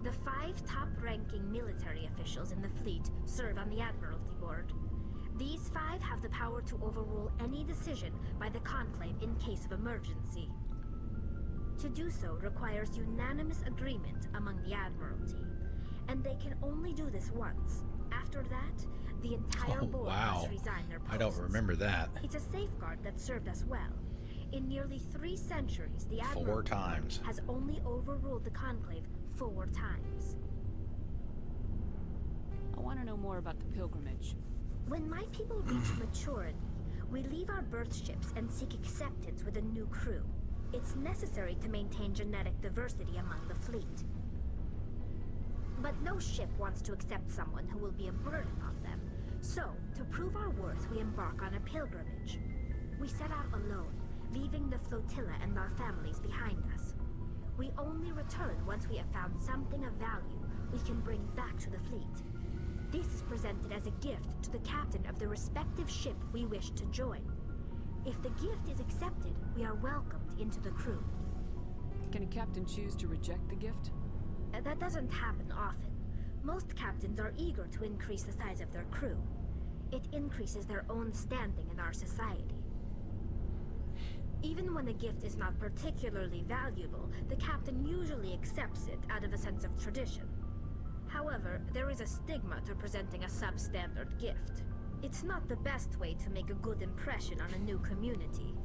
Speaker 14: The 5 top-ranking military officials in the fleet serve on the Admiralty Board. These 5 have the power to overrule any decision by the Conclave in case of emergency. To do so requires unanimous agreement among the Admiralty, and they can only do this once. After that, the entire board must resign their posts.
Speaker 1: I don't remember that.
Speaker 14: It's a safeguard that served us well. In nearly 3 centuries, the Admiralty
Speaker 1: 4 times
Speaker 14: has only overruled the Conclave 4 times.
Speaker 7: I want to know more about the pilgrimage.
Speaker 14: When my people reach maturity, we leave our birth ships and seek acceptance with a new crew. It's necessary to maintain genetic diversity among the fleet. But no ship wants to accept someone who will be a burden on them. So, to prove our worth, we embark on a pilgrimage. We set out alone, leaving the flotilla and our families behind us. We only return once we have found something of value we can bring back to the fleet. This is presented as a gift to the captain of the respective ship we wish to join. If the gift is accepted, we are welcomed into the crew.
Speaker 7: Can a captain choose to reject the gift?
Speaker 14: That doesn't happen often. Most captains are eager to increase the size of their crew. it increases their own standing in our society. Even when the gift is not particularly valuable, the captain usually accepts it out of a sense of tradition. However, there is a stigma to presenting a substandard gift. It's not the best way to make a good impression on a new community.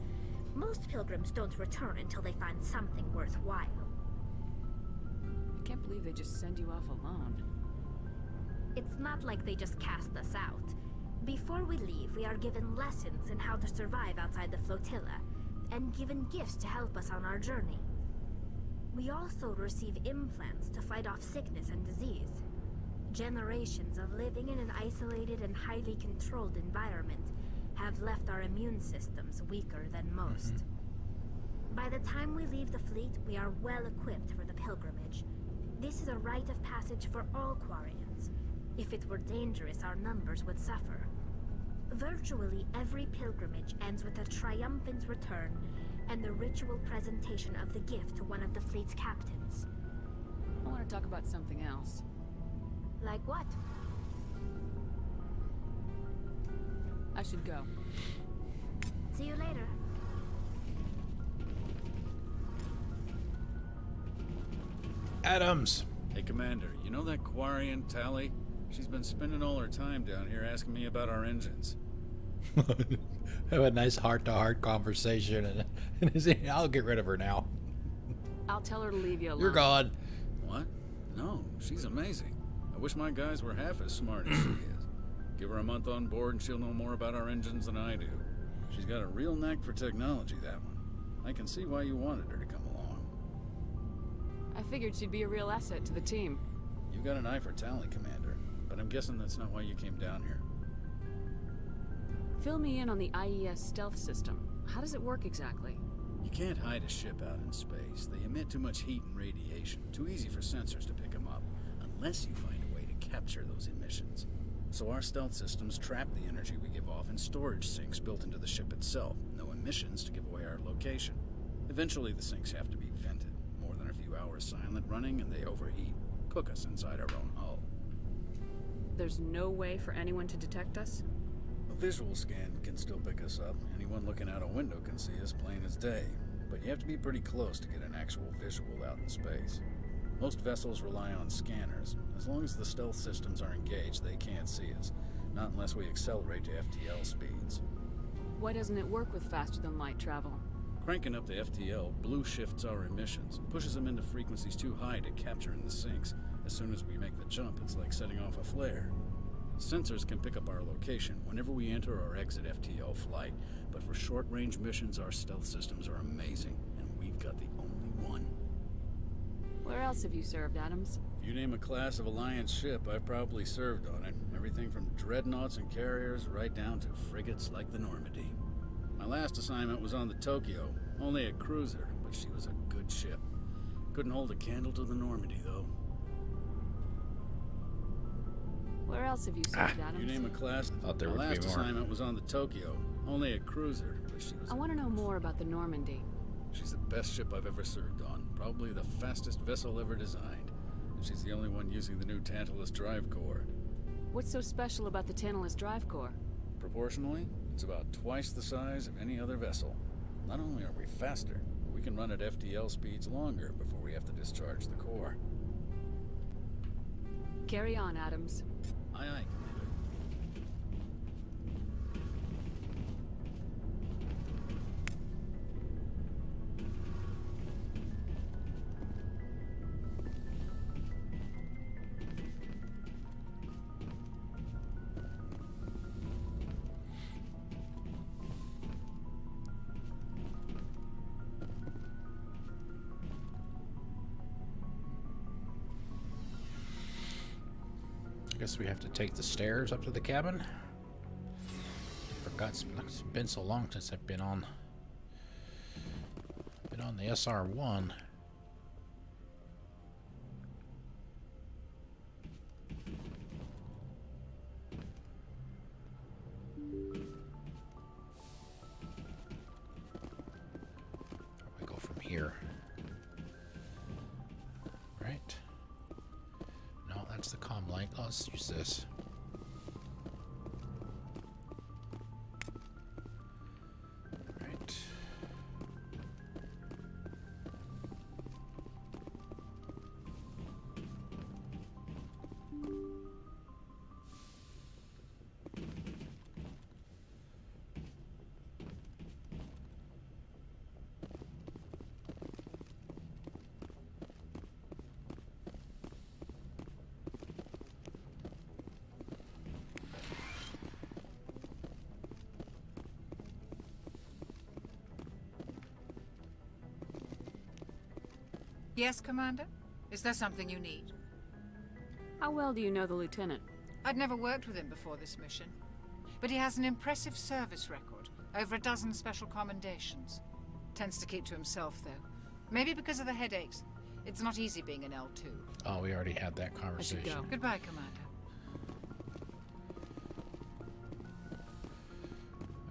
Speaker 14: Most pilgrims don't return until they find something worthwhile.
Speaker 7: I can't believe they just send you off alone.
Speaker 14: It's not like they just cast us out. Before we leave, we are given lessons in how to survive outside the flotilla, and given gifts to help us on our journey. We also receive implants to fight off sickness and disease. Generations of living in an isolated and highly controlled environment have left our immune systems weaker than most. By the time we leave the fleet, we are well equipped for the pilgrimage. This is a rite of passage for all Quarians. If it were dangerous, our numbers would suffer. Virtually every pilgrimage ends with a triumphant return and the ritual presentation of the gift to one of the fleet's captains.
Speaker 7: I want to talk about something else.
Speaker 14: Like what?
Speaker 7: I should go.
Speaker 14: See you later.
Speaker 1: Adams!
Speaker 4: Hey, Commander, you know that Quarian, Tally? She's been spending all her time down here asking me about our engines.
Speaker 1: Have a nice heart-to-heart conversation, and I'll get rid of her now.
Speaker 7: I'll tell her to leave you alone.
Speaker 1: You're gone.
Speaker 4: What? No, she's amazing. I wish my guys were half as smart as she is. Give her a month on board and she'll know more about our engines than I do. She's got a real knack for technology, that one. I can see why you wanted her to come along.
Speaker 7: I figured she'd be a real asset to the team.
Speaker 4: You got an eye for Tally, Commander, but I'm guessing that's not why you came down here.
Speaker 7: Fill me in on the IES stealth system. How does it work exactly?
Speaker 4: You can't hide a ship out in space. They emit too much heat and radiation. Too easy for sensors to pick them up, unless you find a way to capture those emissions. So our stealth systems trap the energy we give off in storage sinks built into the ship itself. No emissions to give away our location. Eventually the sinks have to be vented. More than a few hours silent running and they overheat. Cook us inside our own hull.
Speaker 7: There's no way for anyone to detect us?
Speaker 4: A visual scan can still pick us up. Anyone looking out a window can see us plain as day. But you have to be pretty close to get an actual visual out in space. Most vessels rely on scanners. As long as the stealth systems are engaged, they can't see us. Not unless we accelerate to FTL speeds.
Speaker 7: Why doesn't it work with faster-than-light travel?
Speaker 4: Cranking up the FTL blue shifts our emissions, pushes them into frequencies too high to capture in the sinks. As soon as we make the jump, it's like setting off a flare. Sensors can pick up our location whenever we enter or exit FTL flight, but for short-range missions, our stealth systems are amazing, and we've got the only one.
Speaker 7: Where else have you served, Adams?
Speaker 4: If you name a class of Alliance ship, I've probably served on it. Everything from dreadnoughts and carriers right down to frigates like the Normandy. My last assignment was on the Tokyo, only a cruiser, but she was a good ship. Couldn't hold a candle to the Normandy, though.
Speaker 7: Where else have you served, Adams?
Speaker 4: You name a class.
Speaker 1: Thought there would be more.
Speaker 4: My last assignment was on the Tokyo, only a cruiser, but she was.
Speaker 7: I want to know more about the Normandy.
Speaker 4: She's the best ship I've ever served on, probably the fastest vessel ever designed. And she's the only one using the new Tantalus drive core.
Speaker 7: What's so special about the Tantalus drive core?
Speaker 4: Proportionally, it's about twice the size of any other vessel. Not only are we faster, but we can run at FTL speeds longer before we have to discharge the core.
Speaker 7: Carry on, Adams.
Speaker 4: Aye, aye, Commander.
Speaker 1: I guess we have to take the stairs up to the cabin. Forgot, it's been so long since I've been on the SR1. We go from here. Right. No, that's the comm light. Let's use this.
Speaker 12: Yes, Commander? Is there something you need?
Speaker 7: How well do you know the Lieutenant?
Speaker 12: I'd never worked with him before this mission. But he has an impressive service record. Over a dozen special commendations. Tends to keep to himself, though. Maybe because of the headaches. It's not easy being an L2.
Speaker 1: Oh, we already had that conversation.
Speaker 12: I should go. Goodbye, Commander.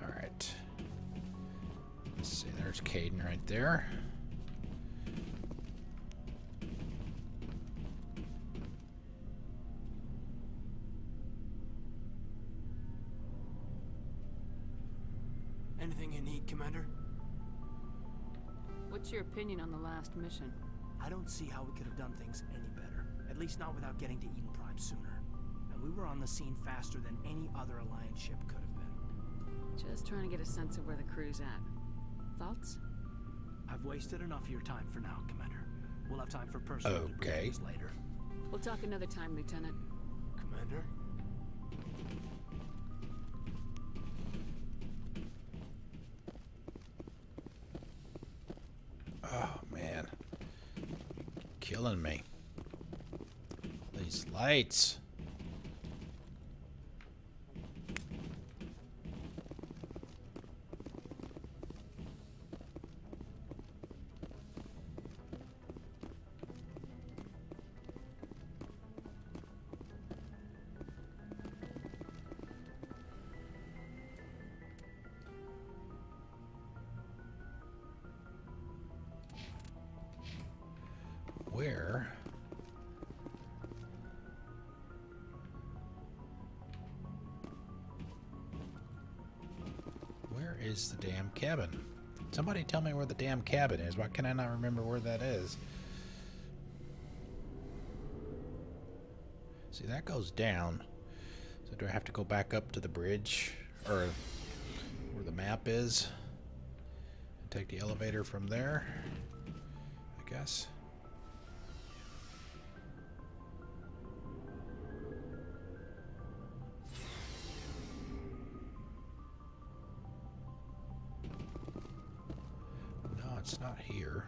Speaker 1: Alright. Let's see, there's Caden right there.
Speaker 15: Anything you need, Commander?
Speaker 7: What's your opinion on the last mission?
Speaker 15: I don't see how we could have done things any better. At least not without getting to Eden Prime sooner. And we were on the scene faster than any other Alliance ship could have been.
Speaker 7: Just trying to get a sense of where the crew's at. Thoughts?
Speaker 15: I've wasted enough of your time for now, Commander. We'll have time for personal debriefings later.
Speaker 7: We'll talk another time, Lieutenant.
Speaker 15: Commander?
Speaker 1: Oh, man. Killing me. These lights. Where? Where is the damn cabin? Somebody tell me where the damn cabin is. Why can I not remember where that is? See, that goes down. So do I have to go back up to the bridge? Or where the map is? And take the elevator from there? I guess. It's not here.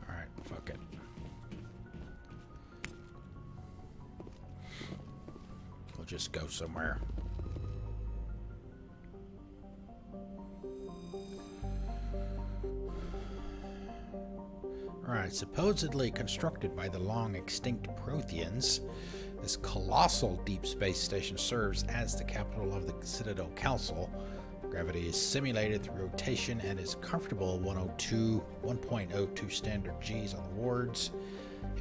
Speaker 1: Alright, fuck it. We'll just go somewhere. Alright, supposedly constructed by the long-extinct Protheans, this colossal deep space station serves as the capital of the Citadel Council. Gravity is simulated through rotation and is comfortable 1.02 standard Gs on the wards,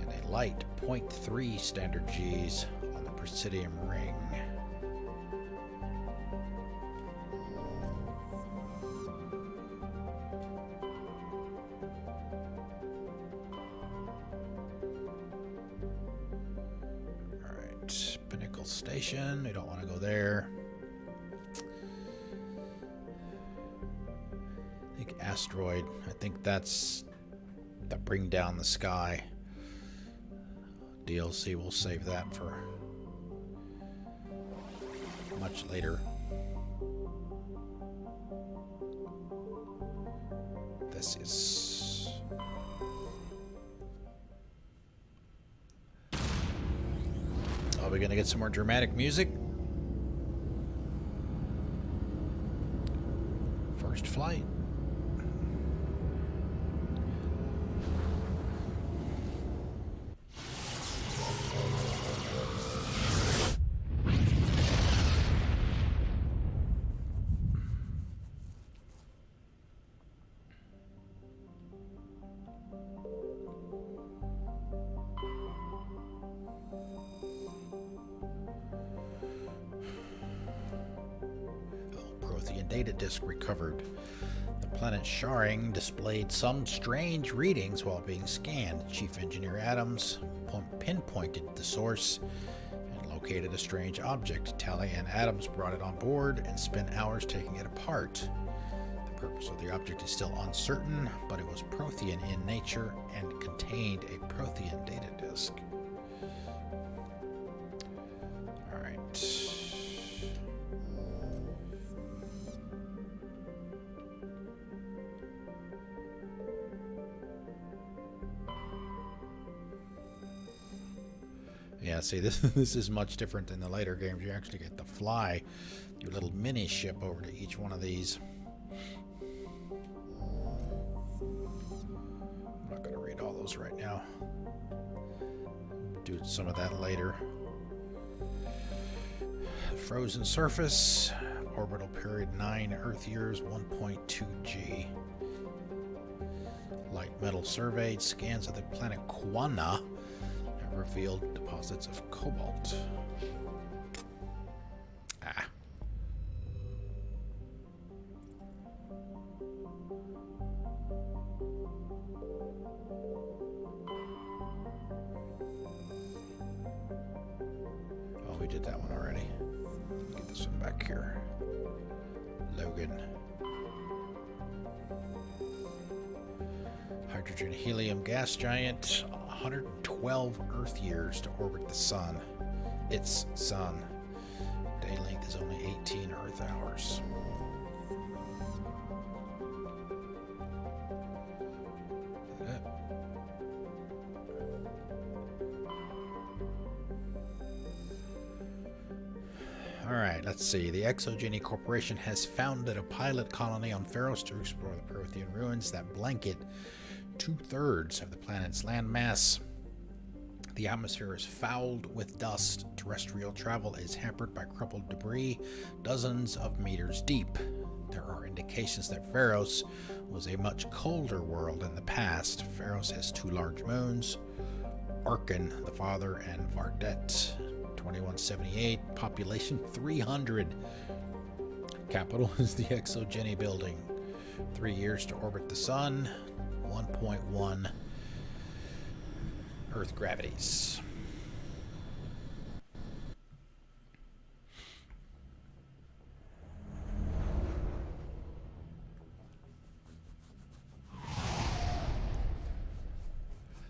Speaker 1: and a light 0.3 standard Gs on the Presidium ring. Station. We don't want to go there. I think asteroid. I think that's the bring down the sky DLC. We'll save that for much later. This is... Are we going to get some more dramatic music? First flight. Prothean data disk recovered. The planet Saren displayed some strange readings while being scanned. Chief Engineer Adams pinpointed the source and located a strange object. Tally and Adams brought it on board and spent hours taking it apart. The purpose of the object is still uncertain, but it was Prothean in nature and contained a Prothean data disk. Alright. Yeah, see, this is much different than the later games. You actually get to fly your little mini ship over to each one of these. I'm not going to read all those right now. Do some of that later. Frozen surface, orbital period 9 Earth years, 1.2 G. Light metal surveyed, scans of the planet Quana have revealed deposits of cobalt. Oh, we did that one already. Get this one back here. Logan. Hydrogen helium gas giant, 112 Earth years to orbit the sun. Its sun. Day length is only 18 Earth hours. Alright, let's see. The Exogeny Corporation has founded a pilot colony on Feros to explore the Prothean ruins that blanket 2/3 of the planet's landmass. The atmosphere is fouled with dust. Terrestrial travel is hampered by crumpled debris dozens of meters deep. There are indications that Feros was a much colder world in the past. Feros has 2 large moons, Arkan the Father and Vardet. 2178, population 300. Capital is the Exogeny building. 3 years to orbit the sun, 1.1 Earth gravities.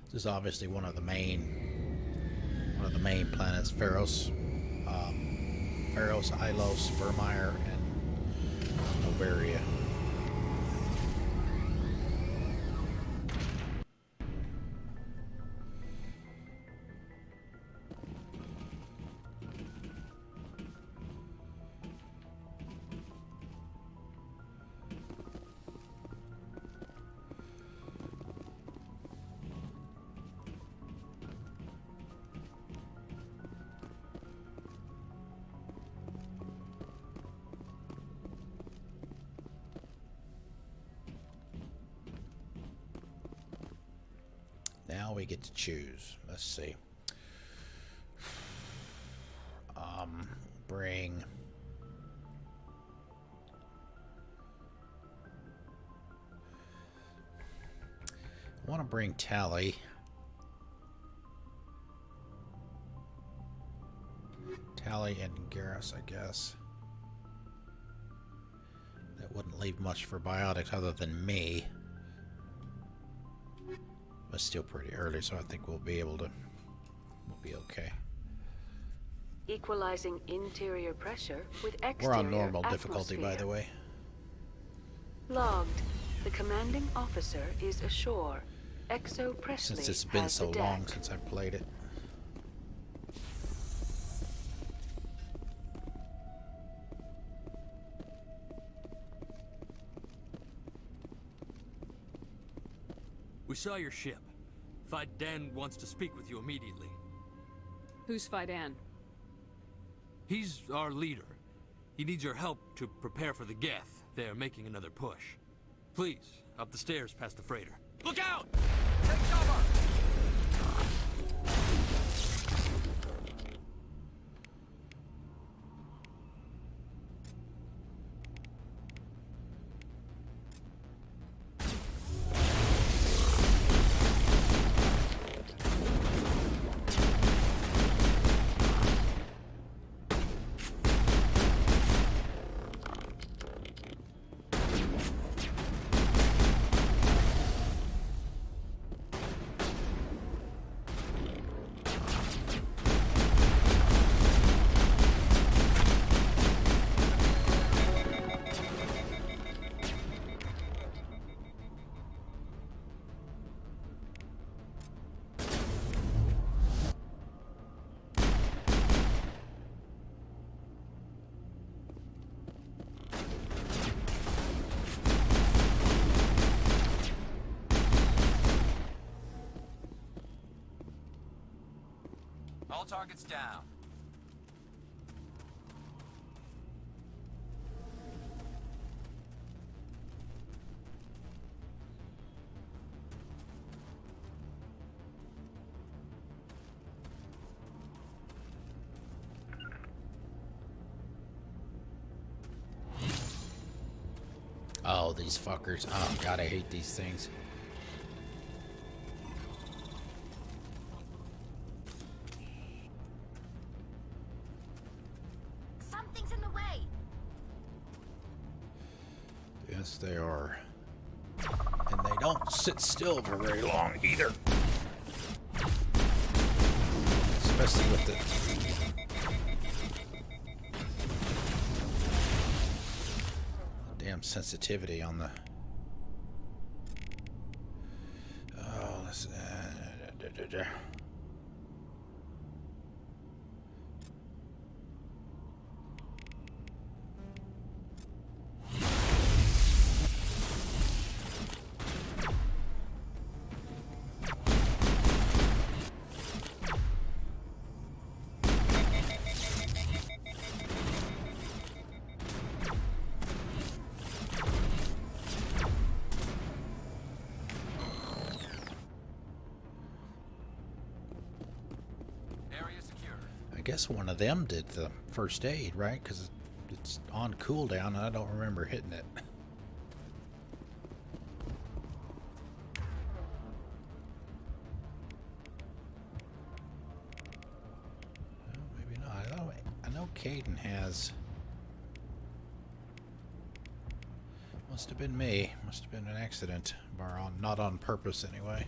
Speaker 1: This is obviously one of the main planets, Feros, Ilos, Vermeer, and Novaria. Now we get to choose. Let's see. Bring. I want to bring Tally. Tally and Garrus, I guess. That wouldn't leave much for biotics other than me. But still pretty early, so I think we'll be able to. We'll be okay.
Speaker 7: Equalizing interior pressure with exterior
Speaker 1: We're on normal difficulty, by the way.
Speaker 7: Logged. The commanding officer is ashore. Exo Presley
Speaker 1: Since it's been so long since I played it.
Speaker 17: We saw your ship. Fidan wants to speak with you immediately.
Speaker 7: Who's Fidan?
Speaker 17: He's our leader. He needs your help to prepare for the Geth. They're making another push. Please, up the stairs past the freighter. Look out! Take cover!
Speaker 13: All targets down.
Speaker 1: Oh, these fuckers. Oh, God, I hate these things.
Speaker 14: Something's in the way.
Speaker 1: Yes, they are. And they don't sit still for very long either. Especially with the... damn sensitivity on the... Oh, let's... I guess one of them did the first aid, right? Because it's on cooldown and I don't remember hitting it. Well, maybe not. I know Caden has... Must have been me. Must have been an accident. Or not on purpose anyway.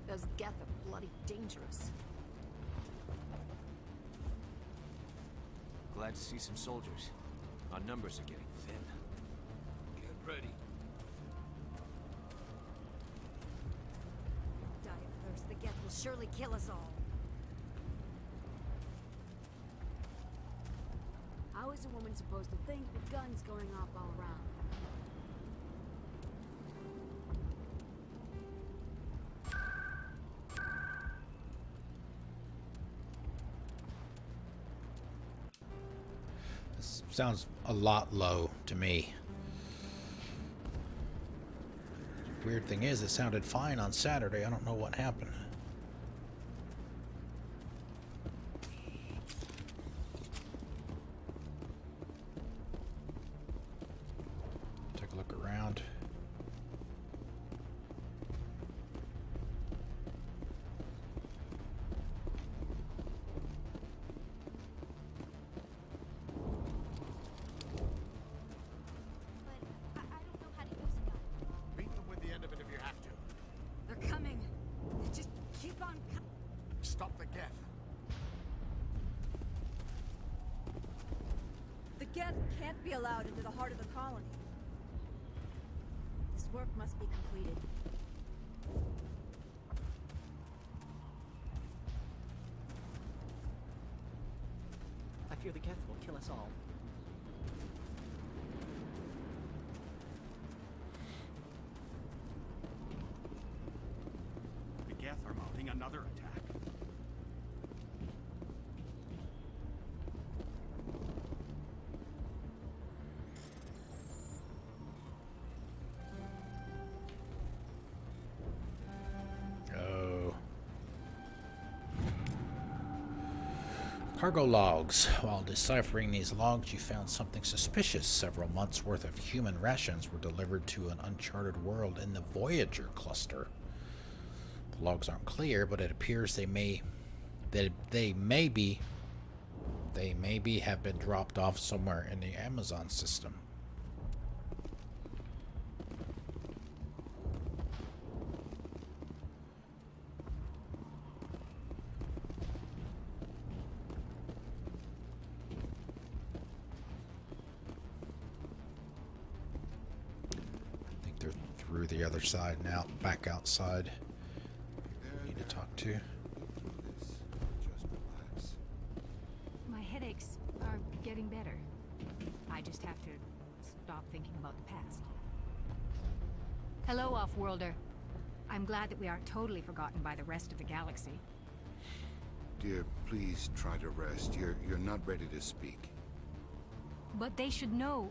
Speaker 11: Those Geth are bloody dangerous.
Speaker 15: Glad to see some soldiers. Our numbers are getting thin.
Speaker 17: Get ready.
Speaker 11: Die of thirst. The Geth will surely kill us all. How is a woman supposed to think with guns going off all around?
Speaker 1: Sounds a lot low to me. Weird thing is, it sounded fine on Saturday. I don't know what happened. Take a look around.
Speaker 15: Stop the Geth.
Speaker 11: The Geth can't be allowed into the heart of the colony. This work must be completed.
Speaker 15: I fear the Geth will kill us all.
Speaker 20: The Geth are mounting another attack.
Speaker 1: Cargo logs. While deciphering these logs, you found something suspicious. Several months' worth of human rations were delivered to an uncharted world in the Voyager cluster. The logs aren't clear, but it appears they may have been dropped off somewhere in the Amazon system. through the other side now, back outside. Need to talk to.
Speaker 18: My headaches are getting better. I just have to stop thinking about the past. Hello, Off-Worlder. I'm glad that we aren't totally forgotten by the rest of the galaxy.
Speaker 6: Dear, please try to rest. You're not ready to speak.
Speaker 18: But they should know...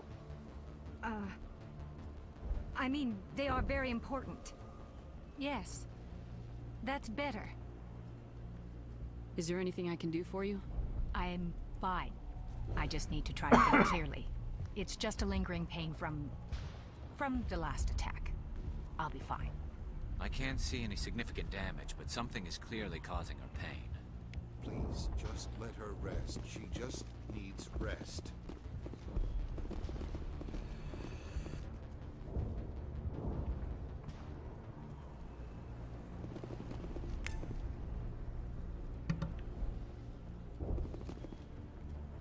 Speaker 18: I mean, they are very important. Yes. That's better.
Speaker 7: Is there anything I can do for you?
Speaker 18: I'm fine. I just need to try to think clearly. It's just a lingering pain from the last attack. I'll be fine.
Speaker 13: I can't see any significant damage, but something is clearly causing her pain.
Speaker 6: Please, just let her rest. She just needs rest.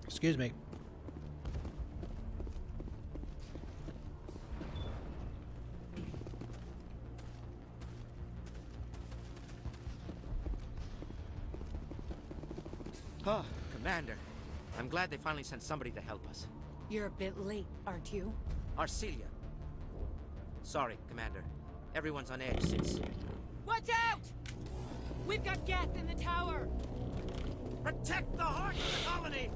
Speaker 1: Excuse me.
Speaker 21: Oh, Commander. I'm glad they finally sent somebody to help us.
Speaker 23: You're a bit late, aren't you?
Speaker 21: Arcelia. Sorry, Commander. Everyone's on edge since...
Speaker 23: Watch out! We've got Geth in the tower!
Speaker 21: Protect the heart of the colony!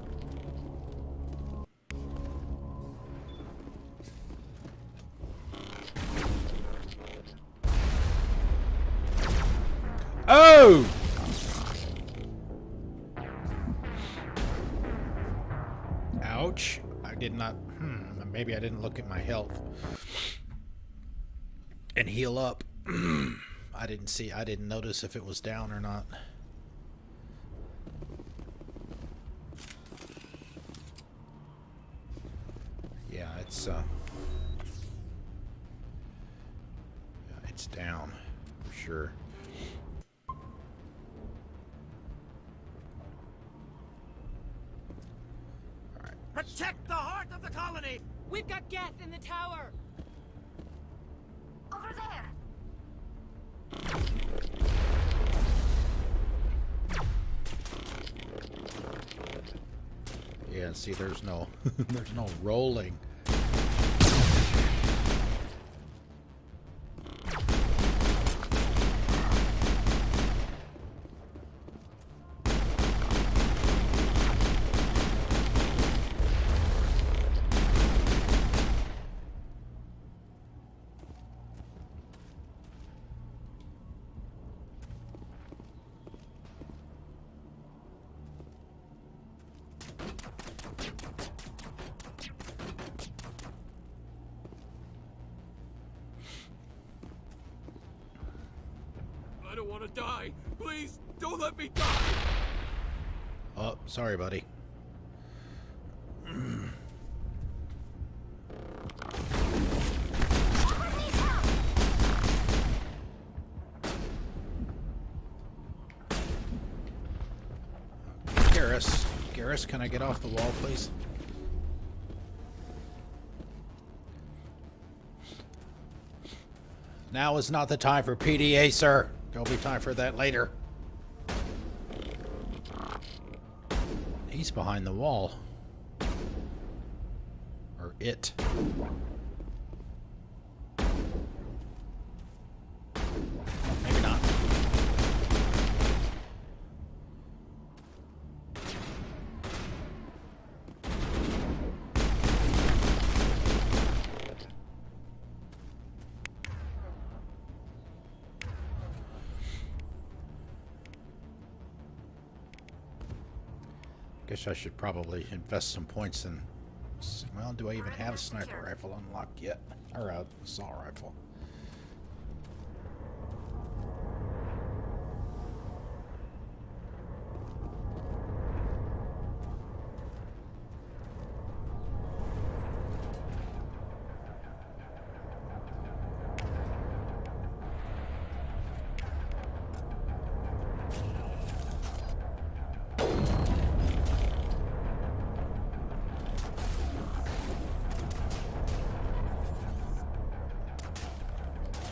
Speaker 1: Oh! Ouch. I did not... maybe I didn't look at my health. And heal up. I didn't notice if it was down or not. Yeah, it's down for sure.
Speaker 21: Protect the heart of the colony!
Speaker 23: We've got Geth in the tower!
Speaker 14: Over there!
Speaker 1: Yeah, see, there's no there's no rolling.
Speaker 17: I don't want to die. Please, don't let me die.
Speaker 1: Oh, sorry, buddy. Garrus, can I get off the wall, please? Now is not the time for PDA, sir. There'll be time for that later. He's behind the wall. Or it. Maybe not. Guess I should probably invest some points in... Well, do I even have a sniper rifle unlocked yet? Or a assault rifle?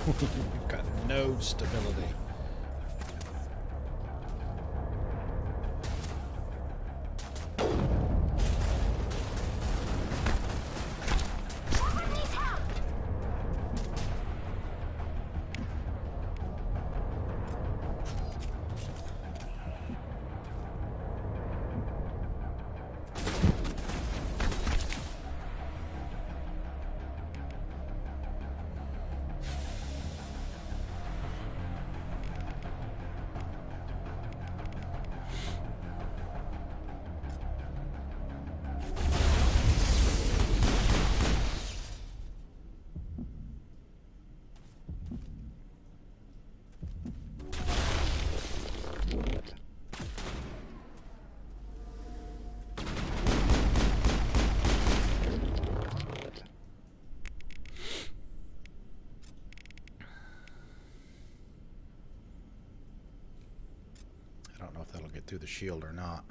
Speaker 1: You've got no stability. I don't know if that'll get through the shield or not.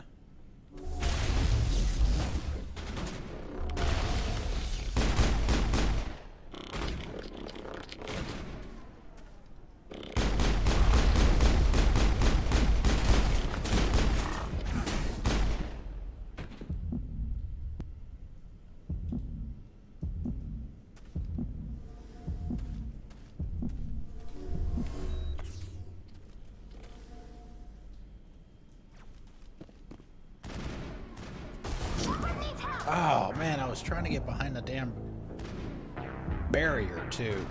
Speaker 1: Oh man, I was trying to get behind the damn barrier too.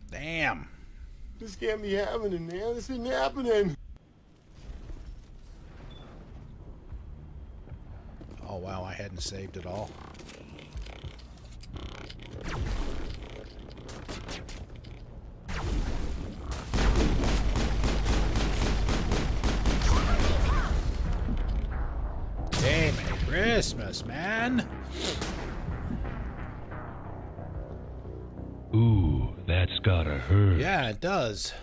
Speaker 1: Damn.
Speaker 2: This can't be happening, man. This isn't happening.
Speaker 1: Oh wow, I hadn't saved it all. Hey, Merry Christmas, man.
Speaker 16: Ooh, that's gotta hurt.
Speaker 1: Yeah, it does.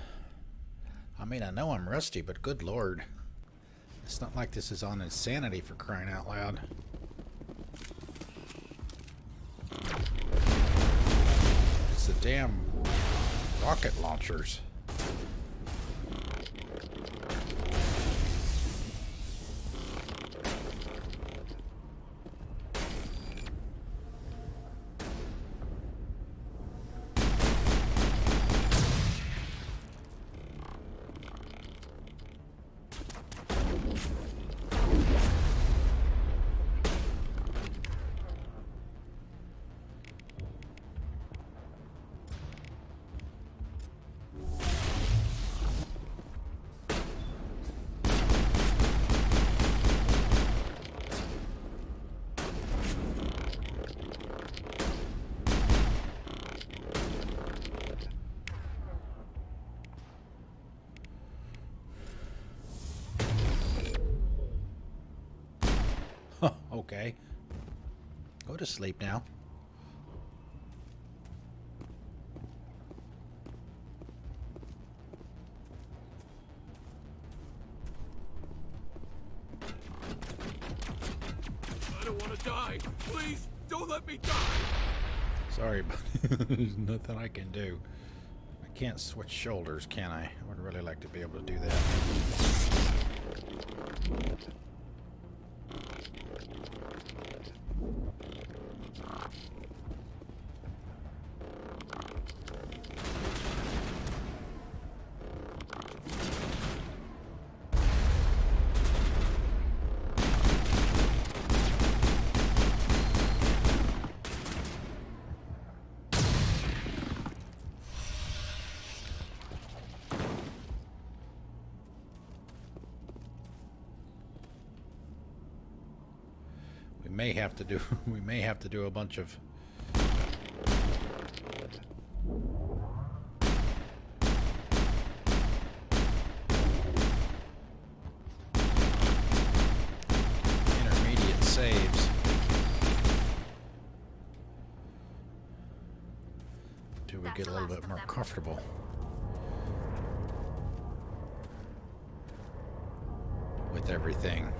Speaker 1: I mean, I know I'm rusty, but good lord. It's not like this is on insanity, for crying out loud. It's the damn rocket launchers. Okay. Go to sleep now.
Speaker 17: I don't want to die. Please, don't let me die.
Speaker 1: Sorry, but there's nothing I can do. I can't switch shoulders, can I? I would really like to be able to do that. We may have to do a bunch of intermediate saves until we get a little bit more comfortable. With everything.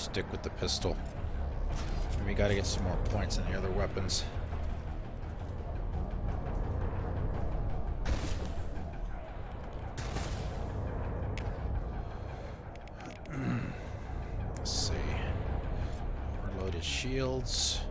Speaker 1: stick with the pistol. And we gotta get some more points in the other weapons. Let's see. Overloaded shields.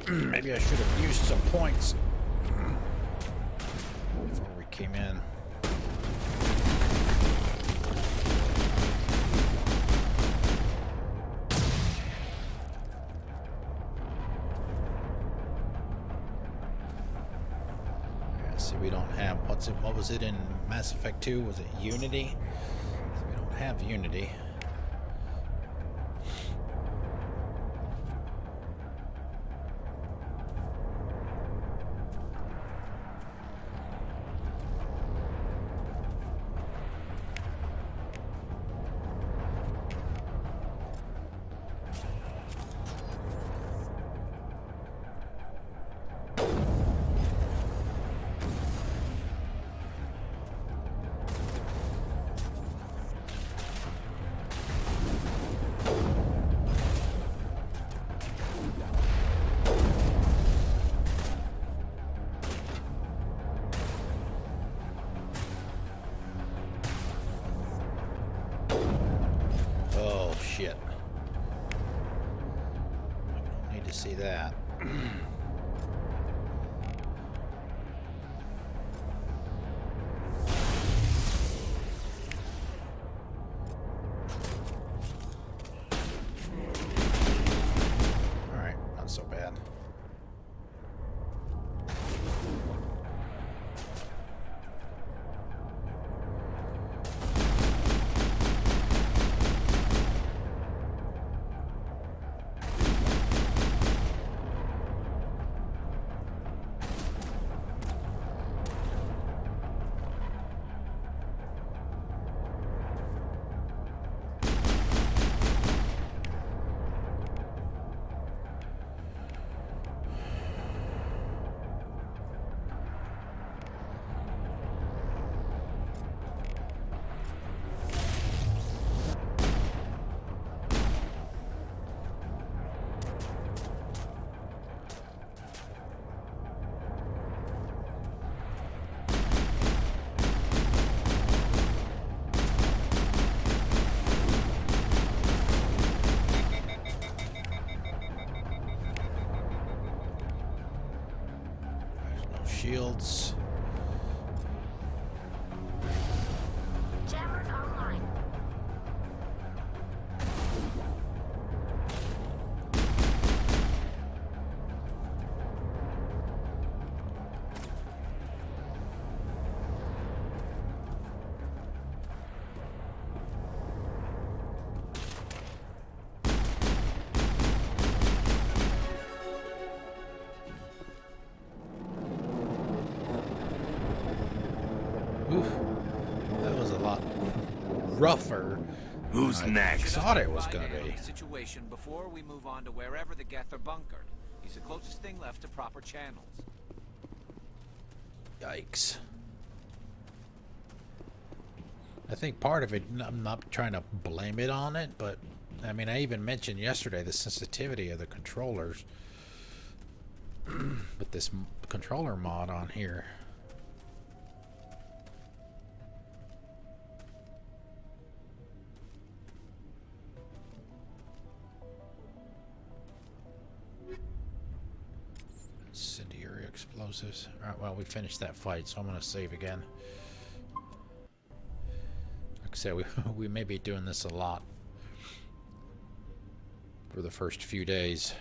Speaker 1: Maybe I should have used some points before we came in. Yeah, see, we don't have what was it in Mass Effect 2? Was it Unity? We don't have Unity. Shit. I don't need to see that. Alright, not so bad. Shields.
Speaker 14: Jammers online.
Speaker 1: Oof, that was a lot rougher.
Speaker 5: Who's next?
Speaker 1: I thought it was gonna be.
Speaker 13: Situation before we move on to wherever the Geth are bunkered. He's the closest thing left to proper channels.
Speaker 1: Yikes. I think part of it, I'm not trying to blame it on it, but I mean, I even mentioned yesterday the sensitivity of the controllers with this controller mod on here. Incendiary explosives. Alright, well, we finished that fight, so I'm going to save again. Like I said, we may be doing this a lot for the first few days.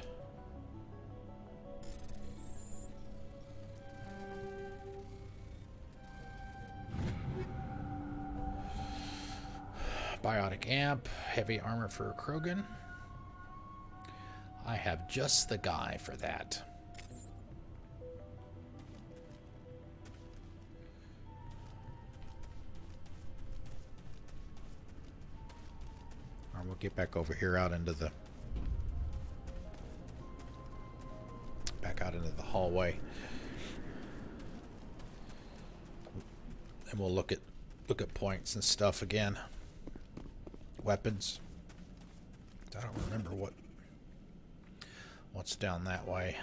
Speaker 1: Biotic amp, heavy armor for Krogan. I have just the guy for that. Alright, we'll get back over here out into the hallway. And we'll look at points and stuff again. Weapons. I don't remember what's down that way.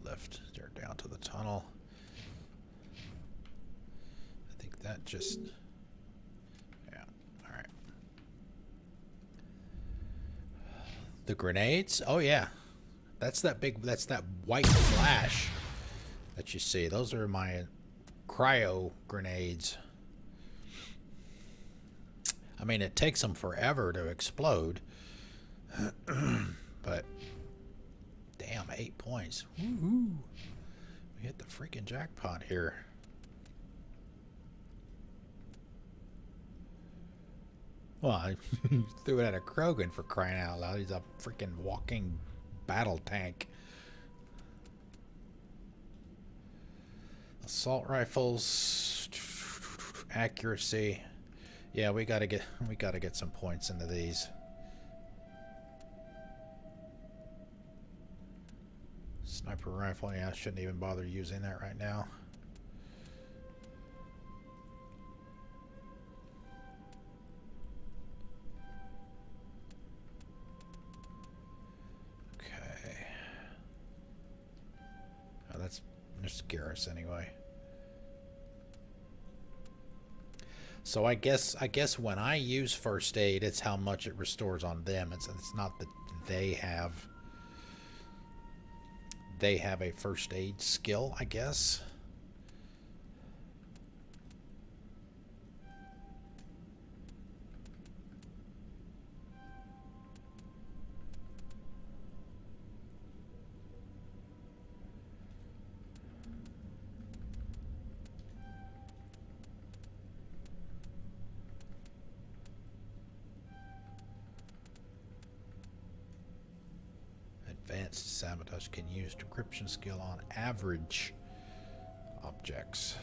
Speaker 1: Left there down to the tunnel. I think that just, yeah, all right. The grenades? Oh yeah. That's that white flash that you see. Those are my cryo grenades. I mean, it takes them forever to explode. But damn, 8 points. Woohoo. We hit the freaking jackpot here. Well, I threw it at a Krogan for crying out loud. He's a freaking walking battle tank. Assault rifles, accuracy. Yeah, we gotta get some points into these. Sniper rifle. Yeah, I shouldn't even bother using that right now. Okay. Oh, that's just Garrus anyway. So I guess when I use first aid, it's how much it restores on them. It's not that they have a first aid skill, I guess. Advanced sabotage can use decryption skill on average objects.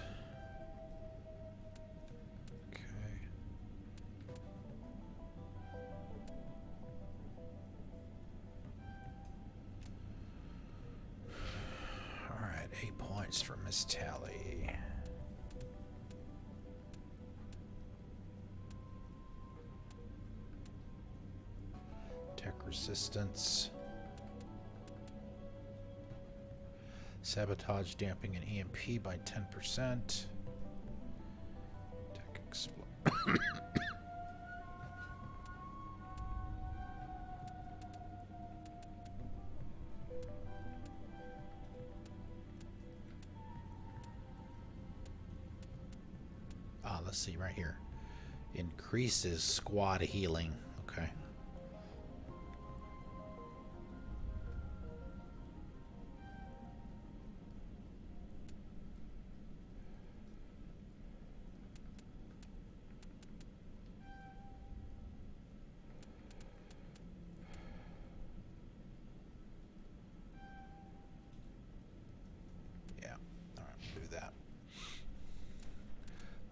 Speaker 1: Okay. All right, 8 points for Miss Tally. Tech resistance. Sabotage damping an EMP by 10%. Tech explode. Let's see right here. Increases squad healing. Okay.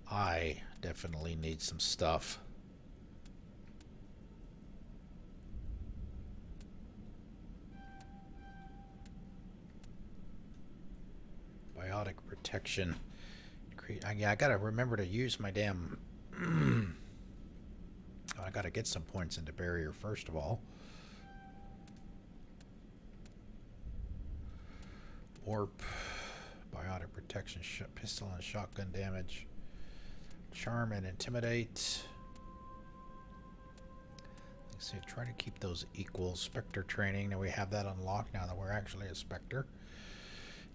Speaker 1: I definitely need some stuff. Biotic protection. I gotta remember to use my damn... I gotta get some points into barrier first of all. Warp. Biotic protection. Pistol and shotgun damage. Charm and intimidate. So try to keep those equal. Spectre training. Now we have that unlocked now that we're actually a Spectre.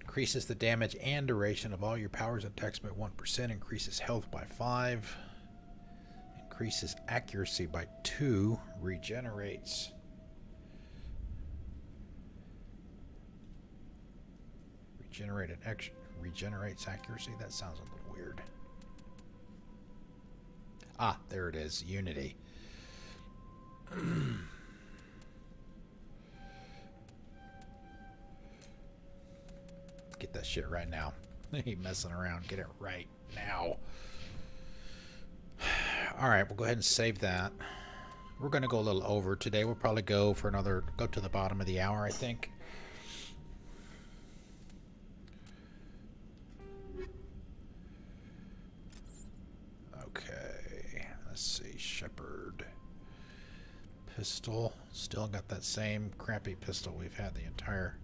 Speaker 1: Increases the damage and duration of all your powers attacks by 1%. Increases health by 5. Increases accuracy by 2. Regenerates. Regenerates accuracy. That sounds a little weird. Ah, there it is. Unity. Get that shit right now. Ain't messing around. Get it right now. Alright, we'll go ahead and save that. We're going to go a little over today. We'll probably go for another... Go to the bottom of the hour, I think. Okay. Let's see. Shepherd. Pistol. Still got that same crappy pistol we've had the entire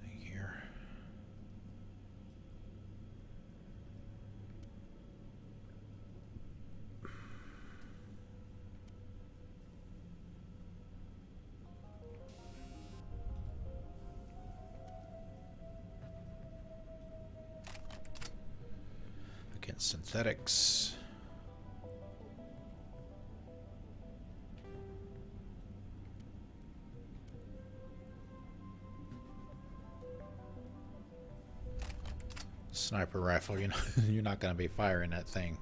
Speaker 1: thing here. Against synthetics. Sniper rifle, you know, you're not going to be firing that thing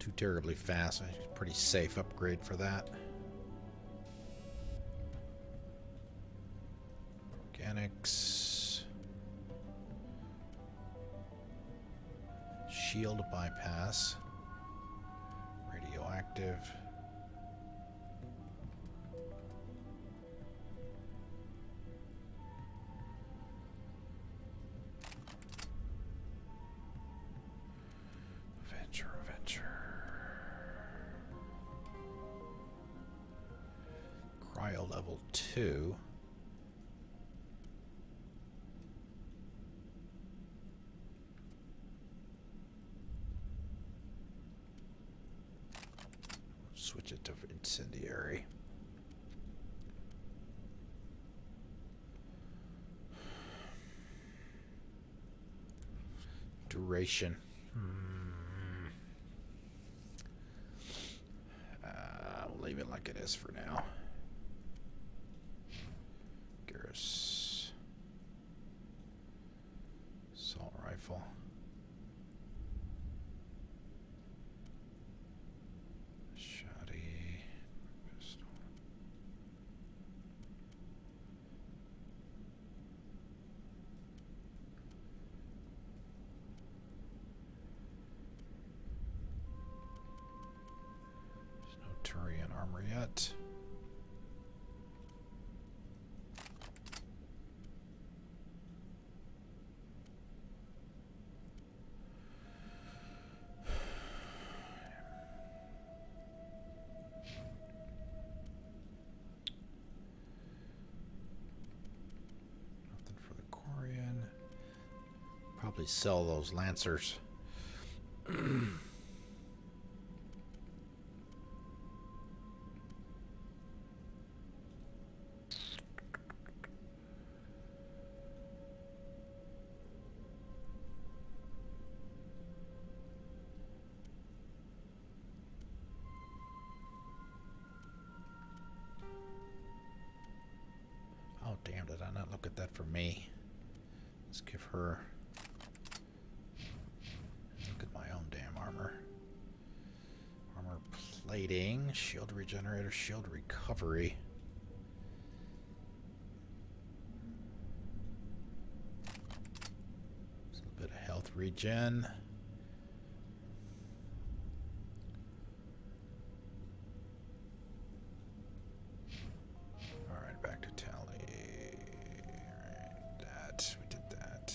Speaker 1: too terribly fast. Pretty safe upgrade for that. Organics. Shield bypass. Radioactive. Cryo level 2. Switch it to incendiary. Duration. We'll leave it like it is for now. Garrus. Assault rifle. Shoddy. Pistol. There's no Turian armor yet. Probably sell those Lancers. Oh, damn, did I not look at that for me? Let's give her... Look at my own damn armor. Armor plating, shield regenerator, shield recovery. Just a little bit of health regen. Alright, back to tally. Alright, that, we did that.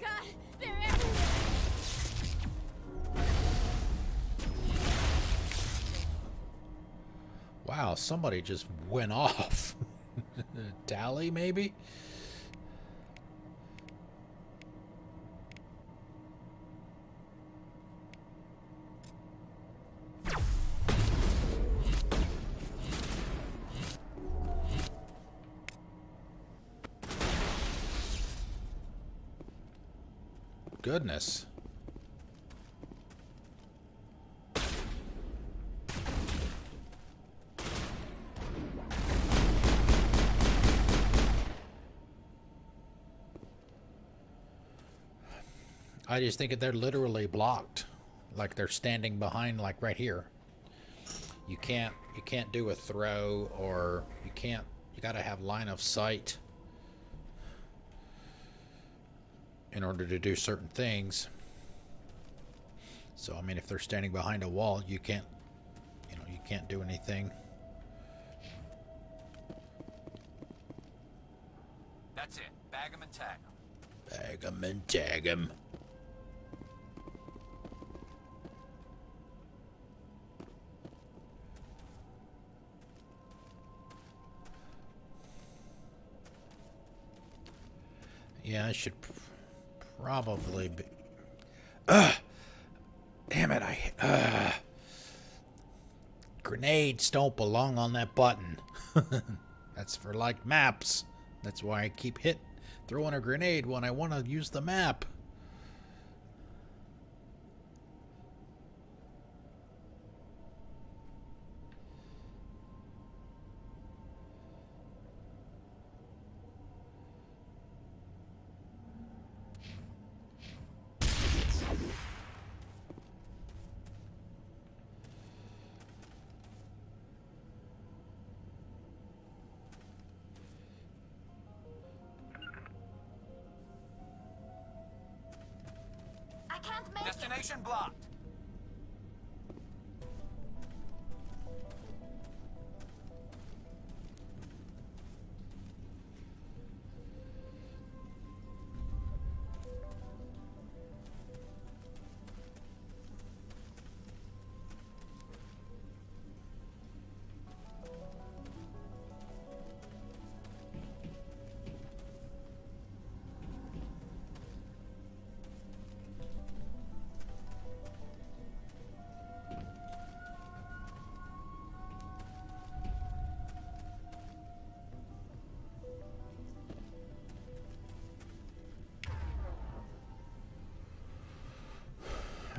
Speaker 5: God, they're everywhere.
Speaker 1: Wow, somebody just went off. Tally, maybe? Goodness. I just think that they're literally blocked, like they're standing behind, like right here. You can't do a throw, or you gotta have line of sight in order to do certain things. So I mean, if they're standing behind a wall, you can't do anything.
Speaker 13: That's it. Bag 'em and tag 'em.
Speaker 1: Bag 'em and tag 'em. Yeah, I should probably be... Damn it, grenades don't belong on that button. That's for, like, maps. That's why I keep throwing a grenade when I want to use the map.
Speaker 13: Destination blocked.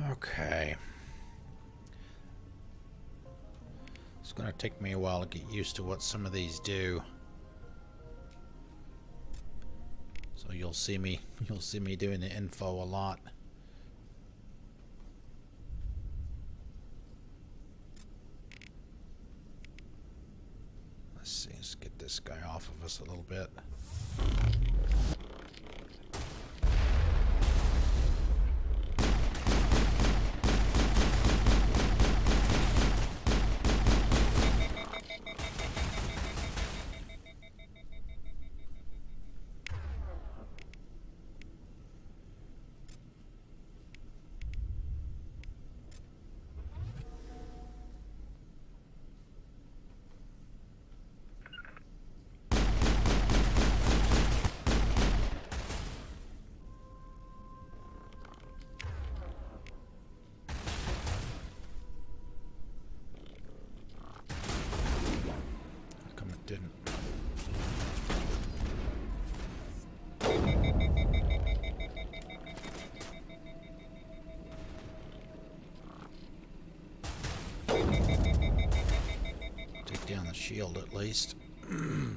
Speaker 1: Okay. It's gonna take me a while to get used to what some of these do. So you'll see me doing the info a lot. Let's see, let's get this guy off of us a little bit. Shield at least. No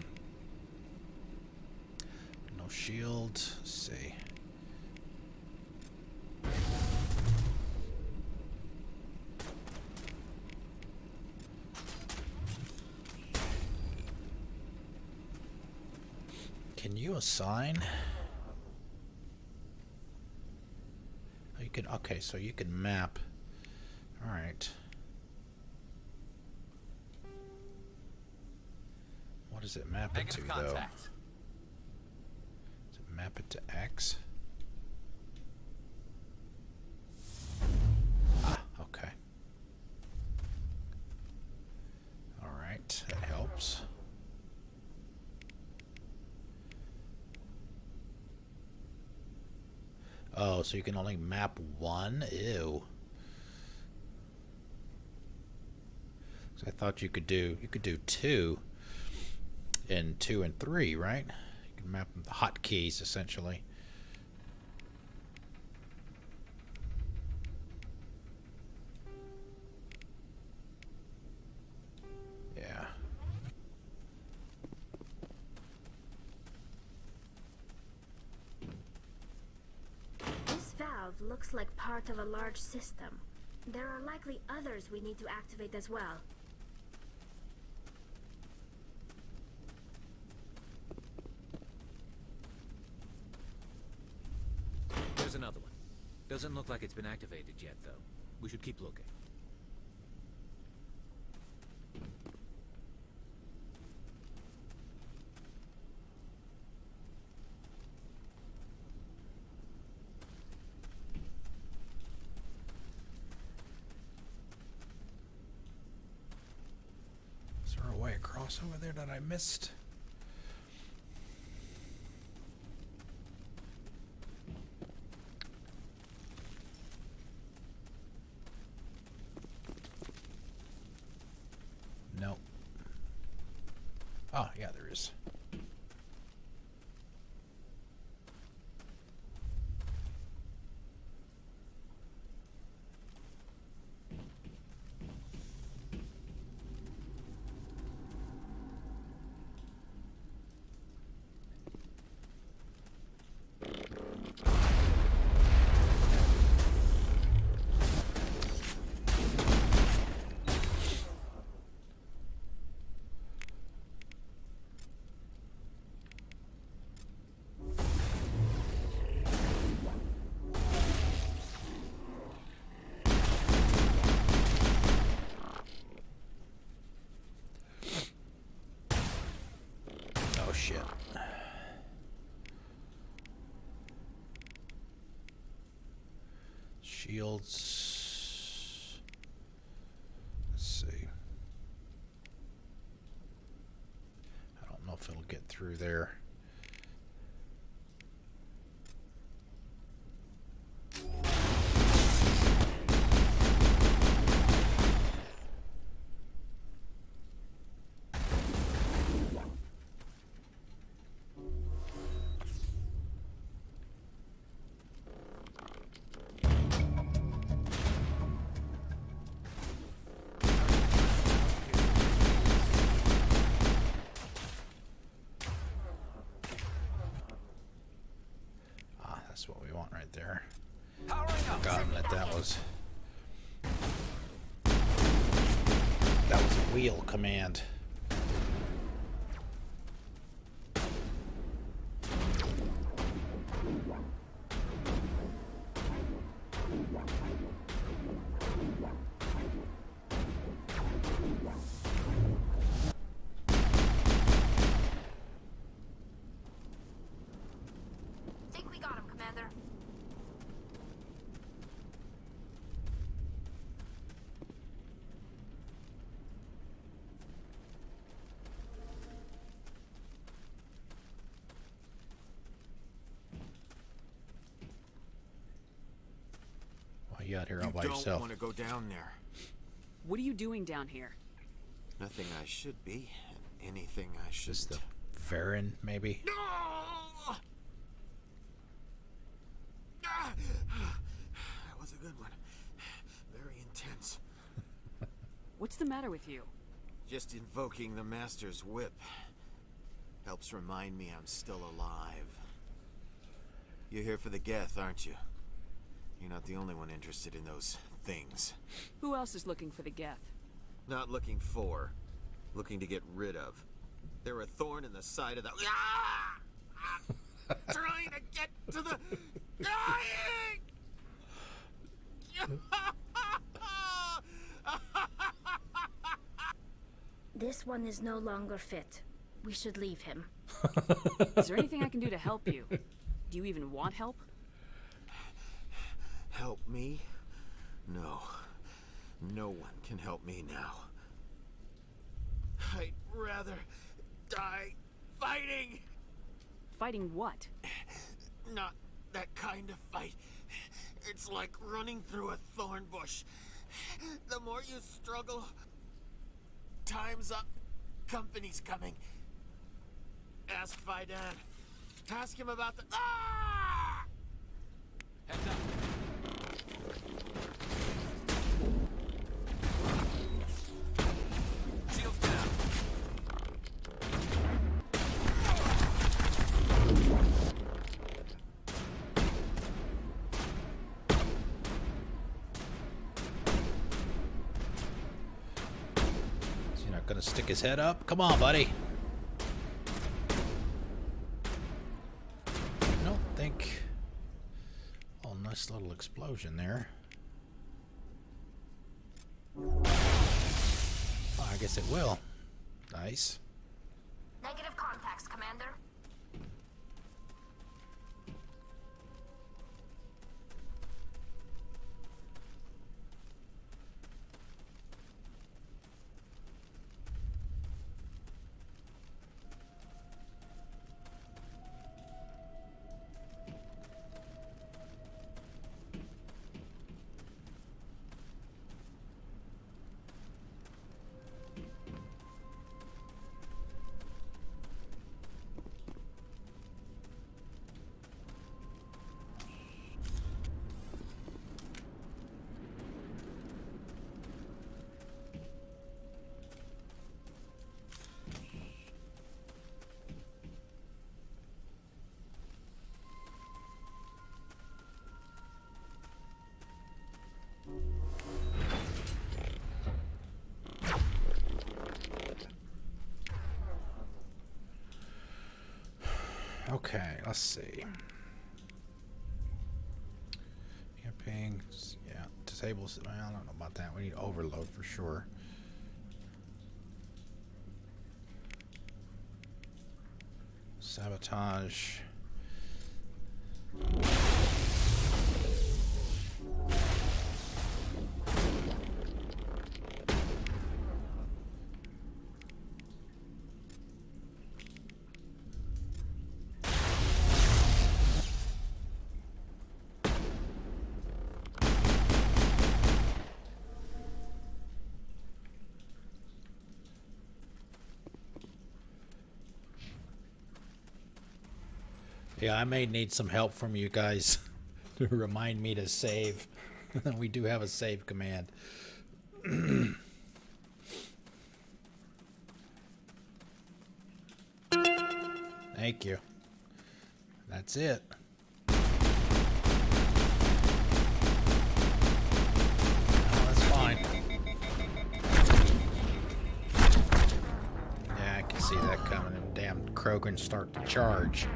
Speaker 1: shield. Let's see. Can you assign? Oh, you can. Okay, so you can map. All right. What does it map it to, though? Does it map it to X? Oh, so you can only map one? Ew. So I thought you could do two and 2 and 3, right? You can map the hotkeys essentially. Yeah.
Speaker 14: This valve looks like part of a large system. There are likely others we need to activate as well.
Speaker 13: There's another one. Doesn't look like it's been activated yet, though. We should keep looking.
Speaker 1: Is there a way across over there that I missed? Nope. Oh, yeah, there is. Oh shit. Shields. Let's see. I don't know if it'll get through there. That's what we want right there. Forgotten that that was a wheel command.
Speaker 14: Think we got him, Commander.
Speaker 1: Why you out here all by
Speaker 5: You don't
Speaker 1: yourself?
Speaker 5: want to go down there.
Speaker 7: What are you doing down here?
Speaker 5: Nothing I should be, and anything I should.
Speaker 1: Is the Saren, maybe?
Speaker 5: That was a good one. Very intense.
Speaker 7: What's the matter with you?
Speaker 5: Just invoking the Master's whip helps remind me I'm still alive. You're here for the Geth, aren't you? You're not the only one interested in those things.
Speaker 7: Who else is looking for the Geth?
Speaker 5: Not looking for, looking to get rid of. They're a thorn in the side of the... Trying to get to the... Dying!
Speaker 14: This one is no longer fit. We should leave him.
Speaker 7: Is there anything I can do to help you? Do you even want help?
Speaker 5: Help me? No. No one can help me now. I'd rather die fighting.
Speaker 7: Fighting what?
Speaker 5: Not that kind of fight. It's like running through a thorn bush. The more you struggle, time's up. Company's coming. Ask Fidan. Ask him about the... Ah!
Speaker 13: Heads up. Shields down.
Speaker 1: Is he not gonna stick his head up? Come on, buddy. I don't think... Oh, nice little explosion there. Oh, I guess it will. Nice.
Speaker 14: Negative contacts, Commander.
Speaker 1: Okay, let's see. Camping, yeah, disables. Well, I don't know about that. We need overload for sure. Sabotage. Yeah, I may need some help from you guys to remind me to save. We do have a save command. Thank you. That's it. Oh, that's fine. Yeah, I can see that coming. And damn Krogan start to charge.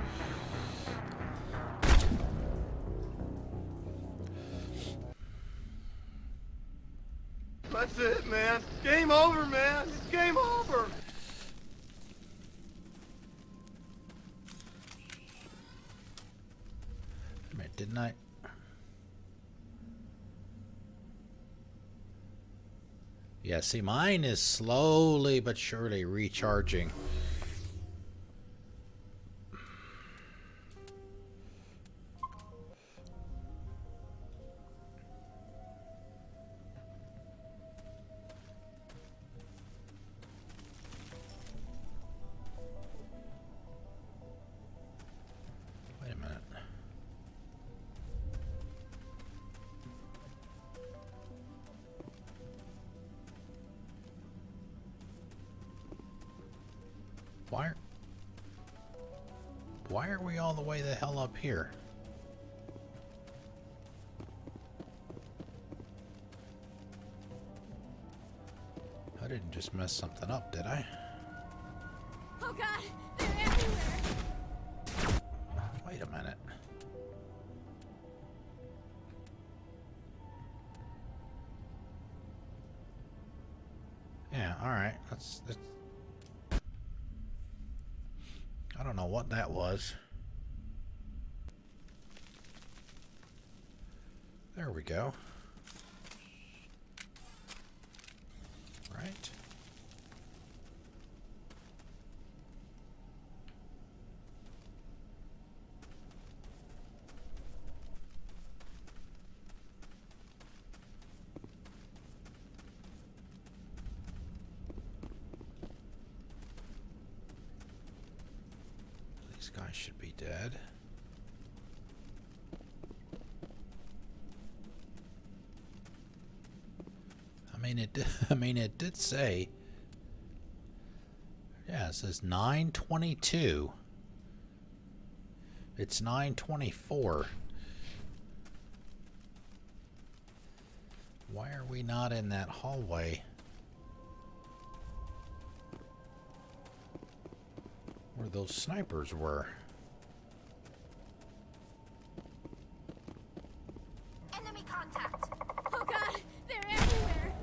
Speaker 2: That's it, man. Game over, man. It's game over.
Speaker 1: Wait, didn't I? Yeah, see, mine is slowly but surely recharging. Wait a minute. Why are we all the way the hell up here? I didn't just mess something up, did I?
Speaker 10: Oh god, they're everywhere.
Speaker 1: Wait a minute. Yeah, alright. That's I don't know what that was. There we go. Right. This guy should be dead. I mean, it did say. Yeah, it says 9:22. It's 9:24. Why are we not in that hallway? Where those snipers were.
Speaker 14: Enemy contact.
Speaker 10: Oh god, they're everywhere.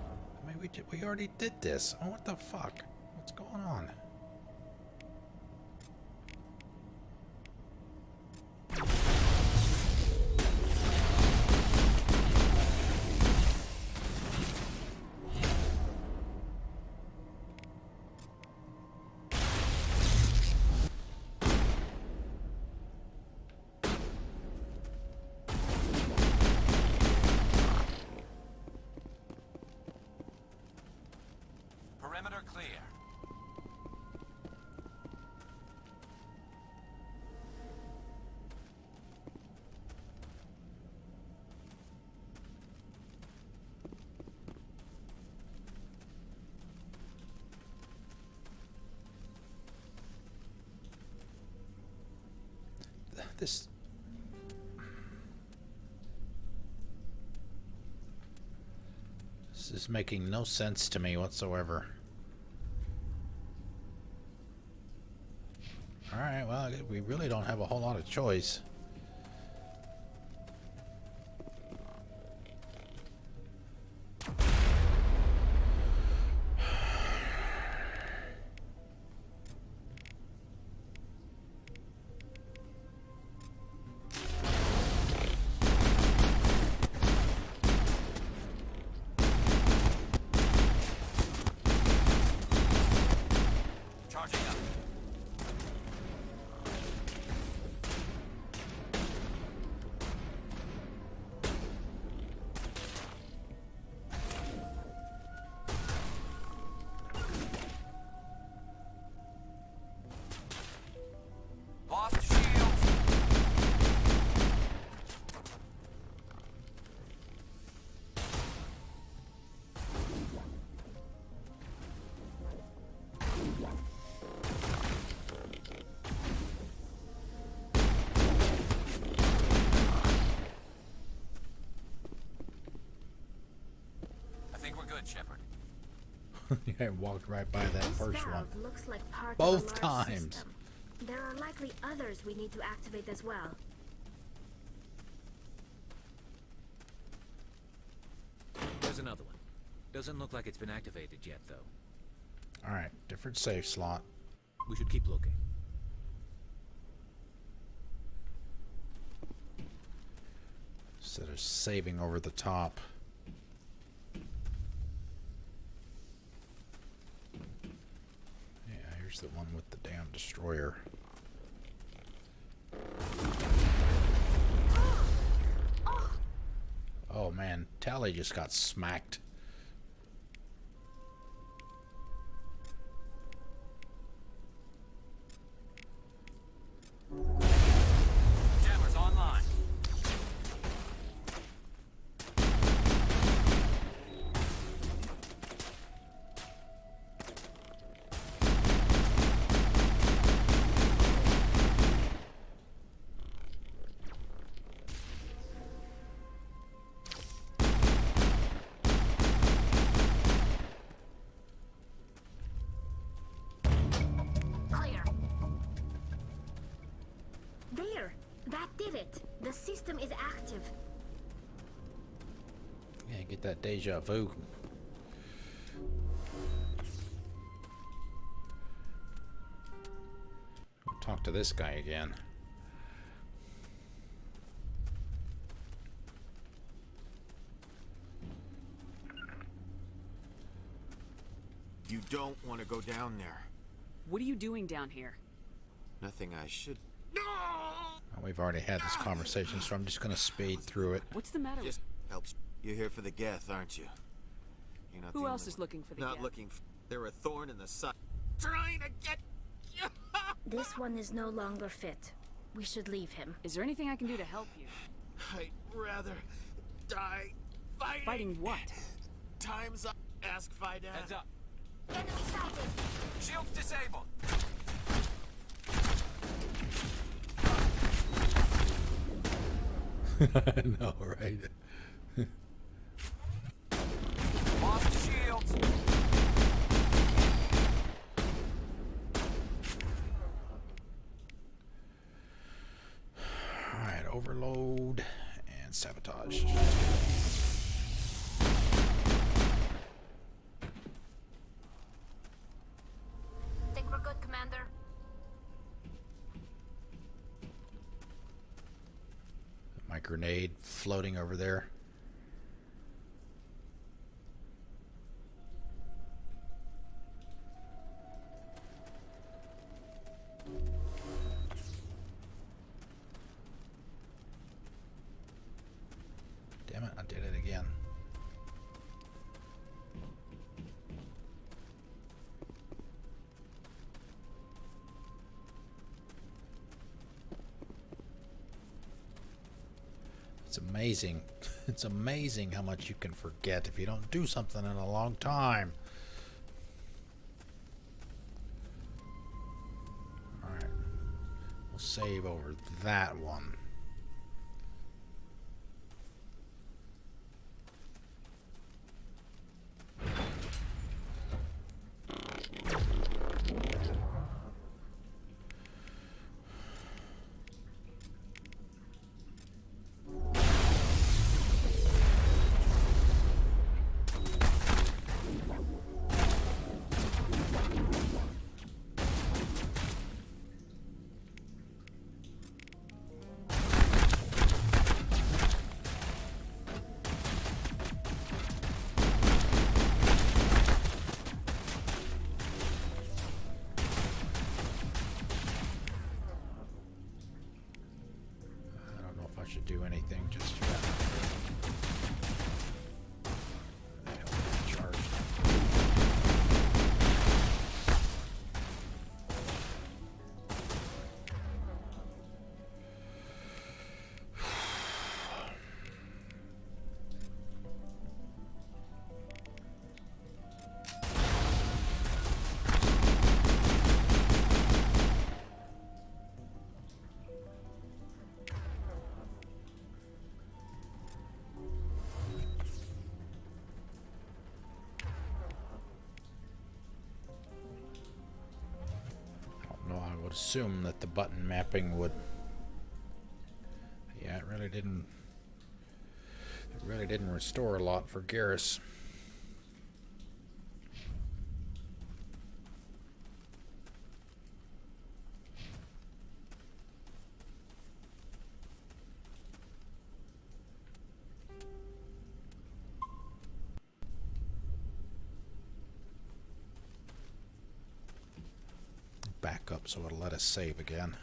Speaker 1: I mean, we already did this. Oh, what the fuck? What's going on?
Speaker 13: Perimeter clear.
Speaker 1: This is making no sense to me whatsoever. Alright, well, we really don't have a whole lot of choice.
Speaker 13: Charging up. Lost shields. I think we're good, Shepard.
Speaker 1: I walked right by that
Speaker 14: This
Speaker 1: first
Speaker 14: valve
Speaker 1: one.
Speaker 14: looks like part
Speaker 1: Both
Speaker 14: of a large
Speaker 1: times.
Speaker 14: system. There are likely others we need to activate as well.
Speaker 8: There's another one. Doesn't look like it's been activated yet, though.
Speaker 1: Alright, different safe slot.
Speaker 8: We should keep looking.
Speaker 1: Instead of saving over the top. Yeah, here's the one with the damn destroyer. Oh man, Tally just got smacked.
Speaker 13: Jammers online.
Speaker 14: Clear. There. That did it. The system is active.
Speaker 1: Yeah, get that deja vu. We'll talk to this guy again.
Speaker 5: You don't want to go down there.
Speaker 7: What are you doing down here?
Speaker 5: Nothing I should.
Speaker 1: Well, we've already had this conversation, so I'm just going to speed through it.
Speaker 7: What's the matter
Speaker 5: Just helps. You're here for the Geth, aren't you? You're not
Speaker 7: Who
Speaker 5: the
Speaker 7: else
Speaker 5: only
Speaker 7: is
Speaker 5: one.
Speaker 7: looking for the
Speaker 5: Not
Speaker 7: Geth?
Speaker 5: looking. They're a thorn in the side. Trying to get.
Speaker 14: This one is no longer fit. We should leave him.
Speaker 7: Is there anything I can do to help you?
Speaker 5: I'd rather die fighting.
Speaker 7: Fighting what?
Speaker 5: Time's up. Ask Fida.
Speaker 13: Heads up.
Speaker 14: Enemy sighted.
Speaker 13: Shields disabled.
Speaker 1: No, right?
Speaker 13: Lost the shields.
Speaker 1: Alright, overload and sabotage.
Speaker 14: Think we're good, Commander?
Speaker 1: My grenade floating over there. Damn it, I did it again. It's amazing. It's amazing how much you can forget if you don't do something in a long time. Alright. We'll save over that one. Should do anything just yet. Charged. Assume that the button mapping would. Yeah, it really didn't restore a lot for Garrus. Back up so it'll let us save again.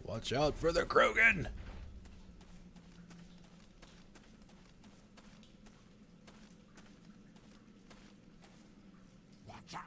Speaker 1: Watch out for the Krogan!
Speaker 2: Watch out!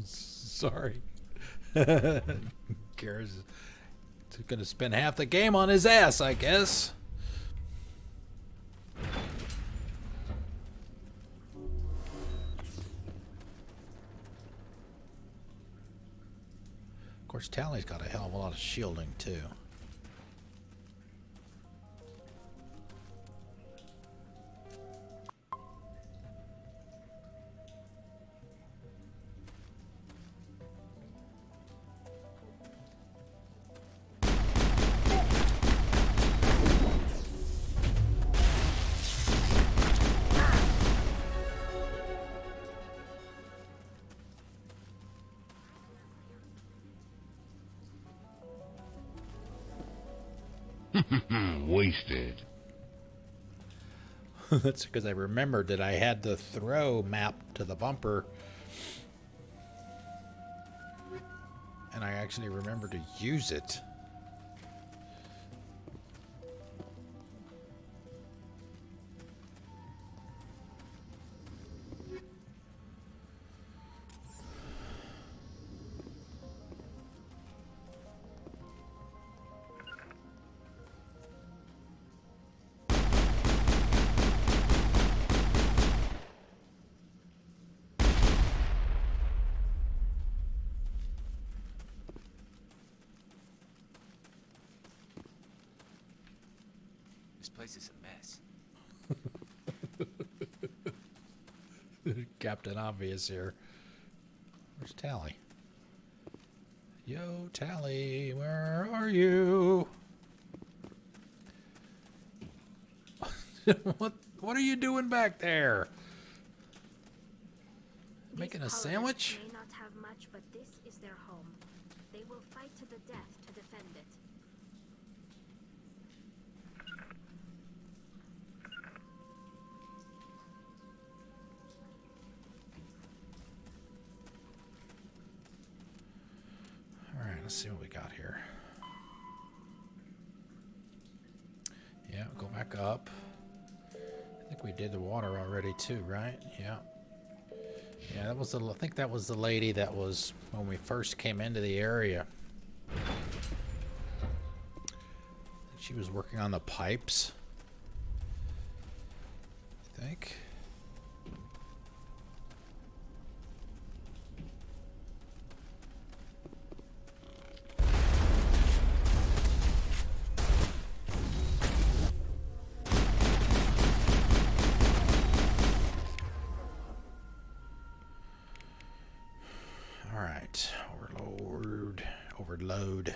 Speaker 1: Sorry. Garrett's gonna spend half the game on his ass, I guess. Of course, Tally's got a hell of a lot of shielding, too.
Speaker 16: Wasted.
Speaker 1: That's because I remembered that I had the throw map to the bumper. And I actually remembered to use it.
Speaker 13: This place is a mess.
Speaker 1: Captain Obvious here. Where's Tally? Yo, Tally, where are you? What are you doing back there? Making a sandwich?
Speaker 14: May not have much, but this is their home. They will fight to the death to defend it.
Speaker 1: Alright, let's see what we got here. Yeah, go back up. I think we did the water already too, right? Yeah. Yeah, that was I think that was the lady that was when we first came into the area. She was working on the pipes, I think. Overload.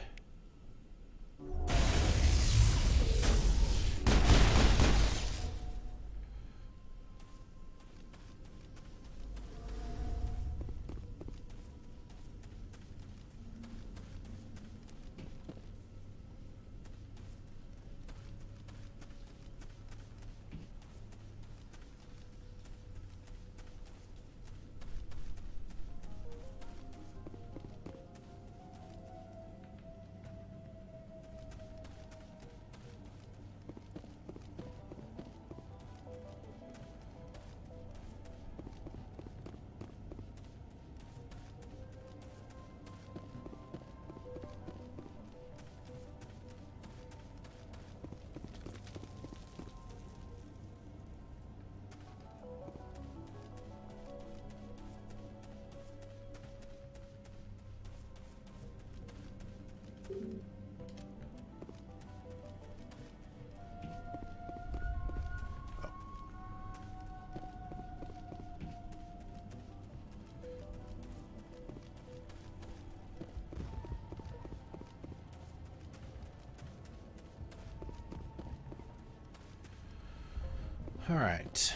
Speaker 1: All right.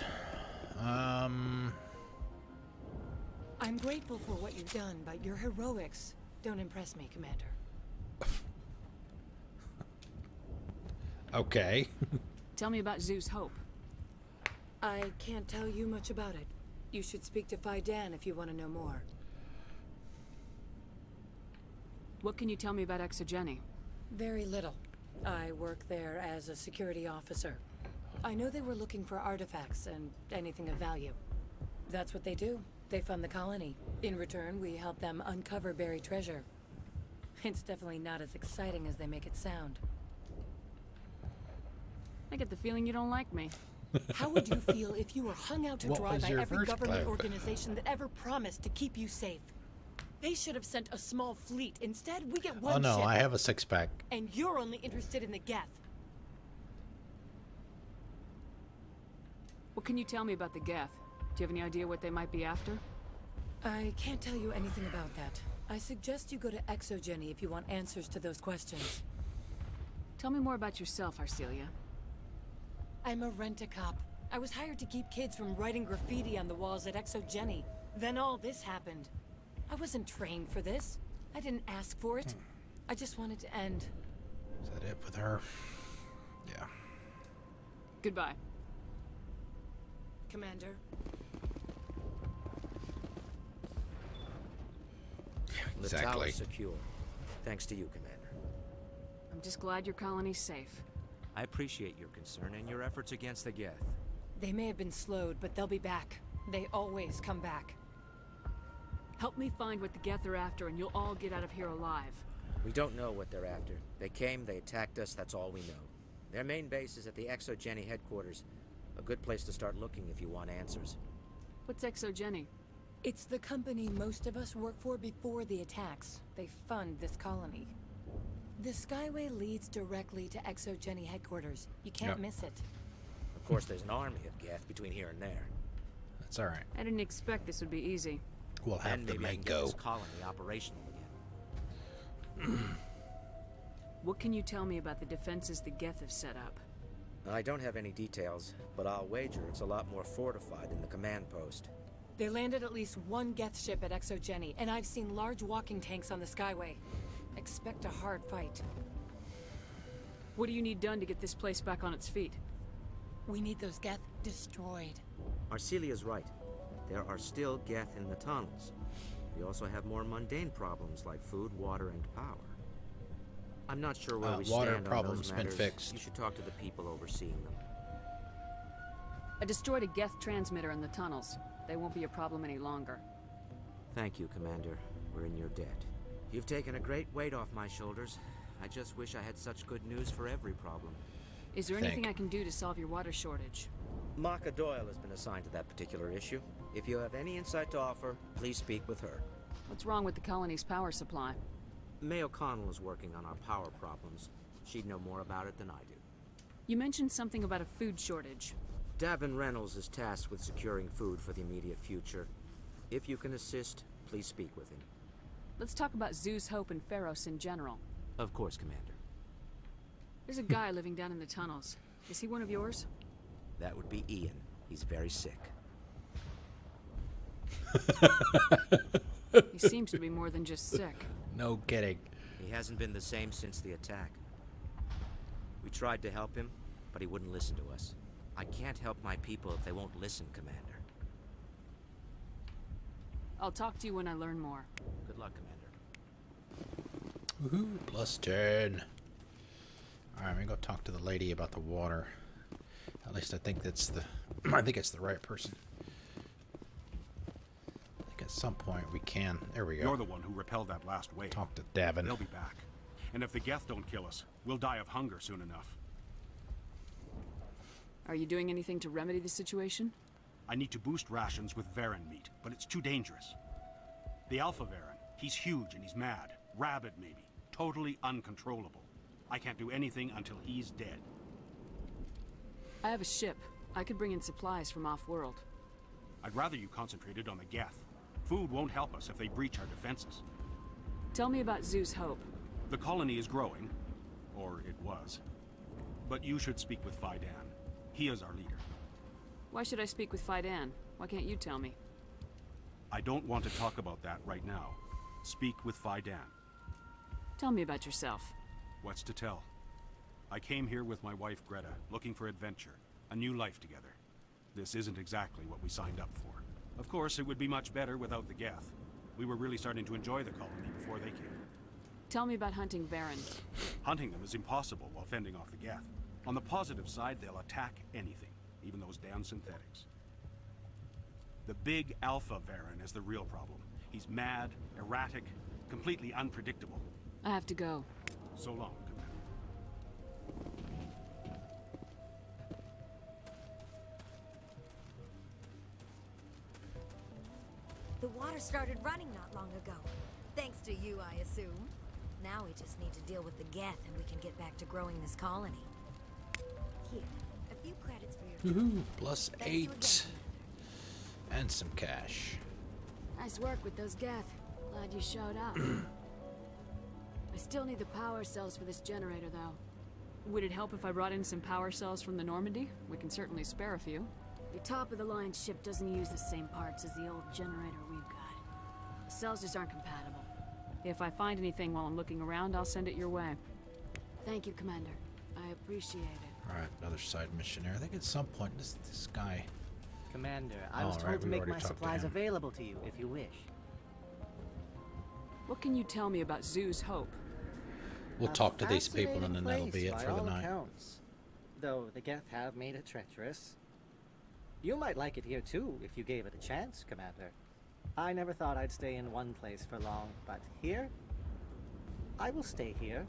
Speaker 9: I'm grateful for what you've done, but your heroics don't impress me, Commander.
Speaker 1: Okay.
Speaker 7: Tell me about Zeus Hope.
Speaker 9: I can't tell you much about it. You should speak to Fidan if you want to know more.
Speaker 7: What can you tell me about Exogeny?
Speaker 9: Very little. I work there as a security officer. I know they were looking for artifacts and anything of value. That's what they do. They fund the colony. In return, we help them uncover buried treasure. It's definitely not as exciting as they make it sound.
Speaker 7: I get the feeling you don't like me.
Speaker 9: How would you feel if you were hung out to
Speaker 1: What
Speaker 9: dry
Speaker 1: was
Speaker 9: by
Speaker 1: your
Speaker 9: every
Speaker 1: first
Speaker 9: government
Speaker 1: plan?
Speaker 9: organization that ever promised to keep you safe? They should have sent a small fleet. Instead, we get one
Speaker 1: Oh no,
Speaker 9: ship.
Speaker 1: I have a six-pack.
Speaker 9: And you're only interested in the Geth.
Speaker 7: What can you tell me about the Geth? Do you have any idea what they might be after?
Speaker 9: I can't tell you anything about that. I suggest you go to Exogeny if you want answers to those questions.
Speaker 7: Tell me more about yourself, Arcelia.
Speaker 9: I'm a rent-a-cop. I was hired to keep kids from writing graffiti on the walls at Exogeny. Then all this happened. I wasn't trained for this. I didn't ask for it. I just wanted to end.
Speaker 1: Is that it with her? Yeah.
Speaker 7: Goodbye.
Speaker 9: Commander.
Speaker 21: The tower's secure. Thanks to you, Commander.
Speaker 7: I'm just glad your colony's safe.
Speaker 21: I appreciate your concern and your efforts against the Geth.
Speaker 9: They may have been slowed, but they'll be back. They always come back.
Speaker 7: Help me find what the Geth are after, and you'll all get out of here alive.
Speaker 21: We don't know what they're after. They came, they attacked us, that's all we know. Their main base is at the Exogeny headquarters. A good place to start looking if you want answers.
Speaker 7: What's Exogeny?
Speaker 9: It's the company most of us work for before the attacks. They fund this colony. The Skyway leads directly to Exogeny headquarters. You can't miss it.
Speaker 21: Of course, there's an army of Geth between here and there.
Speaker 1: That's all right.
Speaker 7: I didn't expect this would be easy.
Speaker 1: We'll have to
Speaker 21: maybe I can
Speaker 1: make
Speaker 21: get
Speaker 1: go.
Speaker 21: this colony operational again.
Speaker 7: What can you tell me about the defenses the Geth have set up?
Speaker 21: I don't have any details, but I'll wager it's a lot more fortified than the command post.
Speaker 9: They landed at least one Geth ship at Exogeny, and I've seen large walking tanks on the Skyway. Expect a hard fight.
Speaker 7: What do you need done to get this place back on its feet?
Speaker 9: We need those Geth destroyed.
Speaker 21: Arcelia's right. There are still Geth in the tunnels. We also have more mundane problems like food, water, and power. I'm not sure where we
Speaker 1: water
Speaker 21: stand on
Speaker 1: problem's
Speaker 21: those
Speaker 1: been
Speaker 21: matters.
Speaker 1: fixed.
Speaker 21: You should talk to the people overseeing them.
Speaker 7: I destroyed a Geth transmitter in the tunnels. They won't be a problem any longer.
Speaker 21: Thank you, Commander. We're in your debt. You've taken a great weight off my shoulders. I just wish I had such good news for every problem.
Speaker 7: Is there anything I can do to solve your water shortage?
Speaker 21: Maka Doyle has been assigned to that particular issue. If you have any insight to offer, please speak with her.
Speaker 7: What's wrong with the colony's power supply?
Speaker 21: May O'Connell is working on our power problems. She'd know more about it than I do.
Speaker 7: You mentioned something about a food shortage.
Speaker 21: Davin Reynolds is tasked with securing food for the immediate future. If you can assist, please speak with him.
Speaker 7: Let's talk about Zeus, Hope, and Feros in general.
Speaker 21: Of course, Commander.
Speaker 7: There's a guy living down in the tunnels. Is he one of yours?
Speaker 21: That would be Ian. He's very sick.
Speaker 7: He seems to be more than just sick.
Speaker 1: No kidding.
Speaker 21: He hasn't been the same since the attack. We tried to help him, but he wouldn't listen to us. I can't help my people if they won't listen, Commander.
Speaker 7: I'll talk to you when I learn more.
Speaker 21: Good luck, Commander.
Speaker 1: Woohoo, plus 10. Alright, I'm gonna go talk to the lady about the water. At least I think that's the I think it's the right person. I think at some point we can. There we go.
Speaker 3: You're the one who repelled that last wave.
Speaker 1: Talk to Davin.
Speaker 3: They'll be back. And if the Geth don't kill us, we'll die of hunger soon enough.
Speaker 7: Are you doing anything to remedy the situation?
Speaker 3: I need to boost rations with Varen meat, but it's too dangerous. The Alpha Varen, he's huge and he's mad. Rabid, maybe. Totally uncontrollable. I can't do anything until he's dead.
Speaker 7: I have a ship. I could bring in supplies from off-world.
Speaker 3: I'd rather you concentrated on the Geth. Food won't help us if they breach our defenses.
Speaker 7: Tell me about Zeus Hope.
Speaker 3: The colony is growing. Or it was. But you should speak with Fidan. He is our leader.
Speaker 7: Why should I speak with Fidan? Why can't you tell me?
Speaker 3: I don't want to talk about that right now. Speak with Fidan.
Speaker 7: Tell me about yourself.
Speaker 3: What's to tell? I came here with my wife Greta, looking for adventure, a new life together. This isn't exactly what we signed up for. Of course, it would be much better without the Geth. We were really starting to enjoy the colony before they came.
Speaker 7: Tell me about hunting Varen.
Speaker 3: Hunting them is impossible while fending off the Geth. On the positive side, they'll attack anything, even those damn synthetics. The big Alpha Baron is the real problem. He's mad, erratic, completely unpredictable.
Speaker 7: I have to go.
Speaker 3: So long, Commander.
Speaker 4: The water started running not long ago. Thanks to you, I assume. Now we just need to deal with the Geth and we can get back to growing this colony. Here, a few credits for your...
Speaker 1: Woohoo! Plus 8. And some cash.
Speaker 7: Nice work with those Geth. Glad you showed up. I still need the power cells for this generator, though. Would it help if I brought in some power cells from the Normandy? We can certainly spare a few. The top-of-the-line ship doesn't use the same parts as the old generator we've got. The cells just aren't compatible. If I find anything while I'm looking around, I'll send it your way. Thank you, Commander. I appreciate it.
Speaker 1: Alright, another side mission there. I think at some point this guy...
Speaker 15: Commander, I was told to make my supplies available to you if you wish.
Speaker 7: What can you tell me about Zoo's Hope?
Speaker 1: We'll talk to these people and then that'll be it for the night.
Speaker 15: Accounts. Though the Geth have made it treacherous. You might like it here too if you gave it a chance, Commander. I never thought I'd stay in one place for long, but here, I will stay here.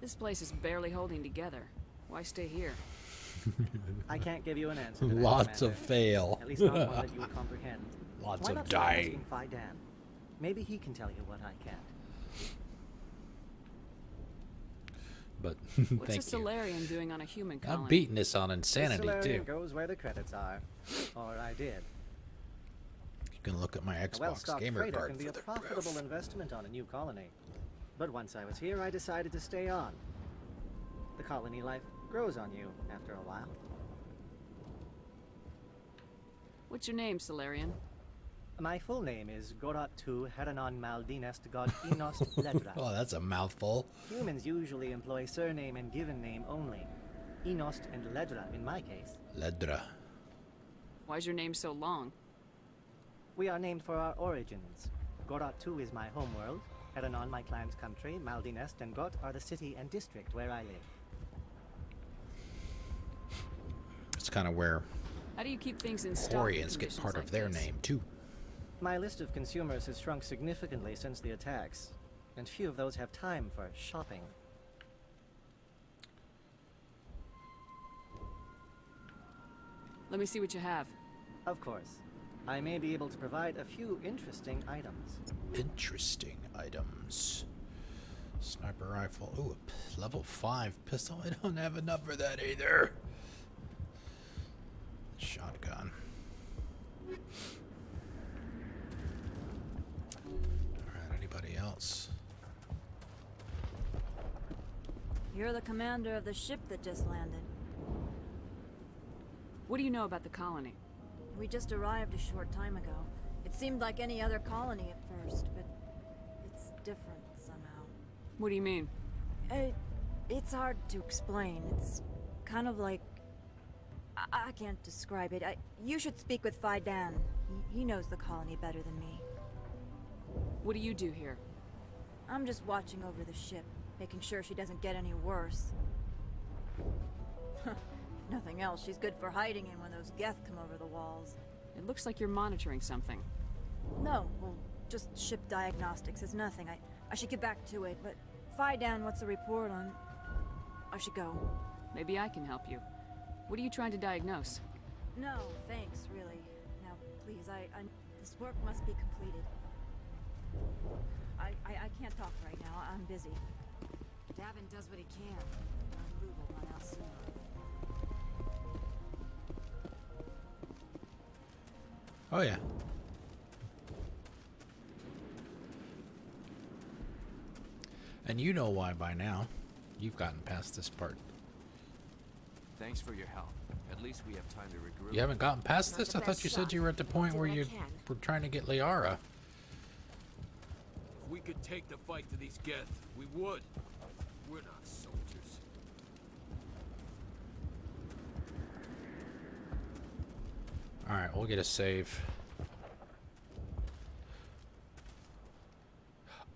Speaker 7: This place is barely holding together. Why stay here?
Speaker 15: I can't give you an answer to that,
Speaker 1: Lots
Speaker 15: Commander.
Speaker 1: of fail.
Speaker 15: At least not one that you would comprehend.
Speaker 1: Lots
Speaker 15: Why
Speaker 1: of
Speaker 15: not try
Speaker 1: dying.
Speaker 15: asking Fidan? Maybe he can tell you what I can't.
Speaker 1: But
Speaker 7: What's
Speaker 1: thank
Speaker 7: a
Speaker 1: you.
Speaker 7: Solarian doing on a human colony?
Speaker 1: I'm beating this on insanity
Speaker 15: This Solarian
Speaker 1: too.
Speaker 15: goes where the credits are. Or I did.
Speaker 1: You can look at my
Speaker 15: A
Speaker 1: Xbox
Speaker 15: well-stocked
Speaker 1: gamer
Speaker 15: freighter
Speaker 1: card
Speaker 15: can be
Speaker 1: for
Speaker 15: a
Speaker 1: the
Speaker 15: profitable investment on a new colony. But once I was here, I decided to stay on. The colony life grows on you after a while.
Speaker 7: What's your name, Solarian?
Speaker 15: My full name is Gorat-tu Heranon Maldinest God Inost Ledra.
Speaker 1: Oh, that's a mouthful.
Speaker 15: Humans usually employ surname and given name only. Inost and Ledra in my case.
Speaker 1: Ledra.
Speaker 7: Why's your name so long?
Speaker 15: We are named for our origins. Gorat-tu is my homeworld, Heranon my clan's country, Maldinest and Got are the city and district where I live.
Speaker 1: It's kind of where
Speaker 7: How do you keep things in stock?
Speaker 1: Quarians get part of their name too.
Speaker 15: My list of consumers has shrunk significantly since the attacks, and few of those have time for shopping.
Speaker 7: Let me see what you have.
Speaker 15: Of course. I may be able to provide a few interesting items.
Speaker 1: Interesting items. Sniper rifle. Ooh, a level 5 pistol. I don't have enough for that either. Shotgun. Alright, anybody else?
Speaker 19: You're the commander of the ship that just landed.
Speaker 7: What do you know about the colony?
Speaker 19: We just arrived a short time ago. It seemed like any other colony at first, but it's different somehow.
Speaker 7: What do you mean?
Speaker 19: It's hard to explain. It's kind of like... I can't describe it. You should speak with Fidan. He knows the colony better than me.
Speaker 7: What do you do here?
Speaker 19: I'm just watching over the ship, making sure she doesn't get any worse. If nothing else, she's good for hiding in when those Geth come over the walls.
Speaker 7: It looks like you're monitoring something.
Speaker 19: No, well, just ship diagnostics. It's nothing. I should get back to it, but Fidan wants a report on... I should go.
Speaker 7: Maybe I can help you. What are you trying to diagnose?
Speaker 19: No, thanks, really. Now, please, this work must be completed. I can't talk right now. I'm busy.
Speaker 4: Davin does what he can. Our food will run out sooner.
Speaker 1: Oh yeah. And you know why by now. You've gotten past this part.
Speaker 22: Thanks for your help. At least we have time to regroup.
Speaker 1: You haven't gotten past this? I thought you said you were at the point where you were trying to get Liara.
Speaker 17: If we could take the fight to these Geth, we would. We're not soldiers.
Speaker 1: Alright, we'll get a save.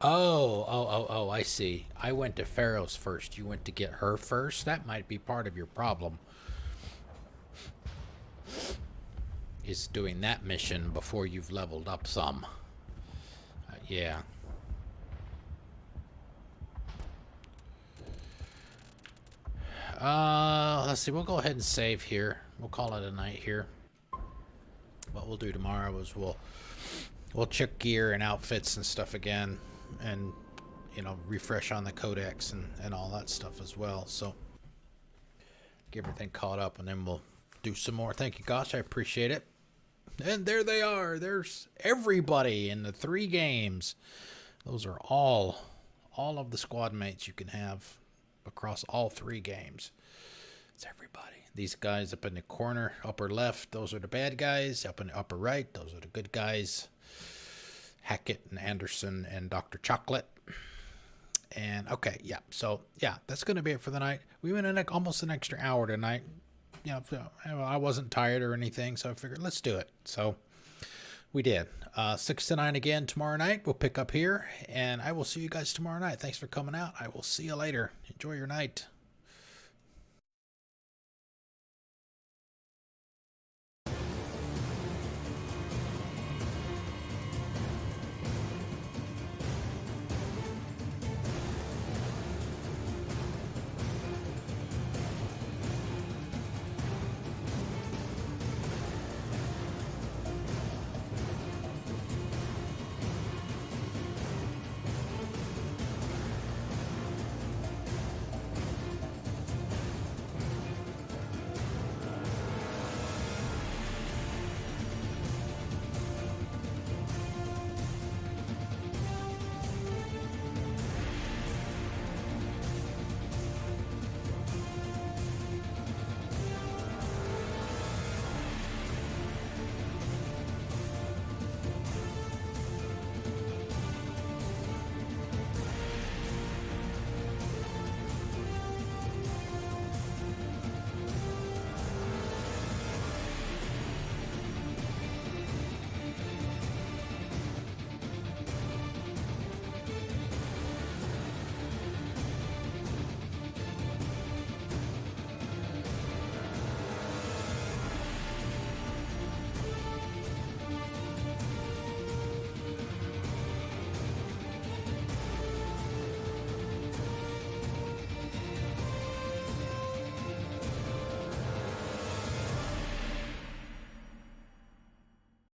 Speaker 1: Oh, I see. I went to Feros first. You went to get her first? That might be part of your problem. is doing that mission before you've leveled up some. Yeah. Let's see, we'll go ahead and save here. We'll call it a night here. What we'll do tomorrow is we'll check gear and outfits and stuff again, and you know, refresh on the codex and all that stuff as well. So get everything caught up, and then we'll do some more. Thank you, Gosh, I appreciate it. And there they are. There's everybody in the 3 games. Those are all of the squad mates you can have across all 3 games. It's everybody. These guys up in the corner, upper left, those are the bad guys. Up in the upper right, those are the good guys. Hackett and Anderson and Dr. Chocolate. And okay, yeah. So yeah, that's going to be it for the night. We went in almost an extra hour tonight. You know, I wasn't tired or anything, so I figured let's do it. So we did. 6 to 9 again tomorrow night. We'll pick up here, and I will see you guys tomorrow night. Thanks for coming out. I will see you later. Enjoy your night.